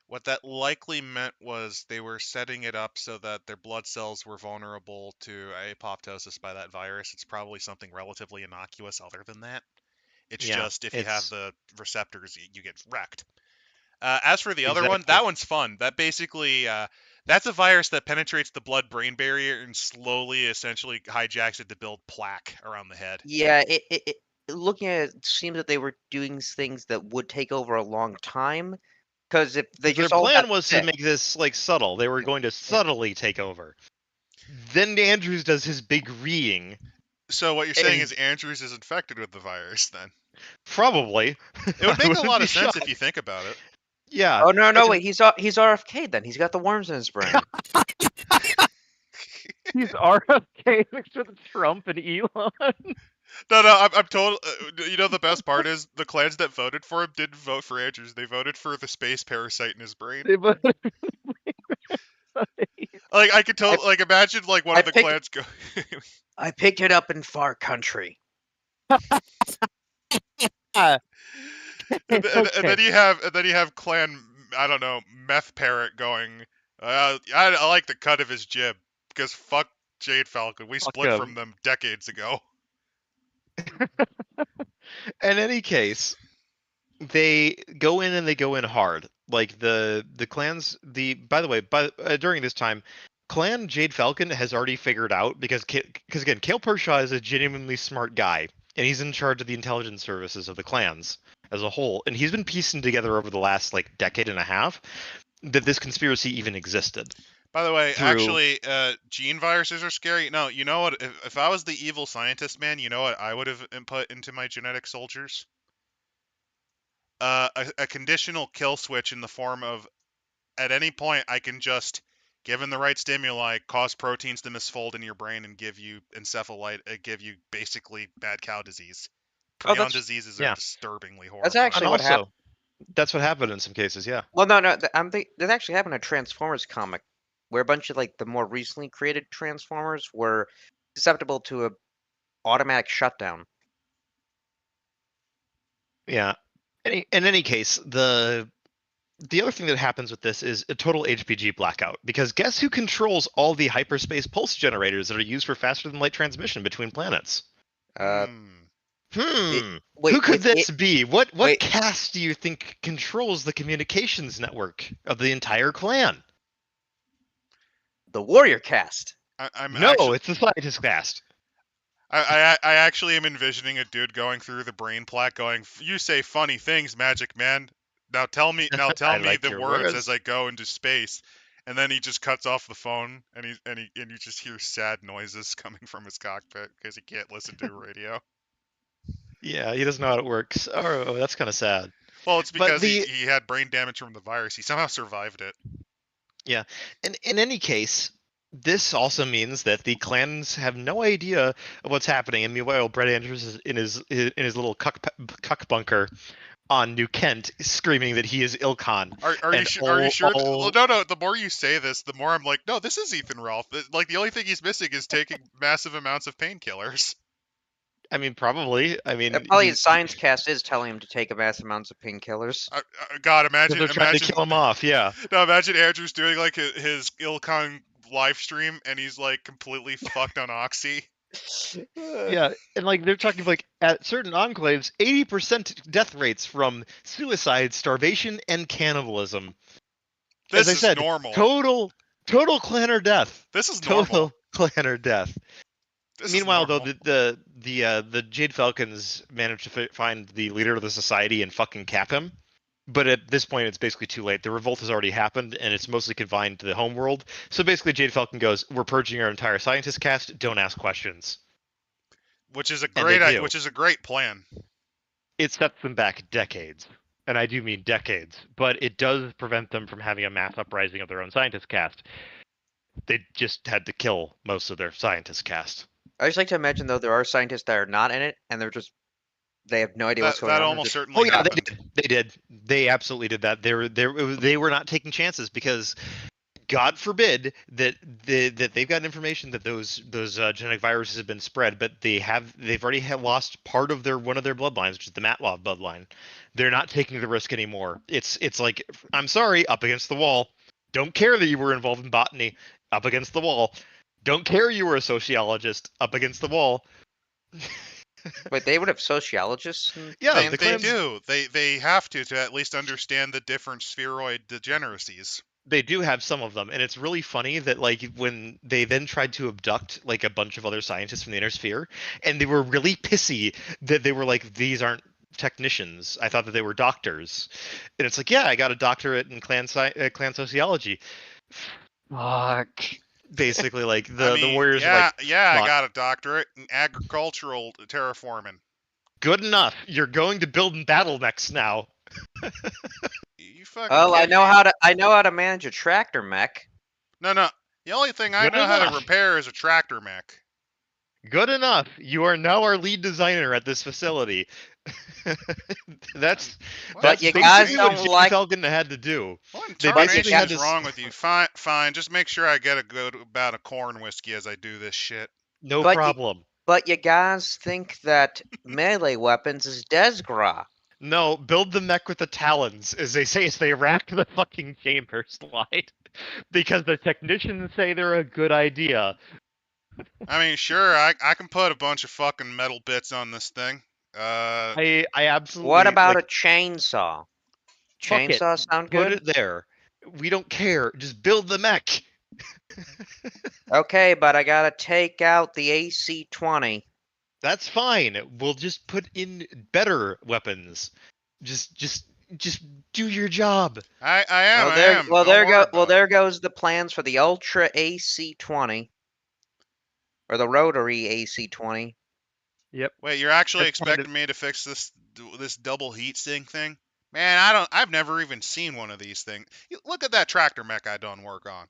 what that likely meant was they were setting it up so that their blood cells were vulnerable to apoptosis by that virus. It's probably something relatively innocuous other than that. It's Yeah, just if you have it's the receptors, you get wrecked. As for the other one, exactly. that one's fun. That basically, that's a virus that penetrates the blood-brain barrier and slowly, essentially, hijacks it to build plaque around the head. Yeah, looking at it, it seems that they were doing things that would take over a long time. Because if they Because their just all got plan was to sick, make this like subtle. They were going to yeah. subtly take over. Then Andrews does his big reeing, So what you're saying and is Andrews is infected with the virus, then? probably It would I make a wouldn't lot be of sense if shocked. you think about it. Yeah, Oh no, and wait, he's RFK then. He's got the worms in his brain. he's RFK mixed with Trump and Elon. No, I'm told. You know, the best part is the clans that voted for him didn't vote for Andrews. They voted for the space parasite in his brain. They both- Like I could I, like imagine like one I of the picked clans go. I picked it up in far country. Ah, And okay. then you have clan, I don't know, meth parrot going. I like the cut of his jib because fuck Jade Falcon. We Fuck split from 'em. them decades ago. In any case, they go in and they go in hard. Like the clans. The by the way, during this time, Clan Jade Falcon has already figured out because again, Kale Pershaw is a genuinely smart guy, and he's in charge of the intelligence services of the clans as a whole, and he's been piecing together over the last like decade and a half that this conspiracy even existed By the way, through. actually, gene viruses are scary. No, you know what? If I was the evil scientist man, you know what I would have input into my genetic soldiers? A conditional kill switch in the form of at any point I can just, given the right stimuli, cause proteins to misfold in your brain and give you give you basically bad cow disease. Oh, Prion diseases are Yeah, disturbingly that's horrifying. and actually what happened. also that's what happened in some cases. Yeah. Well, no, that actually happened in a Transformers comic, where a bunch of like the more recently created Transformers were susceptible to a automatic shutdown. Yeah. In any case, the other thing that happens with this is a total HPG blackout because guess who controls all the hyperspace pulse generators that are used for faster than light transmission between planets? Uh, Hmm. it, Who wait, could with this it, be? What wait, caste do you think controls the communications network of the entire clan? the Warrior Cast. I'm No, actually it's the scientist caste. I actually am envisioning a dude going through the brain plaque going, You say funny things, Magic Man. Now tell I me like the your words as words. I go into space." And then he just cuts off the phone and you just hear sad noises coming from his cockpit because he can't listen to a radio. Yeah, he doesn't know how it works. Oh, that's kind of sad. Well, it's But because he had brain damage from the virus. He somehow survived it. yeah, in any case, this also means that the clans have no idea of what's happening. And meanwhile, Brett Andrews is in his little cuck bunker on New Kent, screaming that he is Ilkhan. Are you And sure? Are you all sure? all No. The more you say this, the more I'm like, no, this is Ethan Ralph. Like the only thing he's missing is taking massive amounts of painkillers. I mean, probably. I mean, Probably his science cast is telling him to take mass amounts of painkillers. God, they're trying to kill him off. Yeah. No, imagine Andrew's doing like his Ilkon live stream, and he's like completely fucked on oxy. Yeah, and like they're talking like at certain enclaves, 80% death rates from suicide, starvation, and cannibalism. As This I is said, normal. total clanner death. This is normal. Total clanner death. This is Meanwhile, though, normal. the Jade Falcons managed to find the leader of the society and fucking cap him. But at this point, it's basically too late. The revolt has already happened, and it's mostly confined to the homeworld. So basically, Jade Falcon goes, "We're purging our entire scientist cast. Don't ask questions." Which is And they do. a great plan. It sets them back decades. and I do mean decades, but it does prevent them from having a mass uprising of their own scientist cast. They just had to kill most of their scientist cast. I just like to imagine though there are scientists that are not in it, and they have no idea what's going That on. They're almost just certainly Oh yeah, they happened. did. They did. They absolutely did that. They were not taking chances because God forbid that they've got information that those genetic viruses have been spread, but they've already lost part of one of their bloodlines, which is the Matlov bloodline. They're not taking the risk anymore. It's like, I'm sorry, up against the wall. Don't care that you were involved in botany, up against the wall. Don't care you were a sociologist, up against the wall. But they would have sociologists and Yeah, They the they clans. do. They have to at least understand the different spheroid degeneracies. They do have some of them, and it's really funny that like when they then tried to abduct like a bunch of other scientists from the inner sphere, and they were really pissy that they were like, these aren't technicians. I thought that they were doctors, and it's like, yeah, I got a doctorate in clan sociology. Fuck. Basically, like I the mean, warriors are like, yeah, I fuck. got a doctorate in agricultural terraforming. Good enough. You're going to build Battletechs now. You fucking well, kidding me? I know how to manage a tractor mech. No. The only thing I Good know how to enough. repair is a tractor mech. Good enough. You are now our lead designer at this facility. that's What But that's you in guys basically what don't tarnation? Jay like. Falcon had to do. What in They But you basically tarnation had got. is to. wrong with you? Fine. Just make sure I get a good bout of corn whiskey as I do this shit. No But you, problem. but you guys think that melee weapons is Desgra. No, build the mech with the talons, as they say as they rack the fucking chamber slide. Because the technicians say they're a good idea. I mean, sure, I can put a bunch of fucking metal bits on this thing. I What absolutely about a like, chainsaw? fuck it. Chainsaw sound Put good? it there. We don't care. Just build the mech. Okay, but I gotta take out the AC-20. That's fine. We'll just put in better weapons. Just do your job. I Well, I am. Don't worry about it. there goes the plans for the Ultra AC-20 or the rotary AC-20. Yep. Wait, you're actually That's kind of expecting me to fix this double heat sink thing? Man, I've never even seen one of these things. Look at that tractor mech I done work on.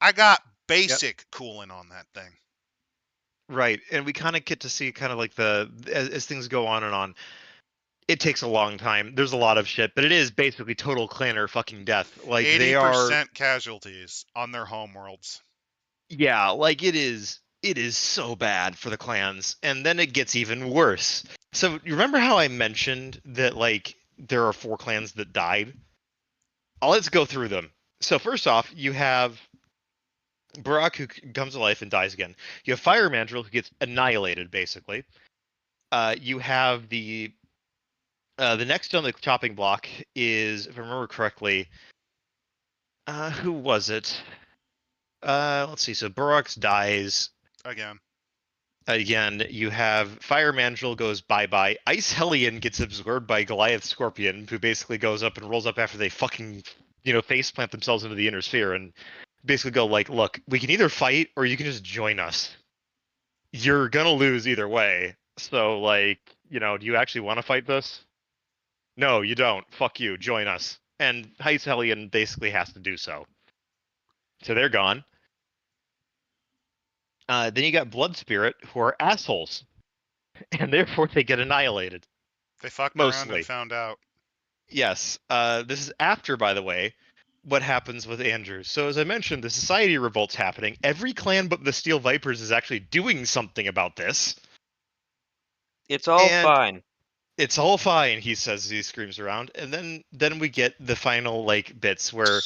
I got yep. basic cooling on that thing. Right. And we kind of get to see kind of like as things go on and on. It takes a long time. There's a lot of shit, but it is basically total clanner fucking death. Like they are 80% casualties on their homeworlds. yeah, like it is so bad for the clans, and then it gets even worse. So you remember how I mentioned that like there are 4 clans that died? Let's go through them. So first off, you have Barak, who comes to life and dies again. You have Fire Mandrill, who gets annihilated basically. You have the next on the chopping block is, if I remember correctly, who was it? Let's see. So Barak dies Again. again. You have Fire Mandrill goes bye bye. Ice Hellion gets absorbed by Goliath Scorpion, who basically goes up and rolls up after they fucking face plant themselves into the inner sphere and basically go like, look, we can either fight or you can just join us. You're gonna lose either way. So like, do you actually want to fight this? No, you don't. Fuck you. Join us. And Ice Hellion basically has to do so. So they're gone. Then you got Blood Spirit, who are assholes, and therefore they get annihilated. They fucked around and Mostly. found out. Yes. This is after, by the way, what happens with Andrew. So as I mentioned, the society revolt's happening. Every clan but the Steel Vipers is actually doing something about this. It's all And fine. it's all fine, he says as he screams around. And then we get the final like bits where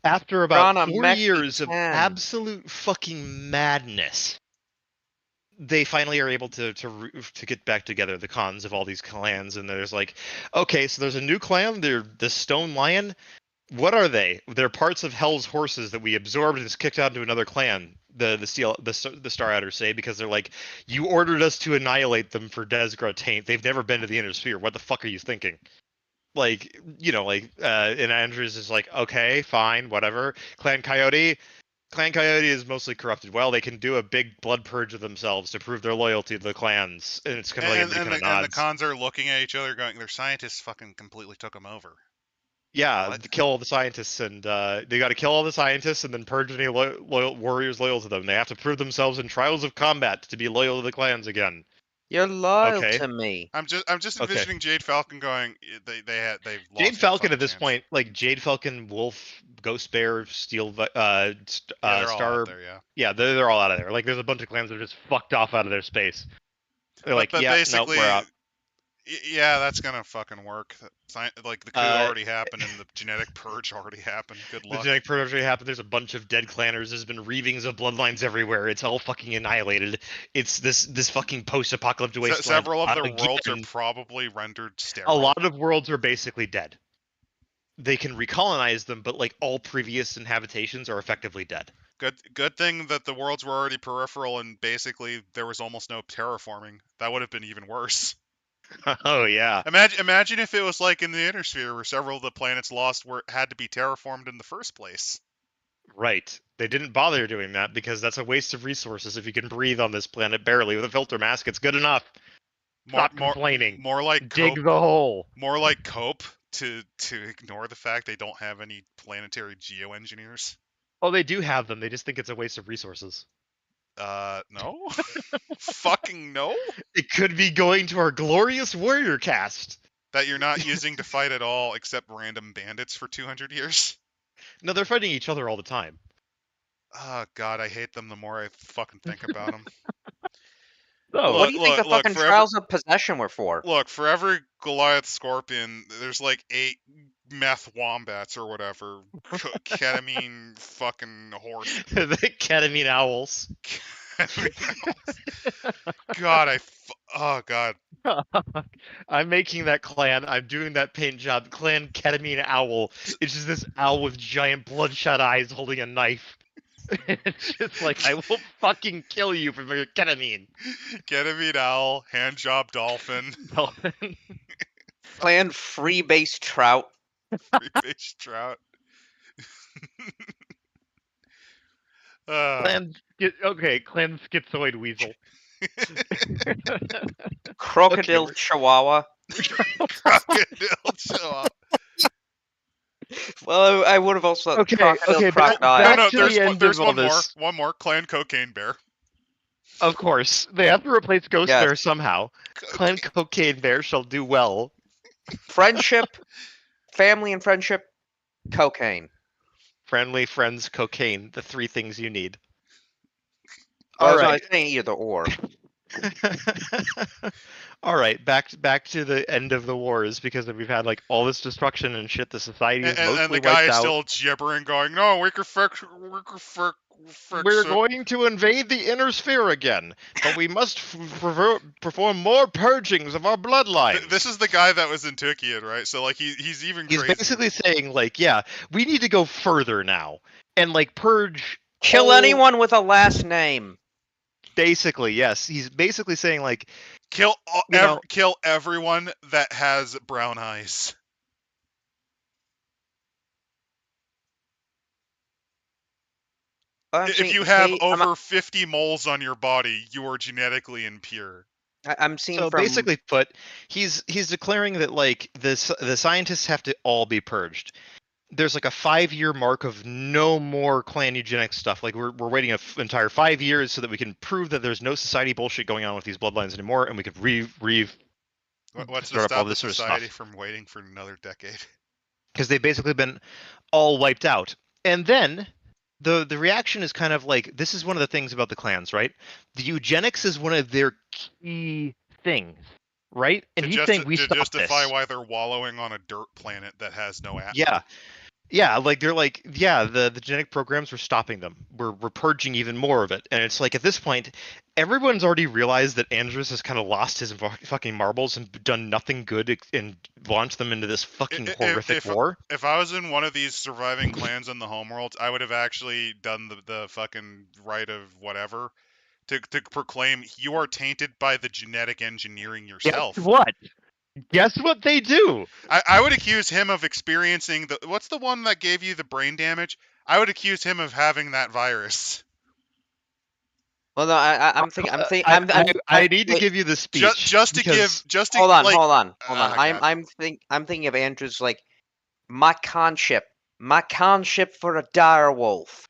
after about Gonna 4 mech years of 10. absolute fucking madness, they finally are able to get back together, the cons of all these clans, and there's like, okay, so there's a new clan, they're the Stone Lion. What are they? They're parts of Hell's horses that we absorbed and just kicked out into another clan. The Star Outers say, because they're like, you ordered us to annihilate them for Desgra Taint. They've never been to the Inner Sphere. What the fuck are you thinking? Like, and Andrews is like, okay, fine, whatever. Clan Coyote, Clan Coyote is mostly corrupted. Well, they can do a big blood purge of themselves to prove their loyalty to the clans, and it's kind of like everybody kind of And the nods. cons are looking at each other, going, "Their scientists fucking completely took them over." Yeah, What? to kill all the scientists, and they got to kill all the scientists and then purge any loyal warriors loyal to them. They have to prove themselves in trials of combat to be loyal to the clans again. You're loyal Okay. to me. I'm just Okay. envisioning Jade Falcon going. They've lost Jade their Falcon fucking at this chance. point, like Jade Falcon, Wolf, Ghost Bear, Steel, Yeah, they're all Star. out there, yeah. Yeah, they're all out of there. Like, there's a bunch of clans that are just fucked off out of their space. They're like, But yeah, no, basically, we're out. yeah, that's gonna fucking work. Like the coup already happened and the genetic purge already happened. Good The luck. genetic purge already happened. There's a bunch of dead clanners. There's been reavings of bloodlines everywhere. It's all fucking annihilated. It's this fucking post-apocalyptic wasteland. Several of their worlds are Again. probably rendered sterile. A lot of worlds are basically dead. They can recolonize them, but like all previous inhabitations are effectively dead. Good thing that the worlds were already peripheral and basically there was almost no terraforming. That would have been even worse. Oh yeah. Imagine if it was like in the Inner Sphere where several of the planets lost had to be terraformed in the first place. Right. They didn't bother doing that because that's a waste of resources. If you can breathe on this planet barely with a filter mask, it's good enough. Stop complaining. More like Dig cope, the hole. More like cope to ignore the fact they don't have any planetary geoengineers. Oh, they do have them. They just think it's a waste of resources. No. Fucking no. It could be going to our glorious warrior cast. That you're not using to fight at all except random bandits for 200 years. No, they're fighting each other all the time. Oh god, I hate them the more I fucking think about them. Oh, What do you think the fucking trials of possession were for? Look, for every Goliath scorpion, there's like 8 meth wombats or whatever. Ketamine fucking horse. the ketamine owls. God, oh god. I'm making that clan. I'm doing that paint job. Clan Ketamine Owl. It's just this owl with giant bloodshot eyes holding a knife. It's just like, I will fucking kill you for your ketamine. Ketamine owl, hand job dolphin. Dolphin. Clan free-base trout. Free-base trout. Clan schizoid weasel. Crocodile chihuahua. Crocodile chihuahua. Well, I would have also crocodile. Back There's one more. Clan cocaine bear. Of course, they have to replace Ghost Bear somehow. Clan Cocaine Bear shall do well. Friendship, family, and friendship. Cocaine. Friendly, friends, cocaine. The 3 things you need. All right. I saying either or. All right, back to the end of the wars because we've had like all this destruction and shit. The society is mostly and the guy is wiped still gibbering, going, "No, we're going to invade the Inner Sphere again, but we must perform more purgings of our bloodline." This is the guy that was in Tukian, right? So like he's even crazy. He's basically saying like, yeah, we need to go further now and like purge. Kill anyone with a last name. Basically, yes. He's basically saying like, kill everyone that has brown eyes. If you have over 50 moles on your body, you are genetically impure. I'm seeing. So basically, he's declaring that like the scientists have to all be purged. There's like a 5-year mark of no more clan eugenics stuff. Like we're waiting an entire 5 years so that we can prove that there's no society bullshit going on with these bloodlines anymore, and we could What's to stop the society from waiting for another decade? Because they've basically been all wiped out. And then the reaction is kind of like, this is one of the things about the clans, right? The eugenics is one of their key things, right? And he's saying we stop this. To justify why they're wallowing on a dirt planet that has no atmosphere. Yeah, like they're like, yeah, the genetic programs were stopping them. We're purging even more of it. And it's like at this point, everyone's already realized that Andrus has kind of lost his fucking marbles and done nothing good and launched them into this fucking horrific war. If I was in one of these surviving clans in the homeworld, I would have actually done the fucking rite of whatever to proclaim you are tainted by the genetic engineering yourself. Guess what they do? I would accuse him of experiencing what's the one that gave you the brain damage? I would accuse him of having that virus. Well, no, I'm thinking. I need to wait, give you the speech Just to because hold on, like, hold on. oh, God. I'm thinking of Andrew's like my conship for a dire wolf.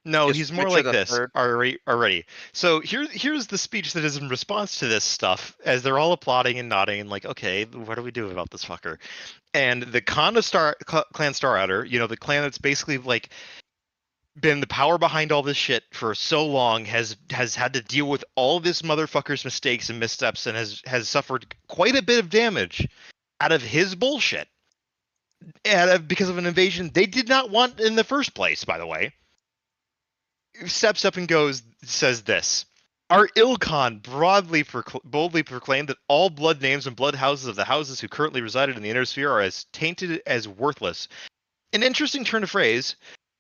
no, Just he's more Richard like the this Third. already. So here's the speech that is in response to this stuff, as they're all applauding and nodding, and like, okay, what do we do about this fucker? And the Clan Star Outer, the clan that's basically like been the power behind all this shit for so long, has had to deal with all this motherfucker's mistakes and missteps, and has suffered quite a bit of damage out of his bullshit, and because of an invasion they did not want in the first place, by the way. Steps up and says this: our Ilkhan boldly proclaimed that all blood names and blood houses of the houses who currently resided in the inner sphere are as tainted as worthless. An interesting turn of phrase,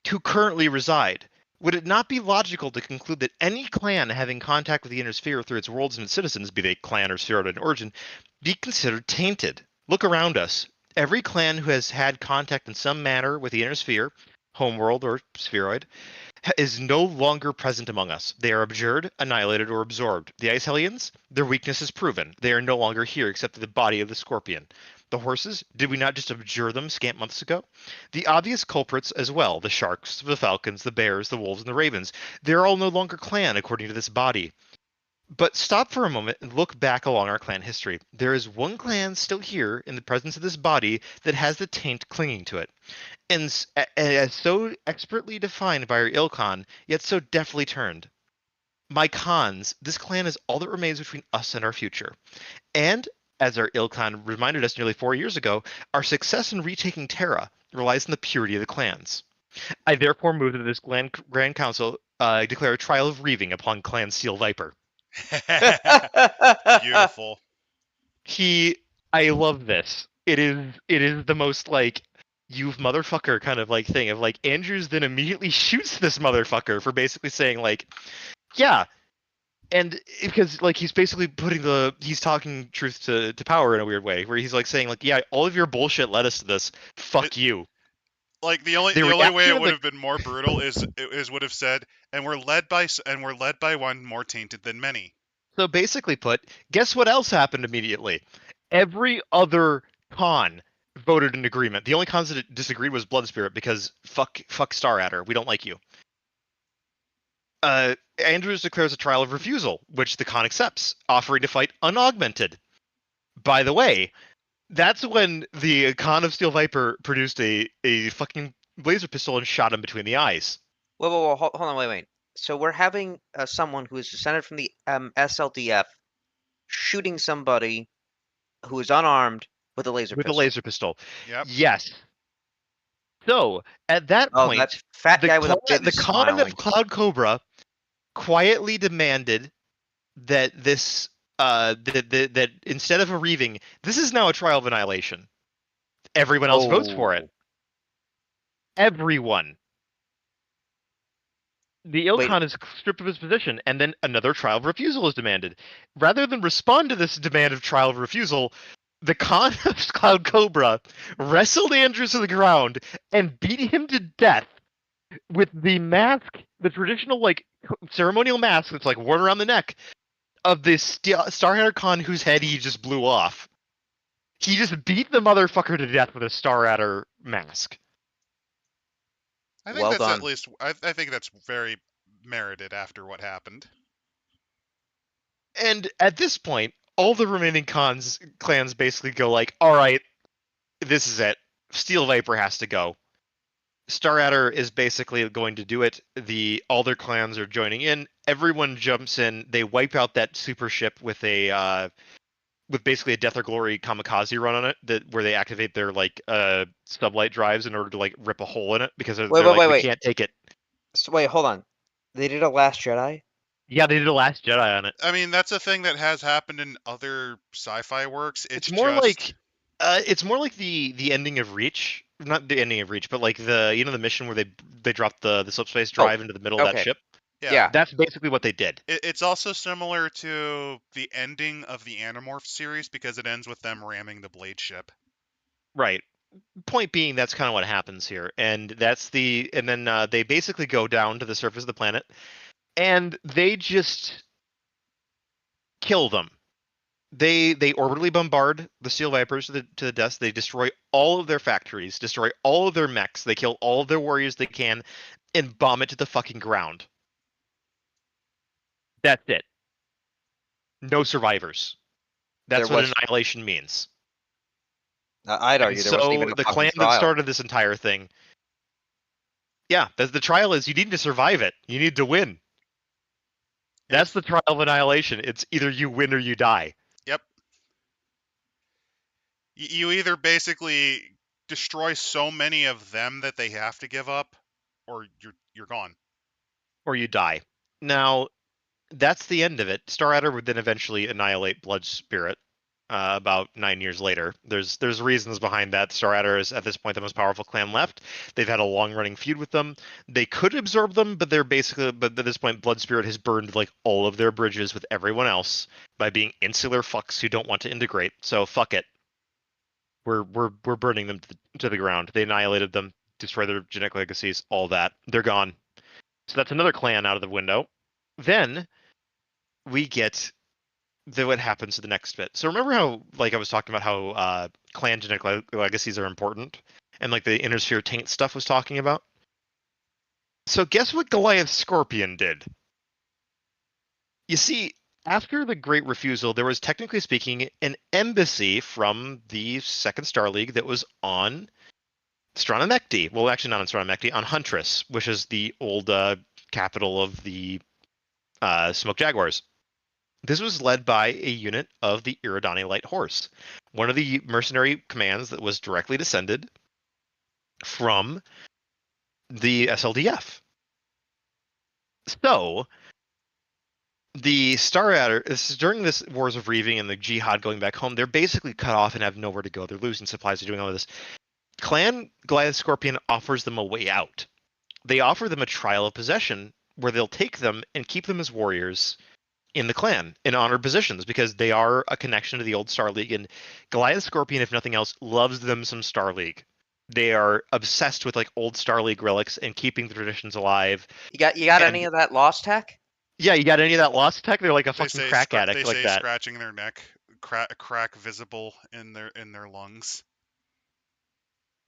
who currently reside. Would it not be logical to conclude that any clan having contact with the inner sphere through its worlds and its citizens, be they clan or spheroid in origin, be considered tainted? Look around us. Every clan who has had contact in some manner with the inner sphere, homeworld or spheroid, is no longer present among us. They are abjured, annihilated, or absorbed. The Ice Hellions, their weakness is proven. They are no longer here except the body of the scorpion. The horses, did we not just abjure them scant months ago? The obvious culprits as well, the sharks, the falcons, the bears, the wolves, and the ravens. They're all no longer clan according to this body. But stop for a moment and look back along our clan history. There is one clan still here in the presence of this body that has the taint clinging to it, and as so expertly defined by our Ilkhan, yet so deftly turned. My Khans, this clan is all that remains between us and our future. And, as our Ilkhan reminded us nearly 4 years ago, our success in retaking Terra relies on the purity of the clans. I therefore move that this Grand Council declare a trial of reaving upon Clan Steel Viper. Beautiful. I love this. It is the most like you motherfucker kind of like thing of like Andrews then immediately shoots this motherfucker for basically saying like, yeah, and because like he's basically he's talking truth to power in a weird way where he's like saying like, yeah, all of your bullshit led us to this. Fuck you. Like the only way it would have been more brutal is would have said, and we're led by one more tainted than many. So basically put, guess what else happened immediately? Every other con voted in agreement. The only cons that disagreed was Blood Spirit because fuck Star Adder. We don't like you. Andrews declares a trial of refusal, which the con accepts, offering to fight unaugmented. By the way, that's when the con of Steel Viper produced a fucking laser pistol and shot him between the eyes. Whoa, hold on, wait. So we're having someone who is descended from the SLDF shooting somebody who is unarmed with a laser pistol. With a laser pistol. Yep. Yes. So at that point, that fat guy with a big the con of Cloud Cobra quietly demanded that this that instead of a reaving, this is now a trial of annihilation. Everyone else votes for it. Everyone. The Ilkhan is stripped of his position, and then another trial of refusal is demanded. Rather than respond to this demand of trial of refusal, the Khan of Cloud Cobra wrestled Andrews to the ground and beat him to death with the mask, the traditional like ceremonial mask that's like worn around the neck of this Starhatter Khan whose head he just blew off. He just beat the motherfucker to death with a Starhatter mask. I think that's done. At least I think that's very merited after what happened. And at this point, all the remaining clans basically go like, all right, this is it. Steel Viper has to go. Starhatter is basically going to do it. All their clans are joining in. Everyone jumps in. They wipe out that super ship with with basically a Death or Glory kamikaze run on it, where they activate their like sublight drives in order to like rip a hole in it because we can't take it. So wait, hold on. They did a Last Jedi? Yeah, they did a Last Jedi on it. I mean, that's a thing that has happened in other sci-fi works. It's more like the ending of Reach, not the ending of Reach, but like the mission where they dropped the subspace drive into the middle of that ship. Yeah, that's basically what they did. It's also similar to the ending of the Animorph series because it ends with them ramming the Blade ship. Right. point being, that's kind of what happens here, and then they basically go down to the surface of the planet, and they just kill them. They orbitally bombard the Steel Vipers to the death. They destroy all of their factories, destroy all of their mechs. They kill all of their warriors they can, and bomb it to the fucking ground. That's it. No survivors. That's There what was- annihilation means. I'd argue there wasn't even So a the fucking clan that trial. started this entire thing, yeah, the trial is you need to survive it. You need to win. That's the trial of annihilation. It's either you win or you die. Yep. You either basically destroy so many of them that they have to give up, or you're gone. Or you die. Now, that's the end of it. Star Adder would then eventually annihilate Blood Spirit about 9 years later. There's reasons behind that. Star Adder is at this point the most powerful clan left. They've had a long running feud with them. They could absorb them, but at this point, Blood Spirit has burned like all of their bridges with everyone else by being insular fucks who don't want to integrate. So fuck it. We're burning them to the ground. They annihilated them, destroyed their genetic legacies, all that. They're gone. So that's another clan out of the window. Then we get what happens to the next bit. So remember how, like, I was talking about how clan genetic legacies are important, and like the inner sphere taint stuff was talking about. So guess what Goliath Scorpion did? You see, after the Great Refusal, there was, technically speaking, an embassy from the Second Star League that was on Stranomecti. Well, actually not on Stranomecti, on Huntress, which is the old capital of the Smoke Jaguars. This was led by a unit of the Iridani Light Horse, one of the mercenary commands that was directly descended from the SLDF. So, the Star Adder, during this Wars of Reaving and the Jihad going back home, they're basically cut off and have nowhere to go. They're losing supplies, they're doing all of this. Clan Goliath Scorpion offers them a way out. They offer them a trial of possession where they'll take them and keep them as warriors in the clan in honored positions, because they are a connection to the old Star League, and Goliath Scorpion, if nothing else, loves them some Star League. They are obsessed with like old Star League relics and keeping the traditions alive. You got any of that lost tech? Yeah, you got any of that lost tech? They're like a They fucking say crack addict they like say that. scratching their neck, crack visible in their lungs.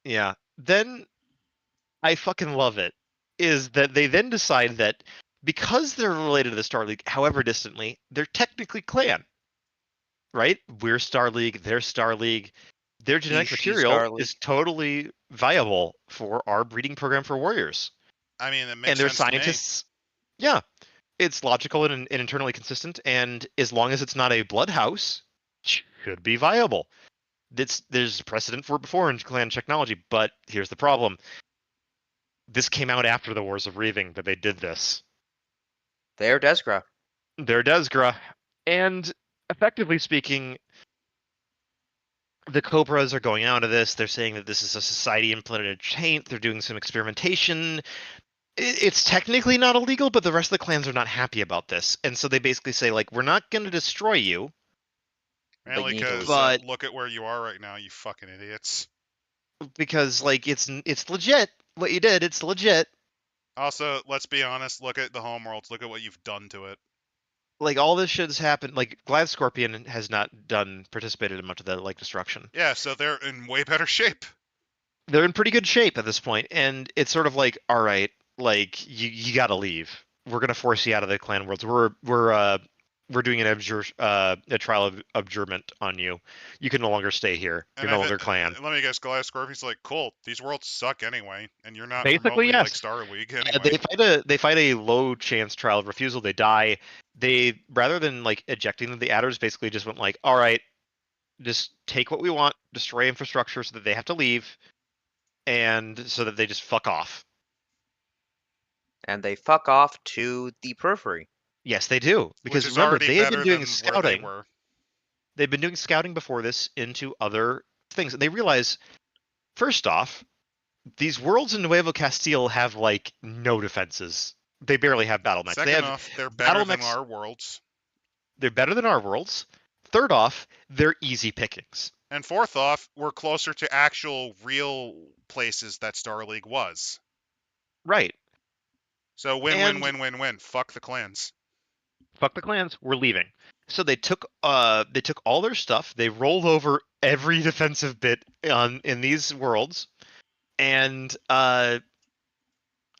Yeah. Then I fucking love it. Is that they then decide that because they're related to the Star League, however distantly, they're technically clan. Right? We're Star League, they're Star League. Their genetic material is totally viable for our breeding program for warriors. I mean, it makes And their sense to me. scientists, yeah, it's logical and internally consistent. And as long as it's not a blood house, should be viable. There's precedent for it before in clan technology, but here's the problem. This came out after the Wars of Reaving that they did this. They're Desgra. They're Desgra. And effectively speaking, the Cobras are going out of this. They're saying that this is a society implemented taint. They're doing some experimentation. It's technically not illegal, but the rest of the clans are not happy about this. And so they basically say, like, we're not going to destroy you. Mainly because But- look at where you are right now, you fucking idiots. Because, like, it's legit. What you did, it's legit. Also, let's be honest, look at the homeworlds. Look at what you've done to it. Like, all this shit has happened. Like, Goliath Scorpion has not participated in much of the, like, destruction. Yeah, so they're in way better shape. They're in pretty good shape at this point, and it's sort of like, all right, like, you gotta leave. We're gonna force you out of the clan worlds. We're doing a trial of abjurement on you. You can no longer stay here. You're no longer clan. Let me guess, Goliath Scorpion's like, cool, these worlds suck anyway, and you're not Basically, remotely yes. like Star League anyway. They fight a low chance trial of refusal. They die. They, rather than like ejecting the adders, basically just went like, all right, just take what we want, destroy infrastructure so that they have to leave, and so that they just fuck off. And they fuck off to the periphery. Yes, they do. Because Which is remember, already they have better been doing than where they scouting. were. They've been doing scouting before this into other things, and they realize, first off, these worlds in Nuevo Castile have like no defenses. They barely have battle mechs. Second They have off, they're better than mechs. our worlds. They're better than our worlds. Third off, they're easy pickings. And fourth off, we're closer to actual real places that Star League was. Right. So win, win, And win, win, win. Fuck the clans. fuck the clans, we're leaving. So they took all their stuff, they rolled over every defensive bit in these worlds, and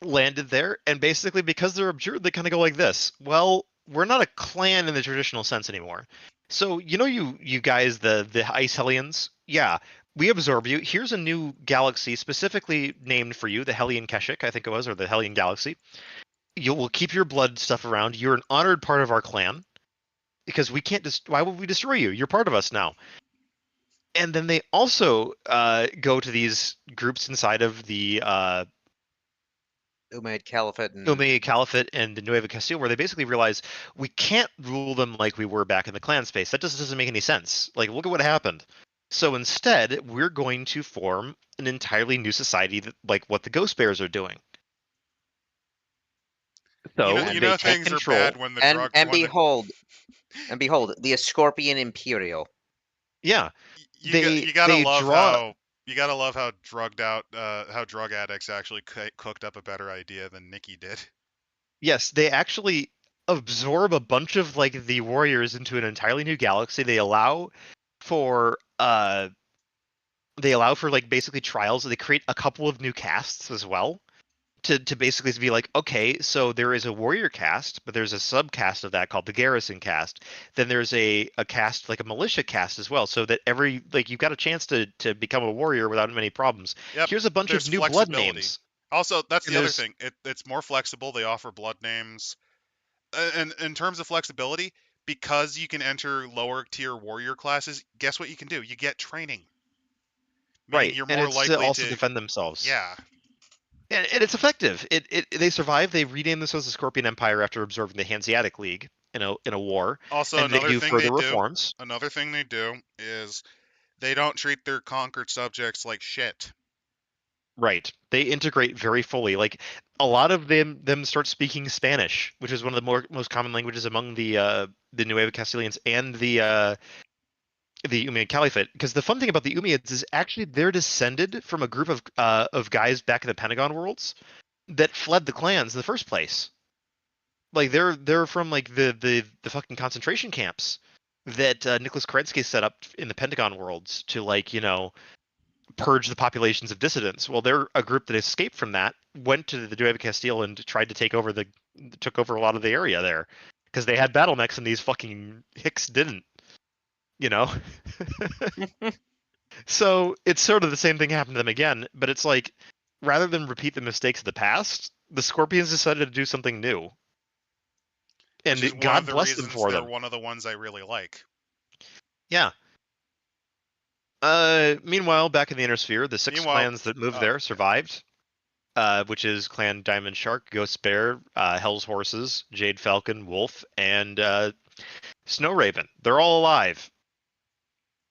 landed there, and basically because they're abjured, they kind of go like this. Well, we're not a clan in the traditional sense anymore. So you guys, the Ice Hellions, yeah, we absorb you. Here's a new galaxy specifically named for you, the Hellion Keshik, I think it was, or the Hellion Galaxy. We'll keep your blood stuff around. You're an honored part of our clan because we can't why would we destroy you? You're part of us now. And then they also go to these groups inside of the Umayyad Caliphate and Umayyad Caliphate and the Nueva Castile, where they basically realize we can't rule them like we were back in the clan space. That just doesn't make any sense. Like, look at what happened. So instead, we're going to form an entirely new society, like what the Ghost Bears are doing. So You they know take things are control. bad when the and drug. and when the- behold, and behold, the Scorpion Imperial. Yeah, you gotta they love draw. how you gotta love how drugged out how drug addicts actually cooked up a better idea than Nikki did. Yes, they actually absorb a bunch of like the warriors into an entirely new galaxy. For uh they allow for like basically trials. They create a couple of new casts as well to basically be like, okay, so there is a warrior cast, but there's a subcast of that called the garrison cast. Then there's a cast like a militia cast as well, so that every like you've got a chance to become a warrior without many problems. Yep. Here's a bunch There's of new blood flexibility. names. Also, that's And the other there's thing. It's more flexible. They offer blood names. And in terms of flexibility, because you can enter lower tier warrior classes, guess what you can do? You get training. Meaning right, you're and more it's to likely also to. defend themselves. Yeah. And it's effective. They survive. They rename themselves the Scorpion Empire after absorbing the Hanseatic League in a war, Also, and they do further reforms. another thing they do is they don't treat their conquered subjects like shit. Right. They integrate very fully. Like a lot of them start speaking Spanish, which is one of the most common languages among the Nueva Castilians and the Umayyad Caliphate. Because the fun thing about the Umayyads is actually they're descended from a group of guys back in the Pentagon worlds that fled the clans in the first place. Like they're from like the fucking concentration camps that Nicholas Kerensky set up in the Pentagon worlds to like purge the populations of dissidents. Well, they're a group that escaped from that, went to the Nueva Castile and tried to took over a lot of the area there because they had battle mechs and these fucking hicks didn't. You know. So it's sort of the same thing happened to them again, but it's like rather than repeat the mistakes of the past, the Scorpions decided to do something new, Which is and one of God the bless them reasons for they're them. one of the ones I really like. Yeah. Meanwhile, back in the Inner Sphere, the six Meanwhile- clans that moved there survived, which is Clan Diamond Shark, Ghost Bear, Hell's Horses, Jade Falcon, Wolf, and Snow Raven. They're all alive.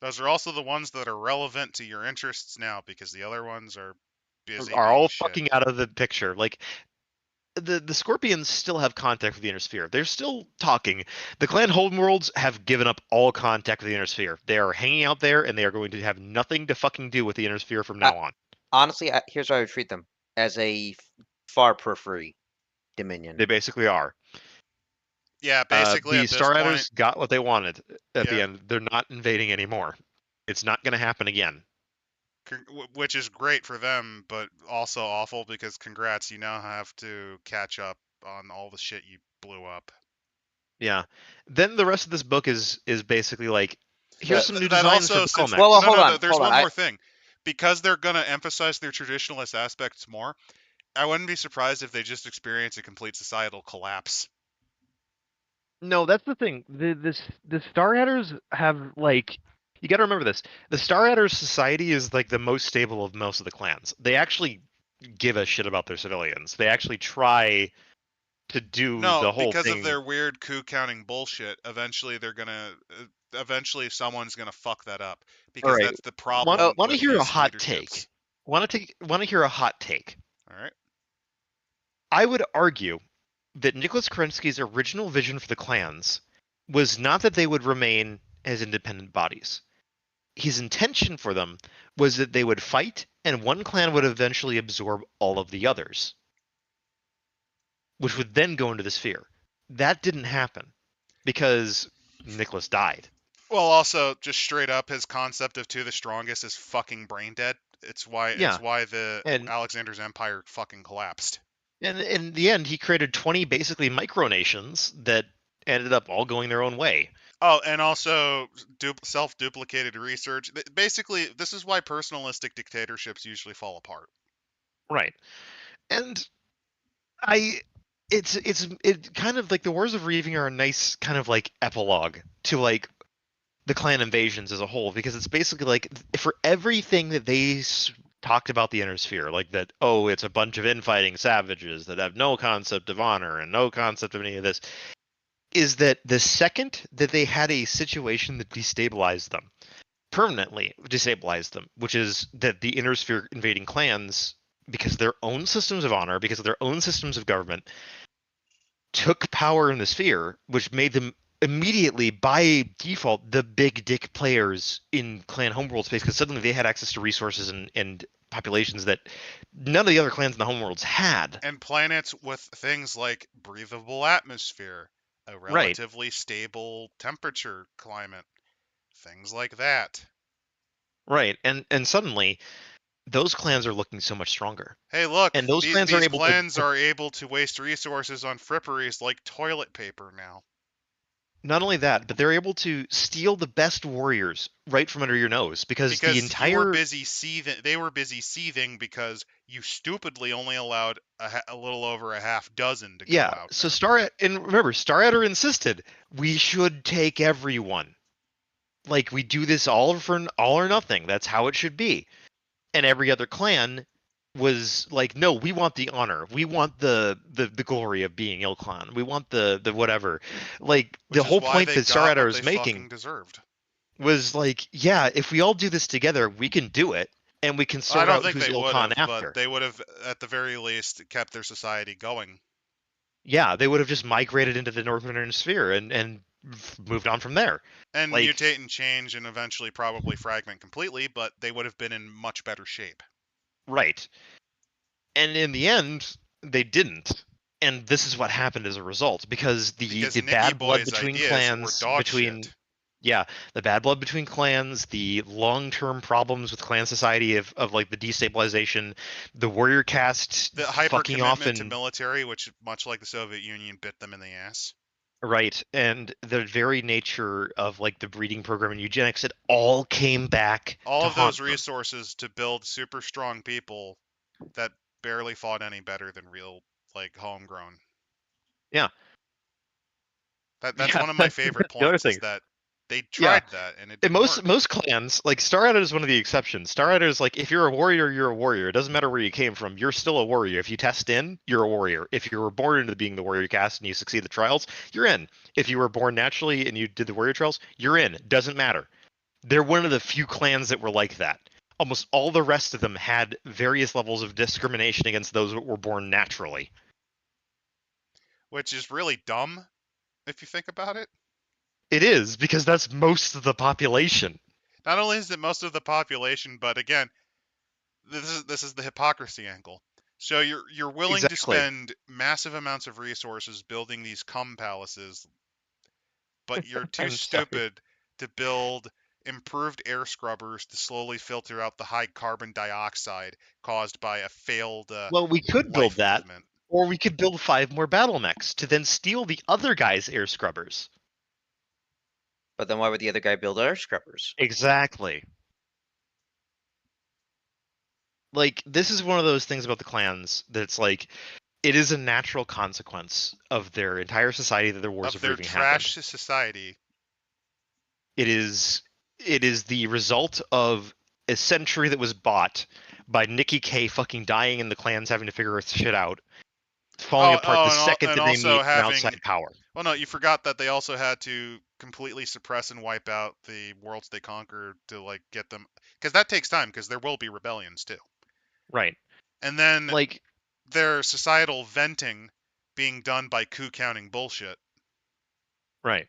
Those are also the ones that are relevant to your interests now because the other ones are busy Are being all shit. fucking out of the picture. Like the Scorpions still have contact with the Inner Sphere. They're still talking. The Clan Homeworlds have given up all contact with the Inner Sphere. They are hanging out there, and they are going to have nothing to fucking do with the Inner Sphere from now on. Honestly, here's how I would treat them: as a far periphery Dominion. They basically are. Yeah, basically The at this Star point, Riders got what they wanted at the Yeah. end. They're not invading anymore. It's not going to happen again. which is great for them, but also awful because congrats, you now have to catch up on all the shit you blew up. Yeah. Then the rest of this book is basically like, here's some new That designs also, for since Battletech. Well, no, hold no, on, no, there's hold on, one more thing. Because they're gonna emphasize their traditionalist aspects more, I wouldn't be surprised if they just experience a complete societal collapse. No, that's the thing. The Star Riders have like, you got to remember this. The Star Riders society is like the most stable of most of the clans. They actually give a shit about their civilians. They actually try to do No, the whole because thing. of their weird coup counting bullshit, eventually someone's gonna fuck that up because Alright, that's the problem Want to with hear a these hot leaderships. take? Want to hear a hot take? All right. I would argue that Nicholas Kerensky's original vision for the clans was not that they would remain as independent bodies. his intention for them was that they would fight, and one clan would eventually absorb all of the others, which would then go into the sphere. That didn't happen because Nicholas died. Well, also just straight up, his concept of two the strongest is fucking brain dead. It's why Yeah, the and Alexander's empire fucking collapsed. and in the end, he created 20 basically micronations that ended up all going their own way. Oh, and also self-duplicated research. Basically, this is why personalistic dictatorships usually fall apart. Right. And I it kind of like the Wars of Reaving are a nice kind of like epilogue to like the clan invasions as a whole, because it's basically like for everything that they talked about the inner sphere, like that, oh, it's a bunch of infighting savages that have no concept of honor and no concept of any of this, is that the second that they had a situation that destabilized them, permanently destabilized them, which is that the inner sphere invading clans, because of their own systems of honor, because of their own systems of government, took power in the sphere, which made them immediately, by default, the big dick players in clan homeworld space, because suddenly they had access to resources and populations that none of the other clans in the homeworlds had. And planets with things like breathable atmosphere, a Right, relatively stable temperature climate, things like that. right, and suddenly those clans are looking so much stronger, Hey, look, and those clans are these able to. clans are able to waste resources on fripperies like toilet paper now. Not only that, but they're able to steal the best warriors right from under your nose, because the Because you were entire. busy seething, they were busy seething because you stupidly only allowed a little over a half dozen to go Yeah, out so there. and remember, Staradder insisted we should take everyone. Like, we do this all for all or nothing. That's how it should be. And every other clan was like, no, we want the honor. We want the glory of being ill clan. We want the whatever. Like, the Which is whole why point they that got Starradder what they was making fucking deserved. was like, yeah, if we all do this together, we can do it, and we can I sort don't out think who's they ill would clan have, but after. they would have, at the very least, kept their society going. Yeah, they would have just migrated into the Northern Sphere and moved on from there. And Like, mutate and change and eventually probably fragment completely, but they would have been in much better shape. right. And in the end, they didn't. And this is what happened as a result, because Because the Nicky bad blood Boy's between ideas were clans, dog shit. yeah, the bad blood between clans, the long-term problems with clan society of like the destabilization, the warrior caste The hyper fucking off commitment to and military, which, much like the Soviet Union, bit them in the ass. right, and the very nature of like the breeding program and eugenics, it all came back All to of those haunt them. resources to build super strong people that barely fought any better than real, like, homegrown. Yeah. That's Yeah, one of my that's favorite the other points, is thing. that they Yeah. tried that and it And didn't work. most clans, like Star Rider is one of the exceptions. Star Rider is like, if you're a warrior, you're a warrior. It doesn't matter where you came from. You're still a warrior. If you test in, you're a warrior. If you were born into being the warrior caste and you succeed the trials, you're in. If you were born naturally and you did the warrior trials, you're in. Doesn't matter. They're one of the few clans that were like that. Almost all the rest of them had various levels of discrimination against those that were born naturally. Which is really dumb, if you think about it. It is, because that's most of the population. Not only is it most of the population, but again, this is the hypocrisy angle. So you're willing to Exactly. spend massive amounts of resources building these cum palaces, but you're too I'm sorry. stupid to build improved air scrubbers to slowly filter out the high carbon dioxide caused by a failed Well, we could build life that, movement. or we could build 5 more battle mechs to then steal the other guy's air scrubbers. But then why would the other guy build air scrubbers? Exactly. Like, this is one of those things about the clans that's like, it is a natural consequence of their entire society that the Wars Of of their Reaving happened. trash society. It is the result of a century that was bought by Nikki K fucking dying and the clans having to figure shit out, falling apart the second And that they also meet an having, outside power. well, no, you forgot that they also had to completely suppress and wipe out the worlds they conquered to, like, get them, because that takes time, because there will be rebellions too. Right. And then Like, their societal venting being done by coup counting bullshit. right.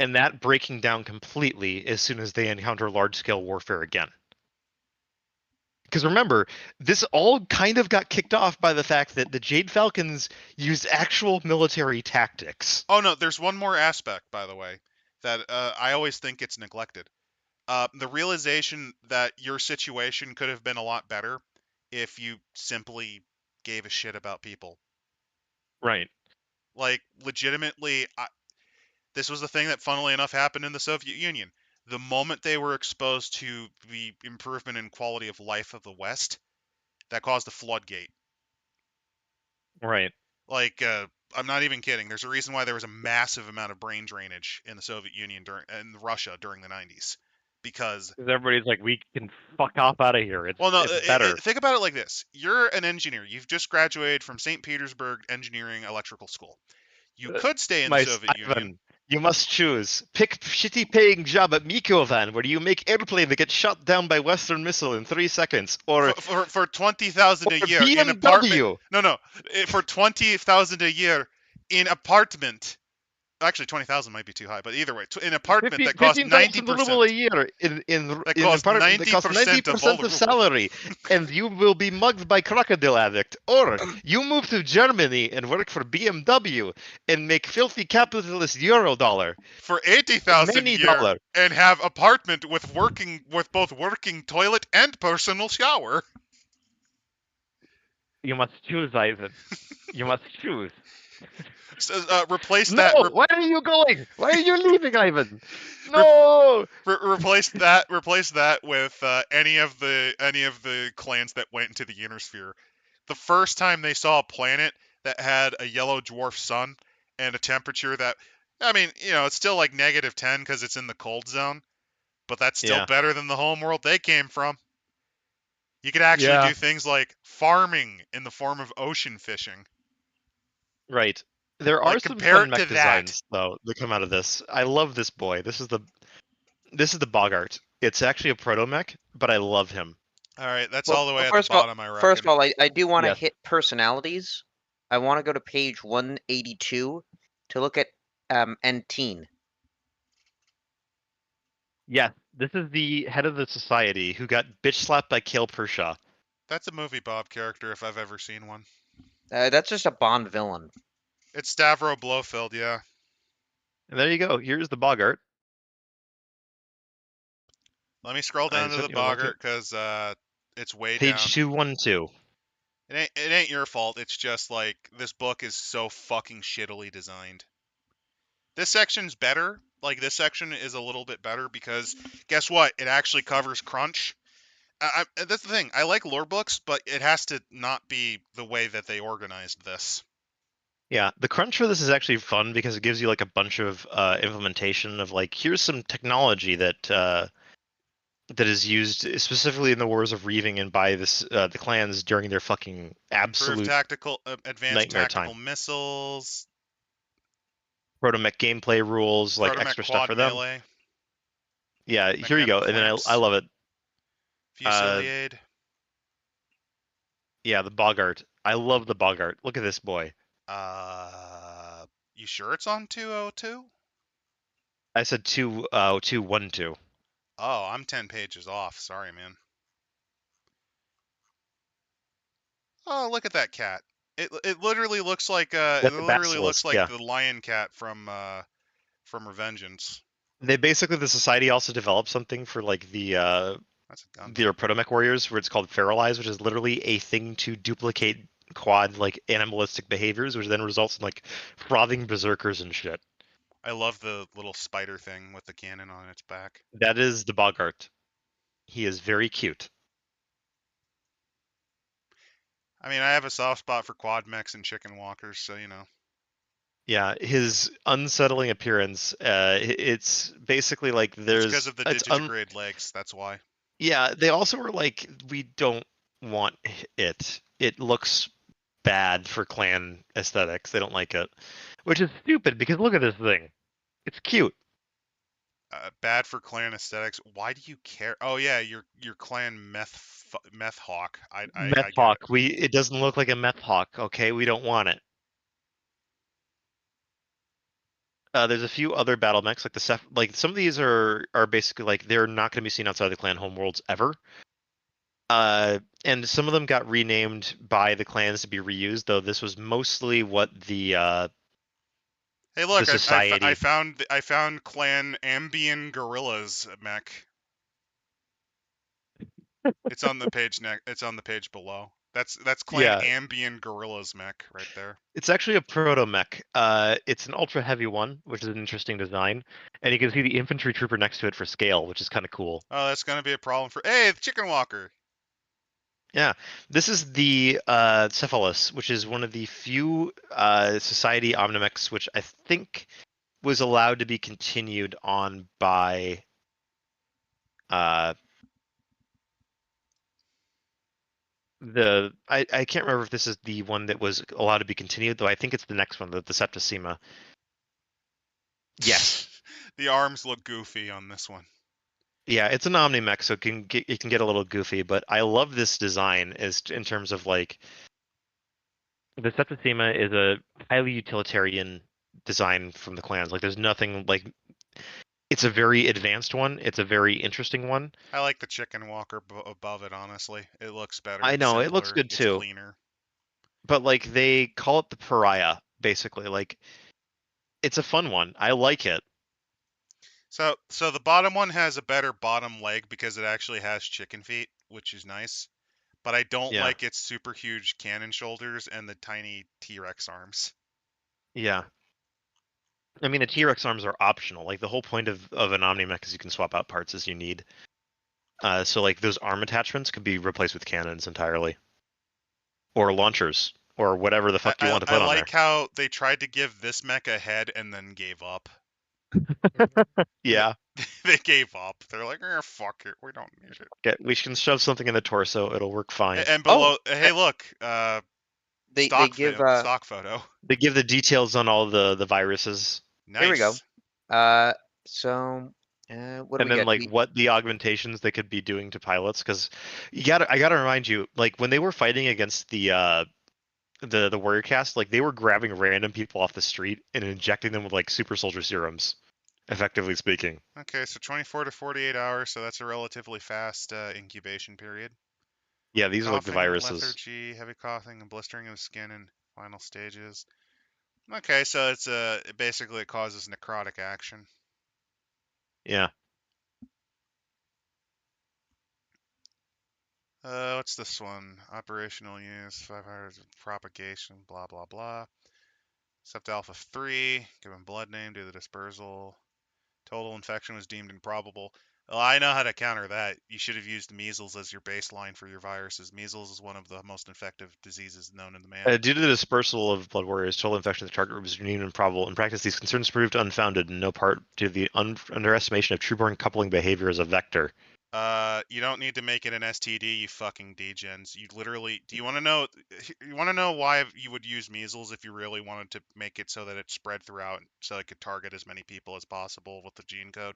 and that breaking down completely as soon as they encounter large-scale warfare again. Because remember, this all kind of got kicked off by the fact that the Jade Falcons used actual military tactics. Oh no, there's one more aspect, by the way, that I always think it's neglected. The realization that your situation could have been a lot better if you simply gave a shit about people. Right. Like, legitimately, this was the thing that, funnily enough, happened in the Soviet Union. The moment they were exposed to the improvement in quality of life of the West, that caused a floodgate. Right. Like, I'm not even kidding. There's a reason why there was a massive amount of brain drainage in the Soviet Union and Russia during the 90s. Because, Because everybody's like, we can fuck off out of here. well, no, It's better. think about it like this. You're an engineer. You've just graduated from St. Petersburg Engineering Electrical School. You could stay in the My Soviet Union. Ivan, you must choose. Pick shitty paying job at Mikovan, where you make airplane that gets shot down by Western missile in 3 seconds, or For 20,000 a year in apartment. BMW. No, for 20,000 a year in apartment. Actually, 20,000 might be too high, but either way, an apartment that costs 15,000 ruble a 90%. year in That an costs apartment that costs 90% of all 90% the of rubles. salary, and you will be mugged by crocodile addict. Or you move to Germany and work for BMW and make filthy capitalist euro dollar. For 80,000 a Many year dollar. and have apartment with both working toilet and personal shower. You must choose, Ivan. You must choose. So, replace No, that. why are you going? Why are you leaving, Ivan? No. Replace that with any of the clans that went into the inner sphere. The first time they saw a planet that had a yellow dwarf sun and a temperature that, I mean, it's still like -10 because it's in the cold zone, but that's still Yeah. better than the home world they came from. You could actually do things like farming in the form of ocean fishing. Right. There are Like, some compare fun it to mech that. designs though that come out of this. I love this boy. This is the Bogart. It's actually a proto mech, but I love him. All right, that's Well, all the way at the first of all, bottom, I reckon. first of all, I do want to Yes. hit personalities. I want to go to page 182 to look at Entine. Yes, this is the head of the society who got bitch slapped by Kale Pershaw. That's a movie Bob character if I've ever seen one. That's just a Bond villain. It's Stavro Blofeld, yeah. And there you go. Here's the Bogart. Let me scroll down to the sent you a link Bogart because it's way Page down. 212. It ain't your fault. It's just like this book is so fucking shittily designed. This section's better. Like, this section is a little bit better because guess what? It actually covers crunch. That's the thing. I like lore books, but it has to not be the way that they organized this. Yeah, the crunch for this is actually fun because it gives you like a bunch of implementation of like, here's some technology that is used specifically in the Wars of Reaving and by the clans during their fucking absolute Advanced nightmare tactical time. missiles, proto-mech gameplay rules, like proto-mech extra stuff quad for them. melee, Yeah, here you go. And then I love it. Fusiliade. Yeah, the Bogart. I love the Bogart. Look at this boy. You sure it's on 202? I said 212. Oh, I'm 10 pages off. Sorry, man. Oh, look at that cat. It literally looks like That's a basilisk, yeah. the lion cat from Revengeance. They basically, the society also developed something for like That's a gun. their proto-mech warriors where it's called Feralize, which is literally a thing to duplicate quad like animalistic behaviors, which then results in like frothing berserkers and shit. I love the little spider thing with the cannon on its back. That is the Bogart. He is very cute. I mean, I have a soft spot for quad mechs and chicken walkers, so you know. Yeah, his unsettling appearance. It's basically like It's because of the digitigrade legs. That's why. Yeah, they also were like, we don't want it. It looks bad for clan aesthetics. They don't like it, which is stupid because look at this thing. It's cute. Bad for clan aesthetics. Why do you care? Oh yeah, your clan meth hawk. Meth hawk. It doesn't look like a meth hawk. Okay, we don't want it. There's a few other battle mechs like like some of these are basically like they're not going to be seen outside the clan homeworlds ever. And some of them got renamed by the clans to be reused, though this was mostly what Hey, the look, society. I found Clan Ambien Gorillas mech. It's on the page It's on the page below. That's Clan Yeah, Ambien Gorillas mech right there. it's actually a proto mech. It's an ultra heavy one, which is an interesting design, and you can see the infantry trooper next to it for scale, which is kind of cool. Oh, that's gonna be a problem for. Hey, the Chicken Walker. Yeah, this is the Cephalus, which is one of the few Society Omnimex, which I think was allowed to be continued on by uh, I can't remember if this is the one that was allowed to be continued, though I think it's the next one, the Septicema. Yes. The arms look goofy on this one. Yeah, it's an Omnimech, so it can get a little goofy, but I love this design is in terms of like the Septicema is a highly utilitarian design from the clans. Like there's nothing like it's a very advanced one. It's a very interesting one. I like the Chicken Walker above it. Honestly, it looks better. I It's know it looks simpler. good It's too, cleaner. but like they call it the Pariah basically. Like it's a fun one. I like it. So the bottom one has a better bottom leg because it actually has chicken feet, which is nice. But I don't Yeah. like its super huge cannon shoulders and the tiny T-Rex arms. Yeah. I mean, the T-Rex arms are optional. Like the whole point of an Omnimech is you can swap out parts as you need. So like those arm attachments could be replaced with cannons entirely, or launchers, or whatever the I, fuck you I, want to I put on there. like how they tried to give this mech a head and then gave up. Yeah. They gave up. They're like, fuck it, we don't need it. We can shove something in the torso. It'll work fine. And Oh, below, hey, look, they give stock photo. They give the details on all the viruses, here we go. Nice. So what do and we then get? like what the augmentations they could be doing to pilots. Because I gotta remind you, like when they were fighting against the warrior cast, like they were grabbing random people off the street and injecting them with like super soldier serums, effectively speaking. Okay, so 24 to 48 hours, so that's a relatively fast incubation period. Yeah, these are like the Coughing, viruses. lethargy, heavy coughing, and blistering of the skin in final stages. Okay, so it's basically it causes necrotic action. Yeah. What's this one? Operational use, 500 propagation, blah blah blah. Sept alpha 3, given blood name, do the dispersal. Total infection was deemed improbable. Well, I know how to counter that. You should have used measles as your baseline for your viruses. Measles is one of the most infective diseases known in the man. Due to the dispersal of blood warriors, total infection of the target group is deemed improbable. In practice, these concerns proved unfounded, in no part due to the underestimation of trueborn coupling behavior as a vector. You don't need to make it an STD, you fucking degens. You literally. Do you want to know? You want to know why you would use measles if you really wanted to make it so that it spread throughout, so it could target as many people as possible with the gene code?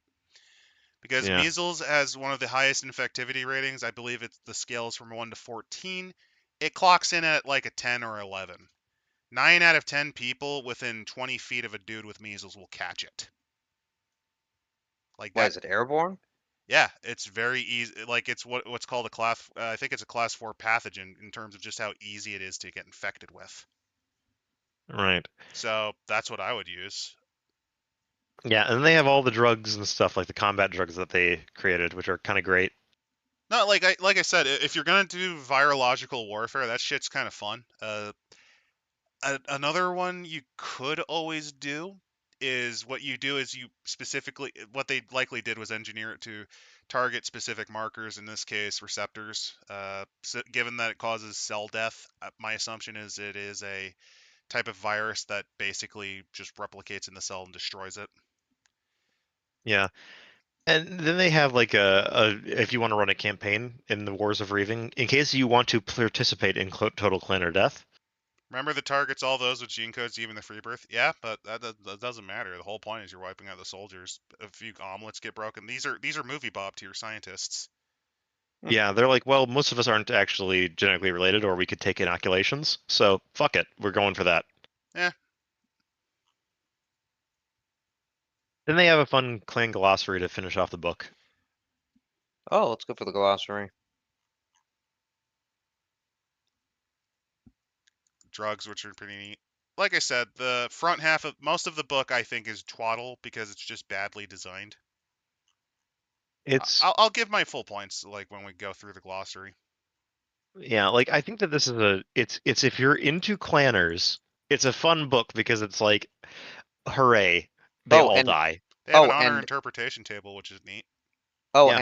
Because Yeah. measles has one of the highest infectivity ratings. I believe it's the scale is from 1 to 14. It clocks in at like a 10 or 11. 9 out of 10 people within 20 feet of a dude with measles will catch it. Like Why that. is it airborne? Yeah, it's very easy. Like it's what's called a class. I think it's a class 4 pathogen in terms of just how easy it is to get infected with. Right. So that's what I would use. Yeah, and they have all the drugs and stuff, like the combat drugs that they created, which are kind of great. No, like I said, if you're gonna do virological warfare, that shit's kind of fun. Another one you could always do is what you do is you specifically what they likely did was engineer it to target specific markers, in this case receptors. So given that it causes cell death, my assumption is it is a type of virus that basically just replicates in the cell and destroys it. Yeah. And then they have like if you want to run a campaign in the Wars of Reaving, in case you want to participate in total clan or death. Remember the targets all those with gene codes, even the free birth? Yeah, but that doesn't matter. The whole point is you're wiping out the soldiers. A few omelets get broken. These are movie Bob tier scientists. Yeah, they're like, well, most of us aren't actually genetically related, or we could take inoculations. So fuck it, we're going for that. Yeah. Then they have a fun clan glossary to finish off the book. Oh, let's go for the glossary. Drugs, which are pretty neat. Like I said, the front half of most of the book I think is twaddle because it's just badly designed. It's I'll give my full points like when we go through the glossary. yeah, like I think that this is it's if you're into clanners, it's a fun book because it's like, hooray, they Oh, all and die. They have an oh, honor and interpretation table, which is neat. Yeah,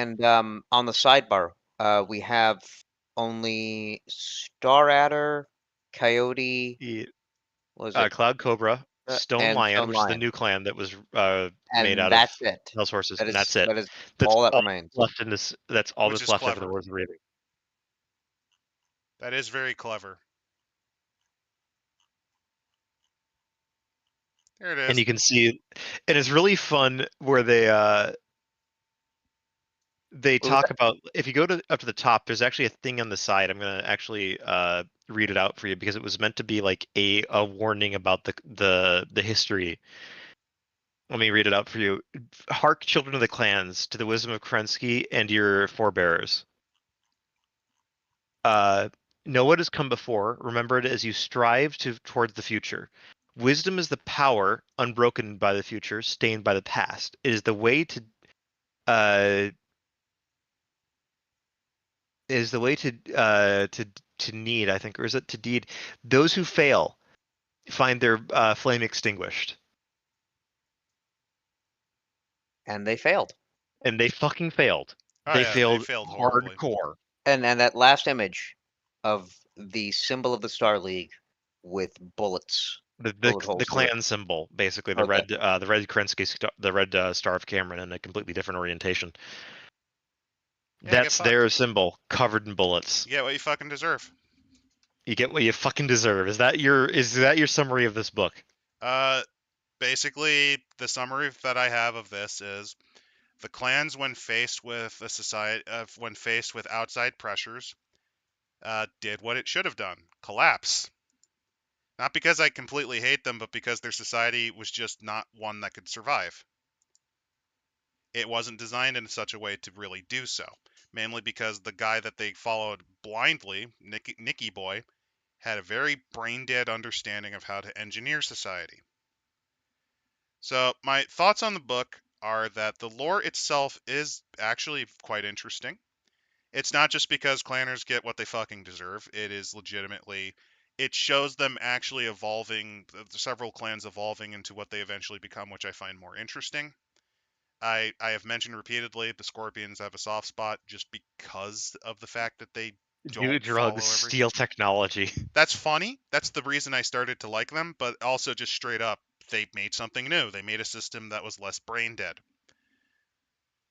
on the sidebar, we have only Star Adder, Coyote, the, what was it, Cloud Cobra, Stone and Lion, Stone which is the Lion, new clan that was made and out of that's it. Hell's Horses, That and is that's it. that is That's all that all remains. left in this. That's all Which that's is left after the clever. Wars of Raving. That is very clever. There it And is. you can see, and it's really fun where they What was talk that? about, if you go to up to the top, there's actually a thing on the side. I'm gonna actually read it out for you because it was meant to be like a warning about the history. Let me read it out for you. Hark, children of the clans, to the wisdom of Krensky and your forebears. Uh, know what has come before. Remember it as you strive towards the future. Wisdom is the power, unbroken by the future, stained by the past. It is the way to uh, is the way to need, I think, or is it to deed? Those who fail find their flame extinguished, And they failed. and they fucking failed. Oh They yeah, they failed failed horribly. hardcore. And that last image of the symbol of the Star League with bullets, The, bullet the holes through it. clan symbol, basically Okay. the red Kerensky the red Star of Cameron in a completely different orientation. Yeah, get That's their fucked. symbol, covered in bullets. You get what you fucking deserve. You get what you fucking deserve. Is that your summary of this book? Uh, basically, the summary that I have of this is the clans, when faced with a society, when faced with outside pressures, did what it should have done: collapse. Not because I completely hate them, but because their society was just not one that could survive. It wasn't designed in such a way to really do so. Mainly because the guy that they followed blindly, Nicky Boy, had a very brain dead understanding of how to engineer society. So, my thoughts on the book are that the lore itself is actually quite interesting. It's not just because clanners get what they fucking deserve. It is legitimately, it shows them actually evolving, several clans evolving into what they eventually become, which I find more interesting. I have mentioned repeatedly the Scorpions have a soft spot just because of the fact that they Do don't drugs, follow everything. steal technology. That's funny. That's the reason I started to like them, but also just straight up, they made something new. They made a system that was less brain dead.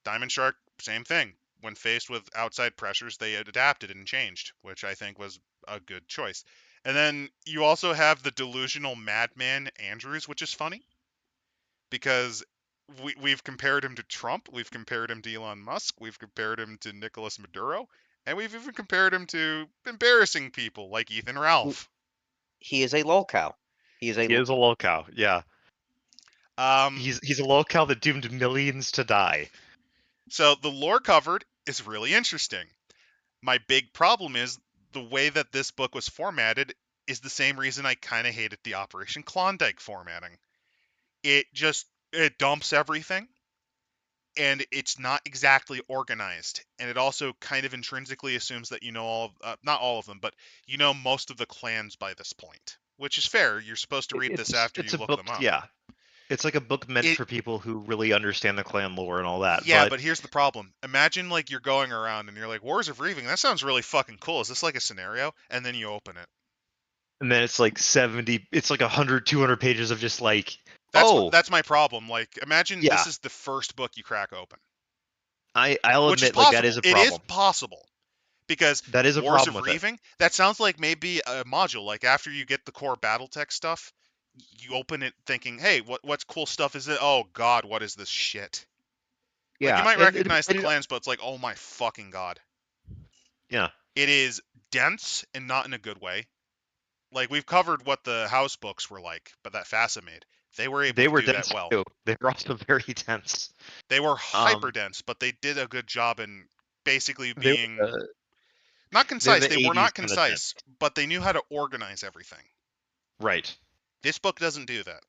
Diamond Shark, same thing. When faced with outside pressures, they adapted and changed, which I think was a good choice. And then you also have the delusional madman Andrews, which is funny because we've compared him to Trump, we've compared him to Elon Musk, we've compared him to Nicolas Maduro, and we've even compared him to embarrassing people like Ethan Ralph. He is a lolcow. He is a He is a lolcow. Yeah, Um, he's a lolcow that doomed millions to die. so the lore covered is really interesting. My big problem is the way that this book was formatted is the same reason I kind of hated the Operation Klondike formatting. It dumps everything and it's not exactly organized, and it also kind of intrinsically assumes that you know not all of them, but you know most of the clans by this point, which is fair. You're supposed to read this after It's you a look book. them up. Yeah, it's like a book meant It for people who really understand the clan lore and all that. Yeah, But but here's the problem. Imagine like you're going around and you're like, Wars of Reaving, that sounds really fucking cool. Is this like a scenario? And then you open it. and then it's like 70. It's like 100, 200 pages of just like, oh That's my problem. Like, imagine this yeah. is the first book you crack open, I'll which is admit, like, that is possible. a It is problem. possible because That is a Wars problem of with it. Reaving, that sounds like maybe a module. Like after you get the core BattleTech stuff, you open it thinking, hey, what's cool stuff is it? Oh God, what is this shit? Like you Yeah, might and recognize the clans, but it's like, oh my fucking God. yeah, It is dense and not in a good way. Like we've covered what the house books were like, but that FASA made. They were able They to were do that dense well. too. They were also very dense. They were hyper dense, but they did a good job in basically They being were not they're concise. the They were 80s not kind of dense. concise, but they knew how to organize everything. Right. This book doesn't do that.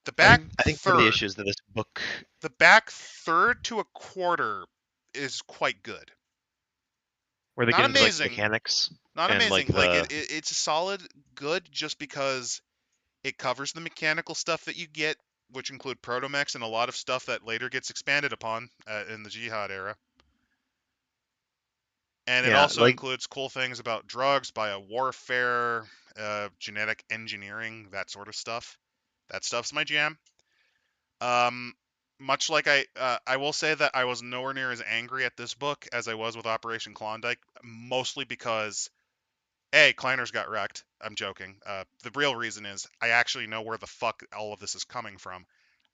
The I back think one of the third, issues that this book the back third to a quarter is quite good. where they Not get into like amazing, mechanics not and like amazing. Like the it's a solid good just because it covers the mechanical stuff that you get, which include protomechs and a lot of stuff that later gets expanded upon in the Jihad era. And it yeah, also like includes cool things about drugs, biowarfare, genetic engineering, that sort of stuff. That stuff's my jam. Um, much like I will say that I was nowhere near as angry at this book as I was with Operation Klondike, mostly because Kleiners got wrecked. I'm joking. The real reason is I actually know where the fuck all of this is coming from.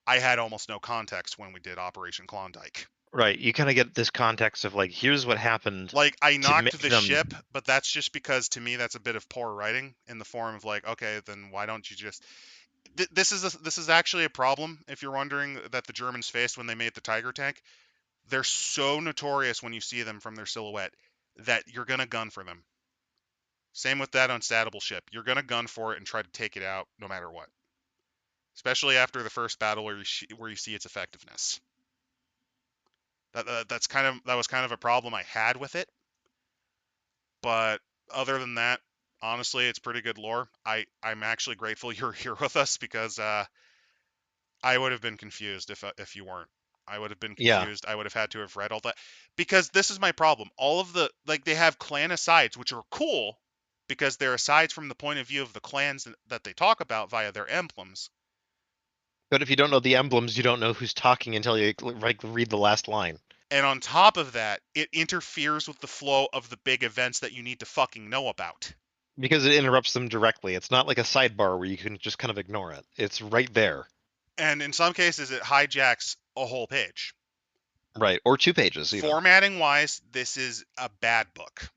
I had almost no context when we did Operation Klondike. right, you kind of get this context of like here's what happened Like I to knocked make the them ship, but that's just because to me that's a bit of poor writing in the form of like, okay, then why don't you just this is actually a problem if you're wondering that the Germans faced when they made the Tiger tank. They're so notorious when you see them from their silhouette that you're gonna gun for them. Same with that unstatable ship. You're gonna gun for it and try to take it out no matter what. Especially after the first battle where you see its effectiveness. That was kind of a problem I had with it. But other than that, honestly, it's pretty good lore. I'm actually grateful you're here with us because I would have been confused if you weren't. I would have been yeah. confused. I would have had to have read all that because this is my problem. All of the like they have clan asides, which are cool because they're asides from the point of view of the clans that they talk about via their emblems. But if you don't know the emblems, you don't know who's talking until you like read the last line. And on top of that, it interferes with the flow of the big events that you need to fucking know about. Because it interrupts them directly. It's not like a sidebar where you can just kind of ignore it. It's right there. And in some cases, it hijacks a whole page. Right. Or 2 pages even. Formatting wise, this is a bad book.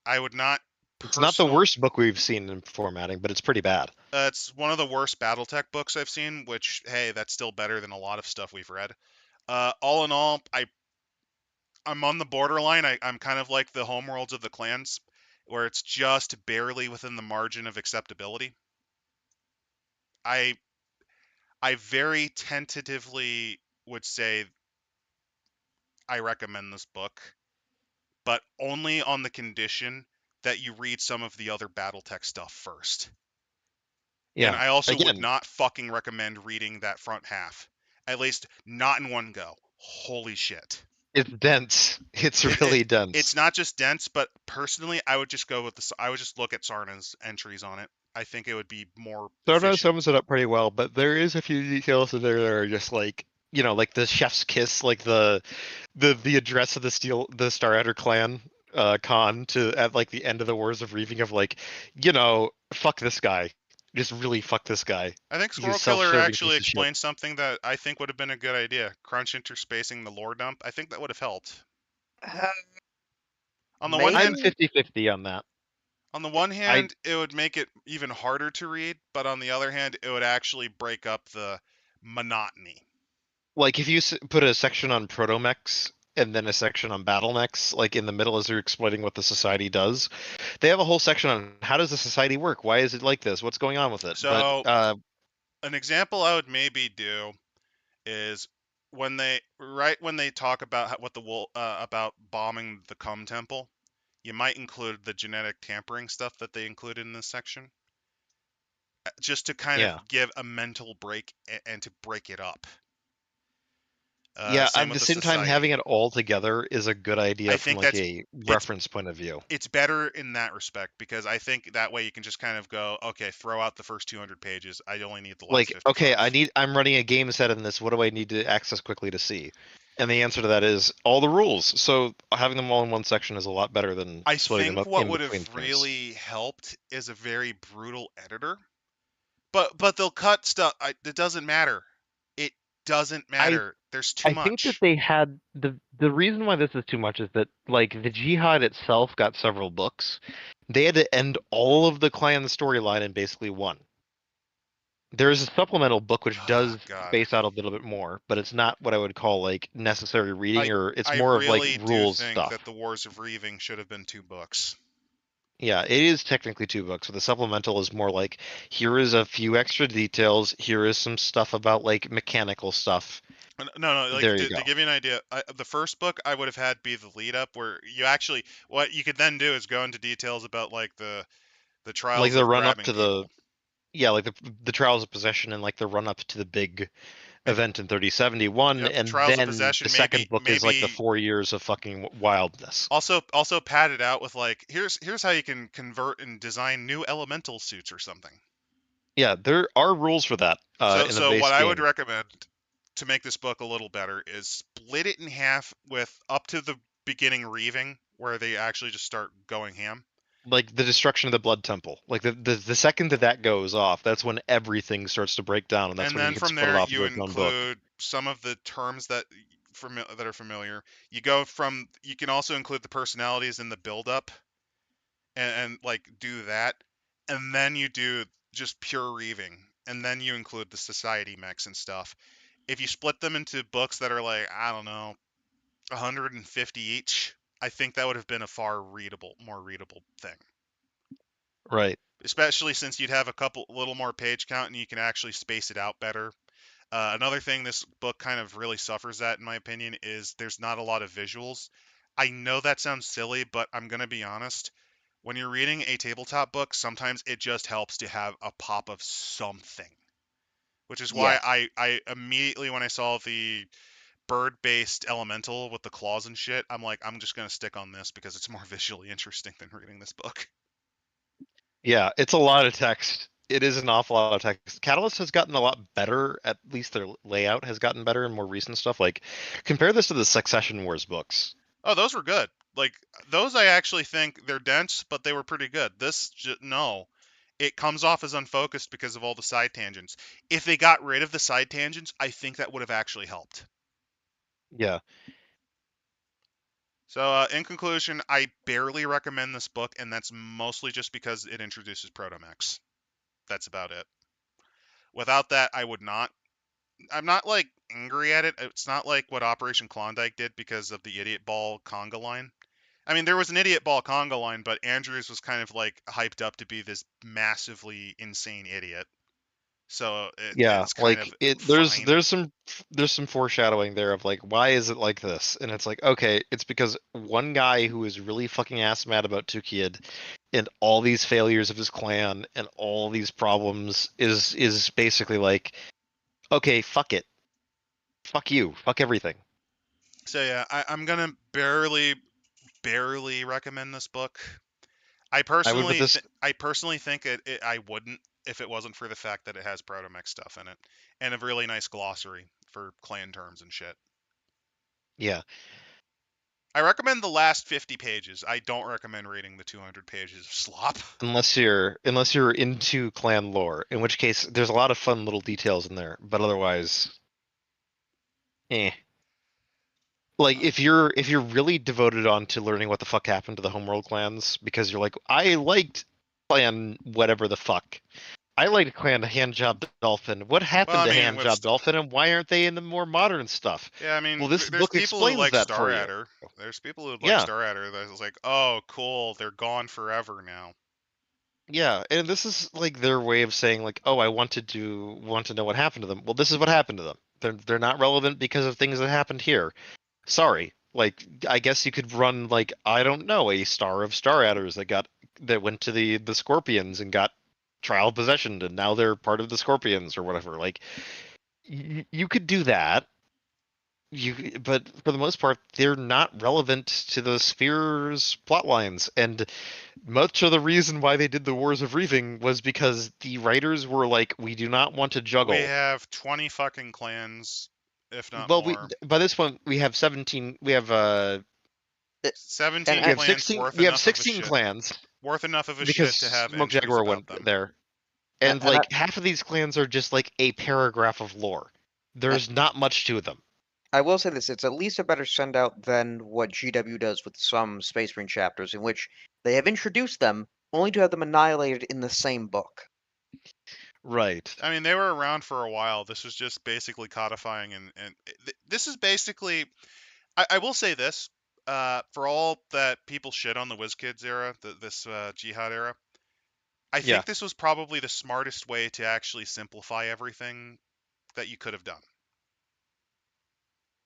I would not It's not the personally. worst book we've seen in formatting, but it's pretty bad. It's one of the worst Battletech books I've seen, which, hey, that's still better than a lot of stuff we've read. All in all, I'm on the borderline. I'm kind of like the homeworlds of the clans, where it's just barely within the margin of acceptability. I I very tentatively would say I recommend this book, but only on the condition that you read some of the other Battletech stuff first. And Yeah. I also would Again, not fucking recommend reading that front half. At least not in one go. Holy shit. it's dense. It's It, it really it's dense. not just dense, but personally I would just go with I would just look at Sarna's entries on it. I think it would be more Soto efficient. sums it up pretty well, but there is a few details in there that are just like like the chef's kiss, like the address of the Star Eater clan con to at like the end of the Wars of Reaving of like, fuck this guy. Just really fuck this guy. I think He's a Squirrel Killer self-serving actually piece of shit. explained something that I think would have been a good idea. Crunch interspacing the lore dump. I think that would have helped. Uh, On the one I'm hand, maybe 50-50 on that. I it would make it even harder to read, but on the other hand, it would actually break up the monotony. like if you put a section on protomechs and then a section on battlemechs, like in the middle as they're explaining what the society does, they have a whole section on how does the society work, why is it like this, what's going on with it. But So, an example I would maybe do is when they talk about what the about bombing the Cum Temple, you might include the genetic tampering stuff that they included in this section, just to kind yeah, of give a mental break and to break it up. yeah, Same at the with the same time having society. it all together is a good I idea from think like a it's reference point of view. it's better in that respect because I think that way you can just kind of go, okay, throw out the first 200 pages. I only need the last Like, okay, 55. I'm running a game set in this, what do I need to access quickly to see? And the answer to that is all the rules. So having them all in one section is a lot better than I splitting them think up what in would between have things. really helped is a very brutal editor. But they'll cut stuff. It doesn't matter. It doesn't I matter. There's too I think that much. they had the reason why this is too much is that like the Jihad itself got several books. They had to end all of the clan storyline in basically one. There is a supplemental book which Oh, does God. space out a little bit more, but it's not what I would call like necessary reading, or it's I more of like really do rules think stuff. that the Wars of Reaving should have been 2 books. Yeah, it is technically 2 books, but the supplemental is more like here is a few extra details, here is some stuff about like mechanical stuff. No, like There you to go. give you an idea, the first book I would have had be the lead up, where you actually what you could then do is go into details about like the Like trials the of run up grabbing to the people. yeah, like the trials of possession and like the run up to the big And event in 3071, yep, and trials of then the possession. second book is like the Maybe 4 years of fucking wildness. also pad it out with like here's how you can convert and design new elemental suits or something. Yeah, there are rules for that in the So base what I would game. recommend to make this book a little better is split it in half with up to the beginning reaving where they actually just start going ham. Like the destruction of the blood temple. Like the second that goes off, that's when everything starts to break down, and that's And when you then can from split it there off into you its own book. include some of the terms that are familiar. You can also include the personalities in the build up and like do that. And then you do just pure reaving. And then you include the society mechs and stuff. If you split them into books that are like, I don't know, 150 each, I think that would have been a more readable thing. Right. Especially since you'd have little more page count and you can actually space it out better. Another thing this book kind of really suffers at, in my opinion, is there's not a lot of visuals. I know that sounds silly, but I'm going to be honest. When you're reading a tabletop book, sometimes it just helps to have a pop of something. Which is why Yes. I immediately, when I saw the bird-based elemental with the claws and shit, I'm like, I'm just going to stick on this because it's more visually interesting than reading this book. Yeah, it's a lot of text. It is an awful lot of text. Catalyst has gotten a lot better. At least their layout has gotten better in more recent stuff. Like, compare this to the Succession Wars books. Oh, those were good. Like those, I actually think they're dense, but they were pretty good. No, it comes off as unfocused because of all the side tangents. If they got rid of the side tangents, I think that would have actually helped. Yeah, So, in conclusion, I barely recommend this book, and that's mostly just because it introduces Protomex. That's about it. Without that, I would not. I'm not like angry at it. It's not like what Operation Klondike did because of the idiot ball conga line. I mean, there was an idiot ball conga line, but Andrews was kind of like hyped up to be this massively insane idiot. So yeah. it's kind Like of it. fine. There's some foreshadowing there of like why is it like this? And it's like okay, it's because one guy who is really fucking ass mad about Tukid and all these failures of his clan and all these problems is basically like okay, fuck it, fuck you, fuck everything. So yeah, I'm gonna barely recommend this book. I would put this. I personally think I wouldn't if it wasn't for the fact that it has Protomech stuff in it and a really nice glossary for clan terms and shit. Yeah, I recommend the last 50 pages. I don't recommend reading the 200 pages of slop. unless you're into clan lore, in which case there's a lot of fun little details in there, but otherwise, eh. Like if you're really devoted on to learning what the fuck happened to the homeworld clans because you're like I liked clan whatever the fuck. I liked clan Handjob Dolphin. What Well, happened I to mean, Handjob Dolphin and why aren't they in the more modern stuff? yeah, I mean, Well, this there's book people who explains like that Star for you. Adder. There's people who like Yeah. Star Adder that was like, oh, cool, they're gone forever now. Yeah, and this is like their way of saying like, "Oh, I want to know what happened to them." Well, this is what happened to them. They're not relevant because of things that happened here. Sorry. Like I guess you could run like I don't know, a star of Star Adders that went to the Scorpions and got trial possession and now they're part of the Scorpions or whatever. Like you could do that. But for the most part, they're not relevant to the Sphere's plot lines, and much of the reason why they did the Wars of Reaving was because the writers were like, we do not want to We juggle. have 20 fucking clans, if not Well, we more. by this point we have 17. It- and 17 We I, have clans 16. We have 16 shit. clans Worth enough of a because shit to have Smoke entries Jaguar about went them. there, and and like half of these clans are just like a paragraph of lore. I, There's not much to them. I will say this: it's at least a better send out than what GW does with some Space Marine chapters, in which they have introduced them only to have them annihilated in the same book. Right. I mean, they were around for a while. This was just basically codifying, and this is basically. I will say this, for all that people shit on the WizKids era, this Jihad era, I Yeah. think this was probably the smartest way to actually simplify everything that you could have done.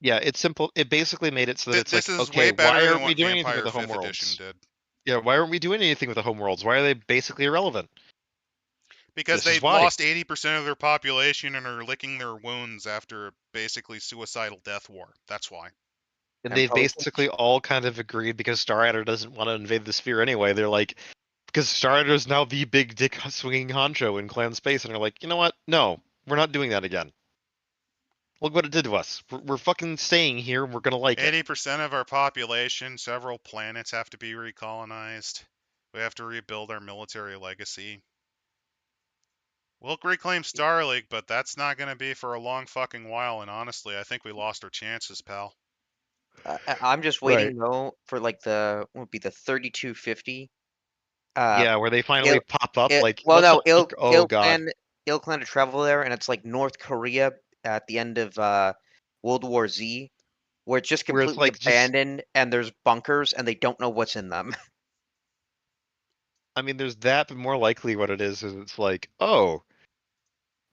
Yeah, it's simple. It basically made it so that it's This like, is okay, way why better than aren't we what doing anything with Vampire the 5th Edition homeworlds? did. Yeah, why aren't we doing anything with the homeworlds? Why are they basically irrelevant? Because This is they've why. lost 80% of their population and are licking their wounds after basically suicidal death war. That's why. And And they've probably basically all kind of agreed because Starrider doesn't want to invade the sphere anyway. They're like, because Starrider is now the big dick swinging honcho in clan space, and they're like, you know what? No, we're not doing that again. Look what it did to us. We're fucking staying here, and we're gonna like it. 80% of our population, several planets have to be recolonized. We have to rebuild our military legacy. We'll reclaim Star League, but that's not going to be for a long fucking while, and honestly, I think we lost our chances, pal. I'm just Right. waiting though for like what would be the 3250. Yeah, where they finally Ill, pop up. it Like, well let's no all look. Oh god. ill clan to travel there, and it's like North Korea at the end of World War Z, where it's just Where it's completely like just. abandoned and there's bunkers and they don't know what's in them. I mean, there's that, but more likely what it is it's like, oh,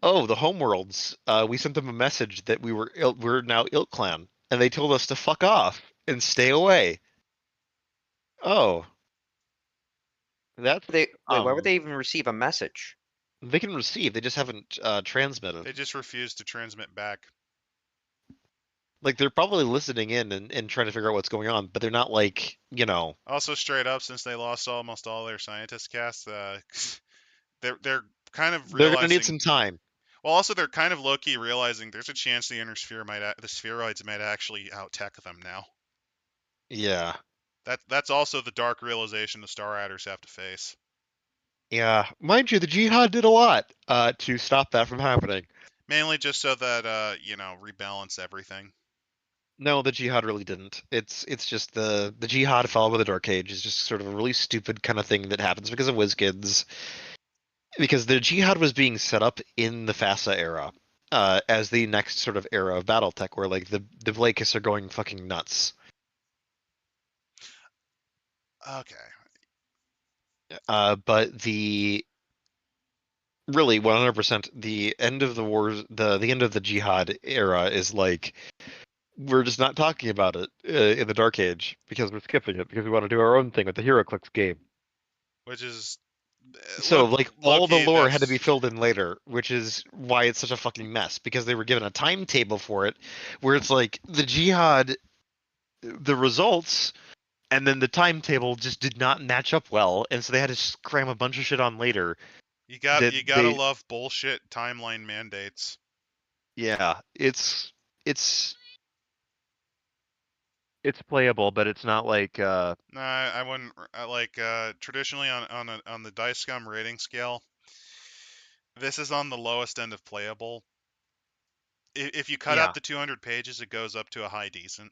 the homeworlds. We sent them a message that we're now Ilk Clan, and they told us to fuck off and stay away. Oh, that's Why would they even receive a message? they can receive. They just haven't transmitted. They just refuse to transmit back. Like they're probably listening in and trying to figure out what's going on, but they're not like Also, straight up, since they lost almost all their scientist cast, they're kind of they're gonna need realizing. some time. Well, also they're kind of low-key realizing there's a chance the the spheroids might actually out-tech them now. Yeah. That's also the dark realization the Star Riders have to face. Yeah. Mind you, the Jihad did a lot to stop that from happening. Mainly just so that rebalance everything. No, the Jihad really didn't. It's just the Jihad followed by the Dark Age is just sort of a really stupid kind of thing that happens because of WizKids. Because the Jihad was being set up in the FASA era as the next sort of era of Battletech, where like the Vlakis are going fucking nuts. Okay. But the really 100% the end of the wars, the end of the Jihad era is like we're just not talking about it in the Dark Age because we're skipping it because we want to do our own thing with the HeroClix game. Which is So like all the low-key, lore had to be filled in later, which is why it's such a fucking mess because they were given a timetable for it where it's like the Jihad the results and then the timetable just did not match up well, and so they had to cram a bunch of shit on later. You gotta love bullshit timeline mandates. Yeah, it's playable, but it's not like Nah, I wouldn't like traditionally on the Dice Scum rating scale. This is on the lowest end of playable. If you cut out the 200 pages, it goes up to a high decent.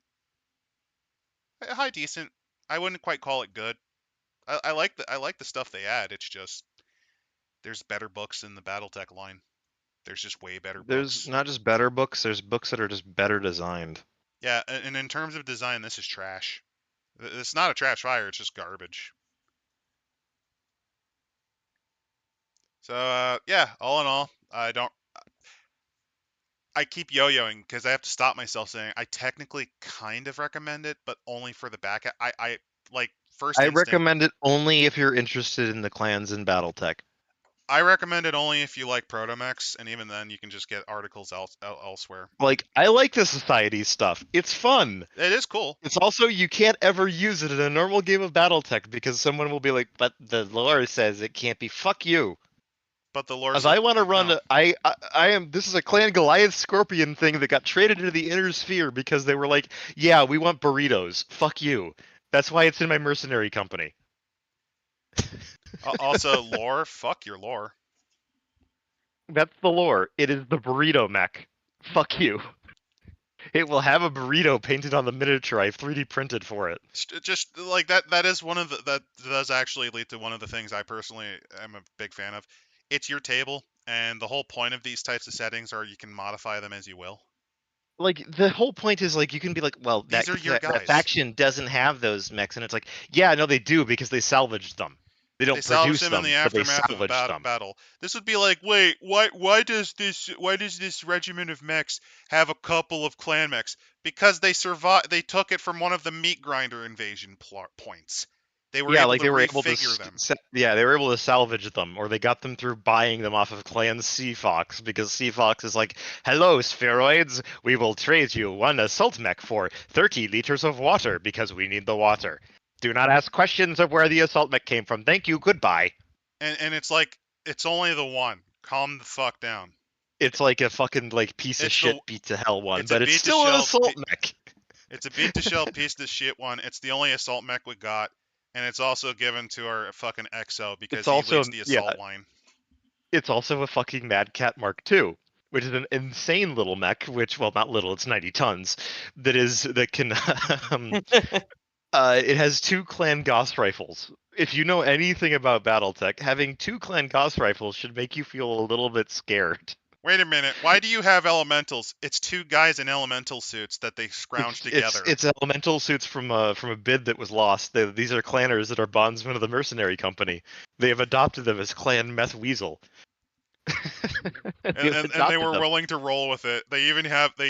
A high decent. I wouldn't quite call it good. I like the stuff they add. It's just there's better books in the BattleTech line. There's just way better there's books. not just better books, there's books that are just better designed. Yeah, and in terms of design, this is trash. It's not a trash fire. It's just garbage. So yeah, all in all, I keep yo-yoing because I have to stop myself saying I technically kind of recommend it, but only for the back. I like first I instinct. recommend it only if you're interested in the clans in BattleTech. I recommend it only if you like Protomex, and even then you can just get articles elsewhere. Like, I like the society stuff. It's fun. It is cool. It's also you can't ever use it in a normal game of BattleTech because someone will be like, "But the lore says it can't be." Fuck you. But the lore. As I want to run, I am. This is a Clan Goliath Scorpion thing that got traded into the Inner Sphere because they were like, "Yeah, we want burritos." Fuck you. That's why it's in my mercenary company. Also, lore. Fuck your lore. That's the lore. It is the burrito mech. Fuck you. It will have a burrito painted on the miniature. I've 3D printed for it. Just like that is that does actually lead to one of the things I personally am a big fan of. It's your table. and the whole point of these types of settings are you can modify them as you will. Like the whole point is like you can be like, well, These are your that guys. faction doesn't have those mechs, and it's like, yeah, no, they do because they salvaged them. They don't They salvage produce them in them, the but they aftermath of a salvaged them. battle. This would be like, wait, why does this regiment of mechs have a couple of clan mechs? Because they survived. They took it from one of the meat grinder invasion points. They were Yeah, able like to they were able to, refigure them. yeah, they were able to salvage them, or they got them through buying them off of Clan Sea Fox, because Sea Fox is like, hello, spheroids, we will trade you one assault mech for 30 liters of water, because we need the water. Do not ask questions of where the assault mech came from. Thank you, goodbye. And it's like, it's only the one. Calm the fuck down. It's like a fucking like piece of It's shit beat to hell one, it's a but it's beat to still an shell assault mech. It's a beat to shell piece of shit one. It's the only assault mech we got, and it's also given to our fucking XO because It's he also, leads the yeah, assault line. it's also a fucking Mad Cat Mark II, which is an insane little mech, which, well, not little, it's 90 tons, that can, it has 2 Clan Gauss rifles. If you know anything about Battletech, having 2 Clan Gauss rifles should make you feel a little bit scared. Wait a minute. Why do you have elementals? It's 2 guys in elemental suits that they scrounge together. It's elemental suits from a bid that was lost. These are clanners that are bondsmen of the mercenary company. They have adopted them as Clan Meth Weasel. and they were willing to roll with it. They even have the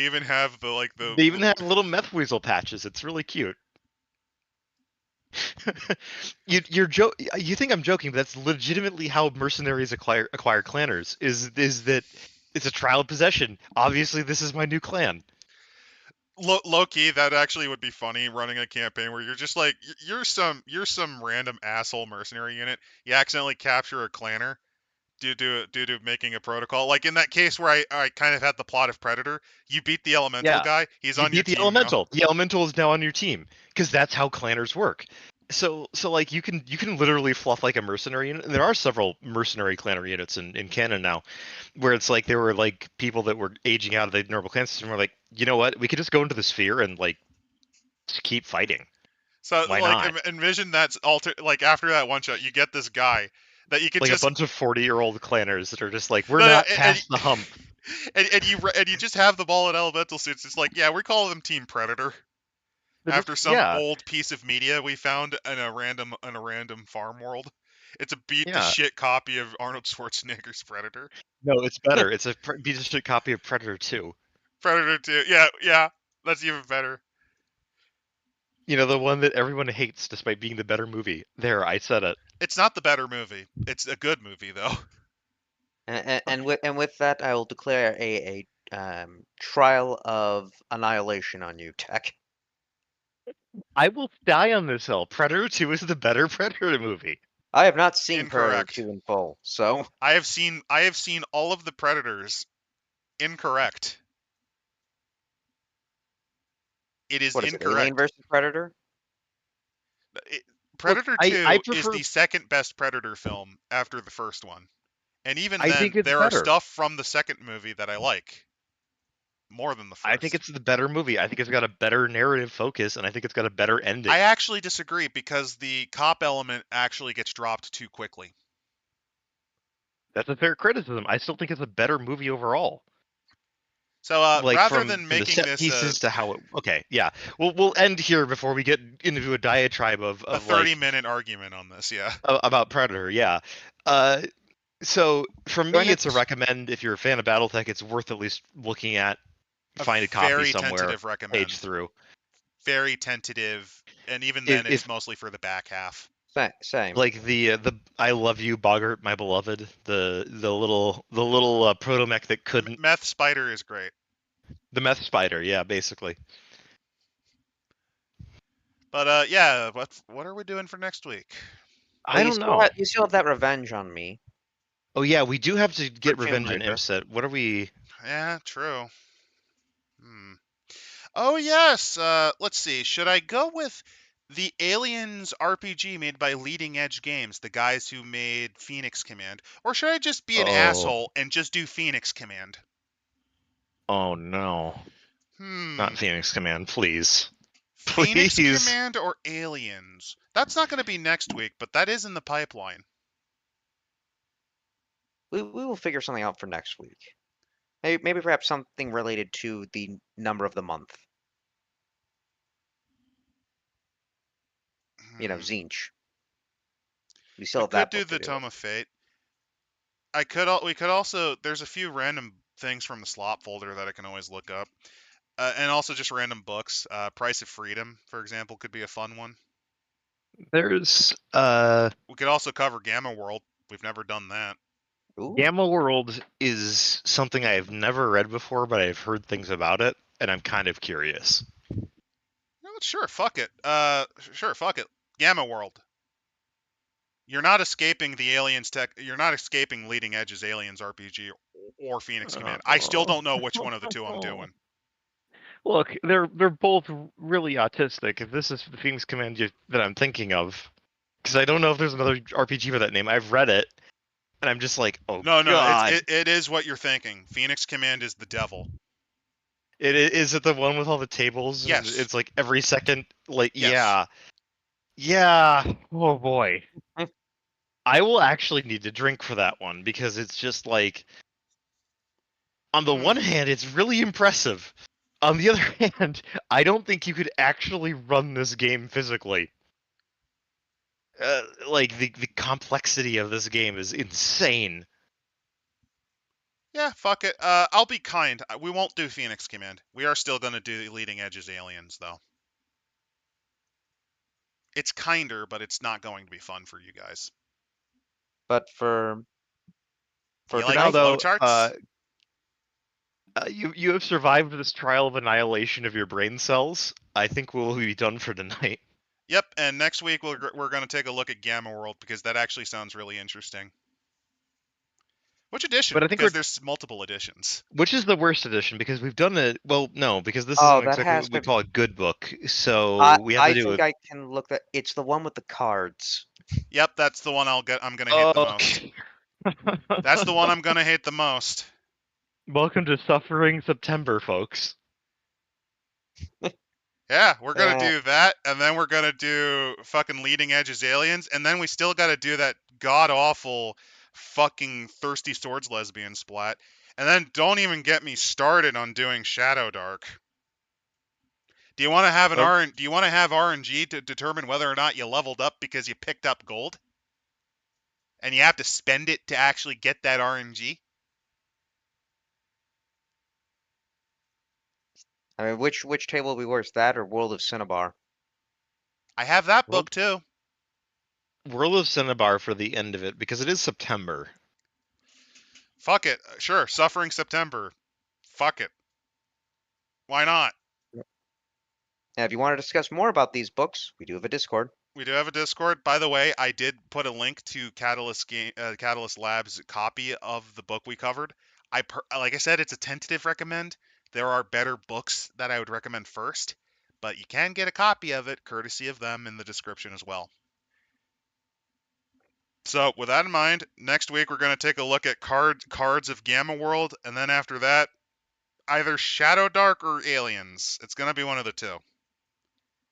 They even have little Meth Weasel patches. It's really cute. You think I'm joking, but that's legitimately how mercenaries acquire clanners. Is that it's a trial of possession. Obviously, this is my new clan. low key. That actually would be funny, running a campaign where you're just like, you're some random asshole mercenary unit. You accidentally capture a clanner due to making a protocol. Like in that case where I kind of had the plot of Predator, you beat the elemental Yeah, guy. He's you on your beat the team now. elemental. The elemental is now on your team because that's how clanners work. So like you can literally fluff like a mercenary unit. And there are several mercenary clanner units in canon now, where it's like there were like people that were aging out of the normal clan system. Were like, you know what? We could just go into the sphere and like just keep fighting. So Why like not? envision that's like after that one shot, you get this guy that you can Like just a bunch of 40-year-old clanners that are just like, we're No, not past the hump. and you just have them all in elemental suits. It's like, yeah, we call them Team Predator after some Yeah, old piece of media we found in a random farm world. It's a beat to yeah. shit copy of Arnold Schwarzenegger's Predator. No, it's better. It's a beat to shit copy of Predator 2. Predator 2. Yeah, that's even better. You know, the one that everyone hates despite being the better movie. There, I said it. It's not the better movie. It's a good movie though. And with that, I will declare a trial of annihilation on you, Tech. I will die on this hill. Predator 2 is the better Predator movie. I have not seen Predator Incorrect. 2 in full, so I have seen all of the Predators. Incorrect. It is what is it? incorrect. Alien versus Predator? Predator Look, 2 I is prefer... the second best Predator film after the first one. And even I then, think it's there better. are stuff from the second movie that I like more than the first. I think it's the better movie. I think it's got a better narrative focus, and I think it's got a better ending. I actually disagree because the cop element actually gets dropped too quickly. That's a fair criticism. I still think it's a better movie overall. So Like rather from than the making set this pieces to how it... Okay, yeah. We'll end here before we get into a diatribe of a 30-minute argument on this, yeah. About Predator, yeah. So for me, it's a recommend. If you're a fan of BattleTech, it's worth at least looking at. Find a copy very somewhere. Tentative recommend. Page through. Very tentative, and even then, it's mostly for the back half. Same. Like the I love you, Boggart, my beloved. The little proto mech that couldn't. Meth Spider is great. The Meth Spider, yeah, basically. But yeah, what are we doing for next week? I don't know. You still have that revenge on me. Oh yeah, we do have to get revenge on Imset. What are we? Yeah, true. Oh yes. Let's see. Should I go with the Aliens RPG made by Leading Edge Games, the guys who made Phoenix Command, or should I just be an asshole and just do Phoenix Command? Oh no. Not Phoenix Command, please. Phoenix Command or Aliens? That's not going to be next week, but that is in the pipeline. we will figure something out for next week. Maybe perhaps something related to the number of the month. You know, Hmm. Zinch. We still We have could that do book to the do. Tome of Fate. We could also. There's a few random things from the slot folder that I can always look up, and also just random books. Price of Freedom, for example, could be a fun one. There's We could also cover Gamma World. We've never done that. Ooh. Gamma World is something I've never read before, but I've heard things about it, and I'm kind of curious. No, sure, fuck it. Sure, fuck it. Gamma World. You're not escaping the aliens tech. You're not escaping Leading Edge's Aliens RPG or Phoenix Command. I still don't know which one of the two I'm doing. Look, they're both really autistic. If this is the Phoenix Command that I'm thinking of, because I don't know if there's another RPG with that name. I've read it, and I'm just like, oh No, god. it is what you're thinking. Phoenix Command is the devil. Is it the one with all the tables? And Yes. it's like every second, like Yes. yeah. Oh boy. Hmm. I will actually need to drink for that one because it's just like, on the one hand, it's really impressive. On the other hand, I don't think you could actually run this game physically. Like the complexity of this game is insane. Yeah, fuck it. I'll be kind. We won't do Phoenix Command. We are still gonna do Leading Edge's Aliens, though. It's kinder, but it's not going to be fun for you guys. But for You like Now tonight, though, flowcharts? you have survived this trial of annihilation of your brain cells. I think we'll be done for tonight. Yep. And next week we're gonna take a look at Gamma World because that actually sounds really interesting. Which edition? But I think Because there's multiple editions. which is the worst edition because we've done it. Well, no, because this oh, isn't that exactly has what we to. call a good book. So we have to I do think it. I can look that. It's the one with the cards. Yep, that's the one I'm gonna hate the Oh, most. That's the one I'm gonna hate the most. welcome to Suffering September, folks. Yeah, we're gonna Yeah. do that, and then we're gonna do fucking Leading Edge's Aliens, and then we still gotta do that god awful fucking Thirsty Swords lesbian splat. And then don't even get me started on doing Shadow Dark. Do you want to have do you want to have RNG to determine whether or not you leveled up because you picked up gold? And you have to spend it to actually get that RNG? I mean, which table will be worse, that or World of Cinnabar? I have that World, book too. World of Cinnabar for the end of it because it is September. Fuck it. Sure, Suffering September. Fuck it. Why not? And if you want to discuss more about these books, we do have a Discord. We do have a Discord. By the way, I did put a link to Catalyst Labs copy of the book we covered. Like I said, it's a tentative recommend. There are better books that I would recommend first, but you can get a copy of it courtesy of them in the description as well. So with that in mind, next week we're going to take a look at cards of Gamma World, and then after that, either Shadow Dark or Aliens. It's going to be one of the two.